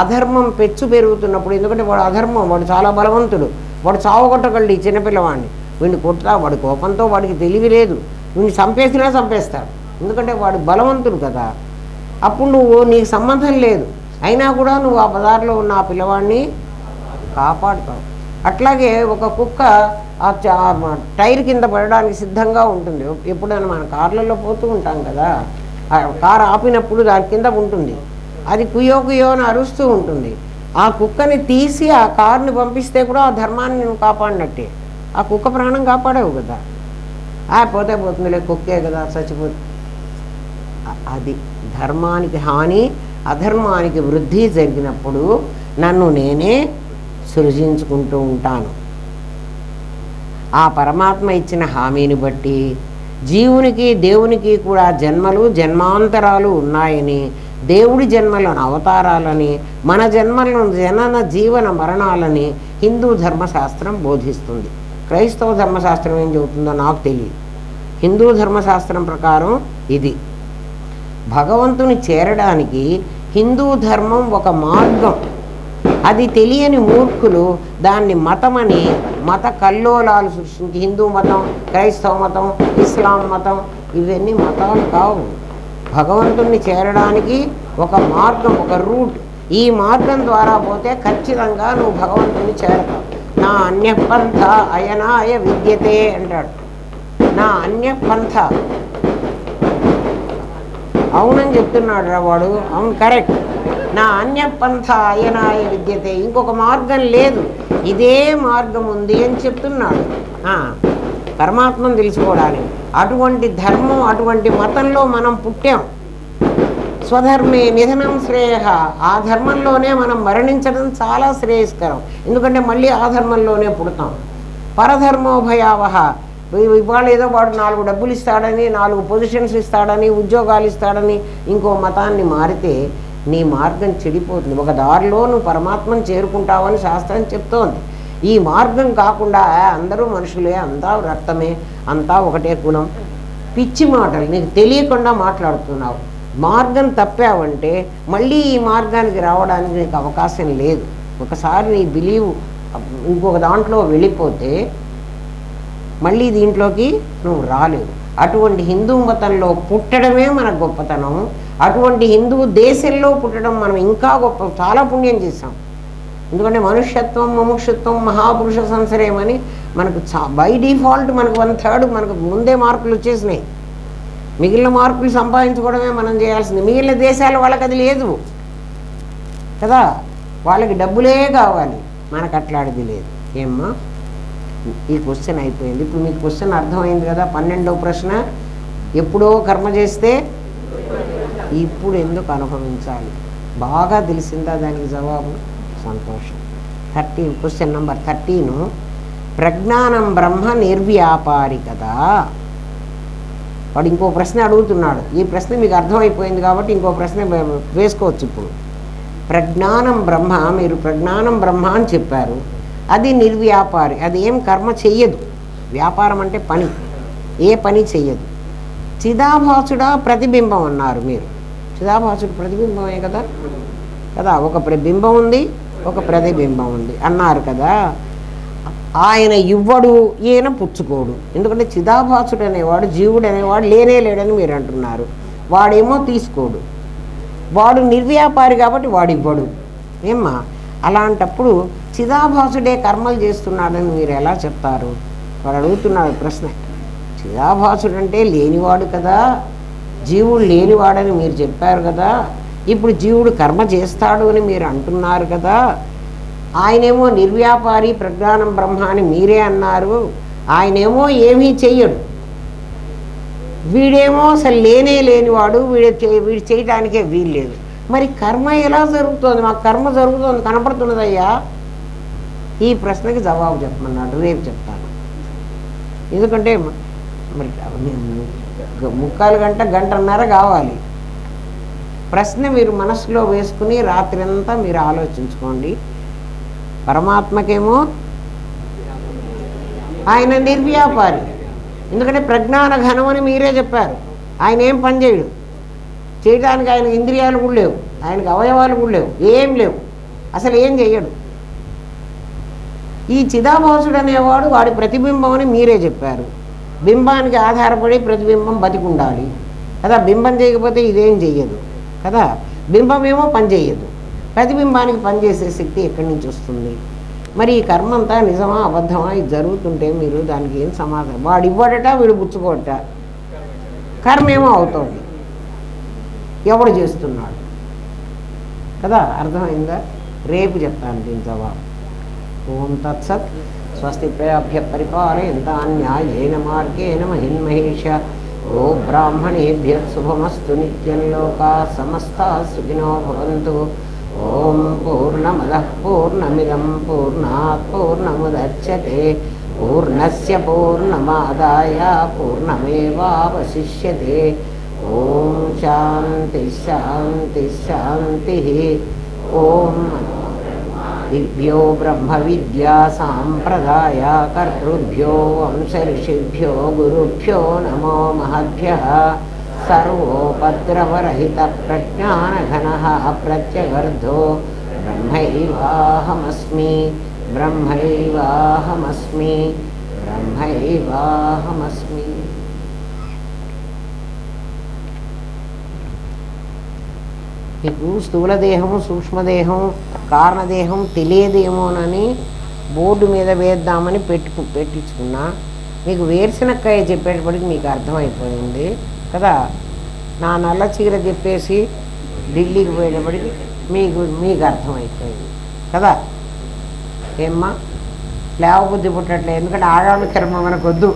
అధర్మం పెచ్చు పెరుగుతున్నప్పుడు, ఎందుకంటే వాడు అధర్మం, వాడు చాలా బలవంతుడు, వాడు చావగొట్టగలడు ఈ చిన్నపిల్లవాడిని. వీడిని కొట్టా, వాడి కోపంతో వాడికి తెలివి లేదు, వీడిని చంపేసినా చంపేస్తాడు, ఎందుకంటే వాడు బలవంతుడు కదా. అప్పుడు నీకు సంబంధం లేదు, అయినా కూడా నువ్వు ఆ బజార్లో ఉన్న ఆ పిల్లవాడిని కాపాడుతావు. అట్లాగే ఒక కుక్క ఆ టైర్ కింద పడడానికి సిద్ధంగా ఉంటుంది. ఎప్పుడైనా మన కార్లలో పోతూ ఉంటాం కదా, కారు ఆపినప్పుడు దాని కింద ఉంటుంది, అది కుయ్యో కుయ్యో అని అరుస్తూ ఉంటుంది. ఆ కుక్కని తీసి ఆ కారుని పంపిస్తే కూడా ఆ ధర్మాన్ని నువ్వు కాపాడినట్టే. ఆ కుక్క ప్రాణం కాపాడావు కదా. పోతే పోతుందిలే, కుక్కే కదా, చచ్చిపోతుంది. అది ధర్మానికి హాని అధర్మానికి వృద్ధి జరిగినప్పుడు నన్ను నేనే సృజించుకుంటూ ఉంటాను. ఆ పరమాత్మ ఇచ్చిన హామీని బట్టి జీవునికి దేవునికి కూడా జన్మలు జన్మాంతరాలు ఉన్నాయని, దేవుడి జన్మలను అవతారాలని, మన జన్మలను జనన జీవన మరణాలని హిందూ ధర్మశాస్త్రం బోధిస్తుంది. క్రైస్తవ ధర్మశాస్త్రం ఏం చెబుతుందో నాకు తెలియదు. హిందూ ధర్మశాస్త్రం ప్రకారం ఇది భగవంతుని చేరడానికి హిందూ ధర్మం ఒక మార్గం. అది తెలియని మూర్ఖులు దాన్ని మతమని మత కల్లోలాలు సృష్టించి హిందూ మతం, క్రైస్తవ మతం, ఇస్లాం మతం ఇవన్నీ మతాలు కావు. భగవంతుణ్ణి చేరడానికి ఒక మార్గం, ఒక రూట్. ఈ మార్గం ద్వారా పోతే ఖచ్చితంగా నువ్వు భగవంతుని చేరతావు. నా అన్యపంథ అయనాయ విద్యతే అంటాడు. నా అన్యపంథ అవునని చెప్తున్నాడు రా వాడు. అవును, కరెక్ట్. నా అన్యపంథ అయనాయ విద్యతే, ఇంకొక మార్గం లేదు, ఇదే మార్గం ఉంది అని చెప్తున్నాడు పరమాత్మను తెలుసుకోవడానికి. అటువంటి ధర్మం, అటువంటి మతంలో మనం పుట్టాం. స్వధర్మే నిధనం శ్రేయ, ఆ ధర్మంలోనే మనం మరణించడం చాలా శ్రేయస్కరం. ఎందుకంటే మళ్ళీ ఆ ధర్మంలోనే పుడతాం. పరధర్మో భయావహ, ఇవాళ ఏదో వాడు 4 డబ్బులు ఇస్తాడని, 4 పొజిషన్స్ ఇస్తాడని, ఉద్యోగాలు ఇస్తాడని ఇంకో మతాన్ని మారితే నీ మార్గం చెడిపోతుంది. ఒక దారిలో నువ్వు పరమాత్మను చేరుకుంటావని శాస్త్రం చెప్తోంది. ఈ మార్గం కాకుండా అందరూ మనుషులే, అంతా రక్తమే, అంతా ఒకటే కులం, పిచ్చి మాటలు నీకు తెలియకుండా మాట్లాడుతున్నావు. మార్గం తప్పావంటే మళ్ళీ ఈ మార్గానికి రావడానికి నీకు అవకాశం లేదు. ఒకసారి నీ బిలీవ్ ఇంకొక దాంట్లో వెళ్ళిపోతే మళ్ళీ దీంట్లోకి నువ్వు రాలేవు. అటువంటి హిందూ మతంలో పుట్టడమే మన గొప్పతనం. అటువంటి హిందూ దేశంలో పుట్టడం మనం ఇంకా గొప్ప, చాలా పుణ్యం చేశాం. ఎందుకంటే మనుష్యత్వం, ముముక్షత్వం, మహాపురుష సంశ్రయమని మనకు బై డిఫాల్ట్ మనకు 1/3 మనకు ముందే మార్కులు వచ్చేసినాయి. మిగిలిన మార్కులు సంపాదించుకోవడమే మనం చేయాల్సింది. మిగిలిన దేశాల వాళ్ళకి అది లేదు కదా, వాళ్ళకి డబ్బులే కావాలి, మనకు అట్లాంటిది లేదు. ఏమ్మా, ఈ క్వశ్చన్ అయిపోయింది. ఇప్పుడు మీకు క్వశ్చన్ అర్థమైంది కదా. 12వ ప్రశ్న, ఎప్పుడో కర్మ చేస్తే ఇప్పుడు ఎందుకు అనుభవించాలి? బాగా తెలిసిందా దానికి జవాబు? సంతోషం. 13 క్వశ్చన్ నెంబర్ 13, ప్రజ్ఞానం బ్రహ్మ నిర్వ్యాపారి కదా. వాడు ఇంకో ప్రశ్న అడుగుతున్నాడు. ఈ ప్రశ్న మీకు అర్థమైపోయింది కాబట్టి ఇంకో ప్రశ్న వేసుకోవచ్చు. ఇప్పుడు ప్రజ్ఞానం బ్రహ్మ, మీరు ప్రజ్ఞానం బ్రహ్మ అని చెప్పారు, అది నిర్వ్యాపారి, అది ఏం కర్మ చెయ్యదు. వ్యాపారం అంటే పని, ఏ పని చెయ్యదు. చిదాభాసుడా ప్రతిబింబం అన్నారు మీరు. చిదాభాసుడు ప్రతిబింబమే కదా, ఒక బింబం ఉంది, ఒక ప్రతిబింబం ఉంది అన్నారు కదా. ఆయన ఇవ్వడు, ఈయన పుచ్చుకోడు. ఎందుకంటే చిదాభాసుడు అనేవాడు, జీవుడు అనేవాడు లేనే లేడని మీరు అంటున్నారు. వాడేమో తీసుకోడు, వాడు నిర్వ్యాపారి కాబట్టి వాడు ఇవ్వడు. ఏమ్మా, అలాంటప్పుడు చిదాభాసుడే కర్మలు చేస్తున్నాడని మీరు ఎలా చెప్తారు? వాడు అడుగుతున్నాడు ప్రశ్న. చిదాభాసుడు అంటే లేనివాడు కదా, జీవుడు లేనివాడని మీరు చెప్పారు కదా. ఇప్పుడు జీవుడు కర్మ చేస్తాడు అని మీరు అంటున్నారు కదా. ఆయనేమో నిర్వ్యాపారి, ప్రజ్ఞానం బ్రహ్మ అని మీరే అన్నారు. ఆయనేమో ఏమీ చెయ్యడు, వీడేమో అసలు లేనే లేనివాడు, వీడు చేయటానికే వీల్లేదు. మరి కర్మ ఎలా జరుగుతుంది? మాకు కర్మ జరుగుతుంది కనపడుతున్నదయ్యా. ఈ ప్రశ్నకి జవాబు చెప్పమన్నాడు, రేపు చెప్తాను. ఎందుకంటే మరి 3/4 గంట, 1.5 కావాలి. ప్రశ్న మీరు మనసులో వేసుకుని రాత్రంతా మీరు ఆలోచించుకోండి. పరమాత్మకేమో ఆయన నిర్వ్యాపారి, ఎందుకంటే ప్రజ్ఞాన ఘనం అని మీరే చెప్పారు. ఆయన ఏం పని చేయడు, చేయడానికి ఆయన ఇంద్రియాలు కూడా లేవు, ఆయనకు అవయవాలు కూడా లేవు, ఏం లేవు, అసలు ఏం చెయ్యడు. ఈ చిదాభాసుడు అనేవాడు వాడి ప్రతిబింబం అని మీరే చెప్పారు. బింబానికి ఆధారపడి ప్రతిబింబం బతికుండాలి కదా. బింబం చేయకపోతే ఇదేం చెయ్యదు కదా. బింబమేమో పని చేయదు, ప్రతిబింబానికి పనిచేసే శక్తి ఎక్కడి నుంచి వస్తుంది? మరి ఈ కర్మ అంతా నిజమా అబద్ధమా? ఇది జరుగుతుంటే మీరు దానికి ఏం సమాధానం? వాడు ఇవ్వడట, వీడు పుచ్చుకోట, కర్మేమో అవుతుంది, ఎవడు చేస్తున్నాడు కదా. అర్థమైందా? రేపు చెప్తాను దీని జవాబు. ఓం తత్సత్. స్వస్తి ప్రయాభ్య పరిపాలయంతాం న్యాయేన మార్గేణ మహిన్మహేష. ఓ బ్రాహ్మణేభ్య శుభమస్తు నిత్యం. లోకా సమస్తా సుఖినో భవంతు. ఓం పూర్ణమదః పూర్ణమిదం పూర్ణాత్ పూర్ణముదచ్యతే పూర్ణస్య పూర్ణమాదాయ పూర్ణమేవావశిష్యతే. ఓం శాంతి శాంతి శాంతి. ఓం దివ్యో బ్రహ్మ విద్యా సాంప్రదాయ కర్తృభ్యో వంశ ఋషిభ్యో గురుభ్యో నమో మహద్భ్యః. సర్వోపద్రవరహిత ప్రజ్ఞానఘనః ప్రత్యగర్ధో బ్రహ్మైవాహమస్మి బ్రహ్మైవాహమస్మి బ్రహ్మైవాహమస్మి. మీకు స్థూలదేహం సూక్ష్మదేహం కారణదేహం తెలియదేమోనని బోర్డు మీద వేద్దామని పెట్టించుకున్నా. మీకు వేరుశనక్కాయ చెప్పేటప్పటికి మీకు అర్థమైపోయింది కదా. నా నల్ల చీర చెప్పేసి ఢిల్లీకి పోయేటప్పటికి మీకు అర్థమైపోయింది కదా. ఏమ్మా లేవబుద్ధి పుట్టట్లేదు, ఎందుకంటే ఆడవాళ్ళ కర్మ మనకొద్దు.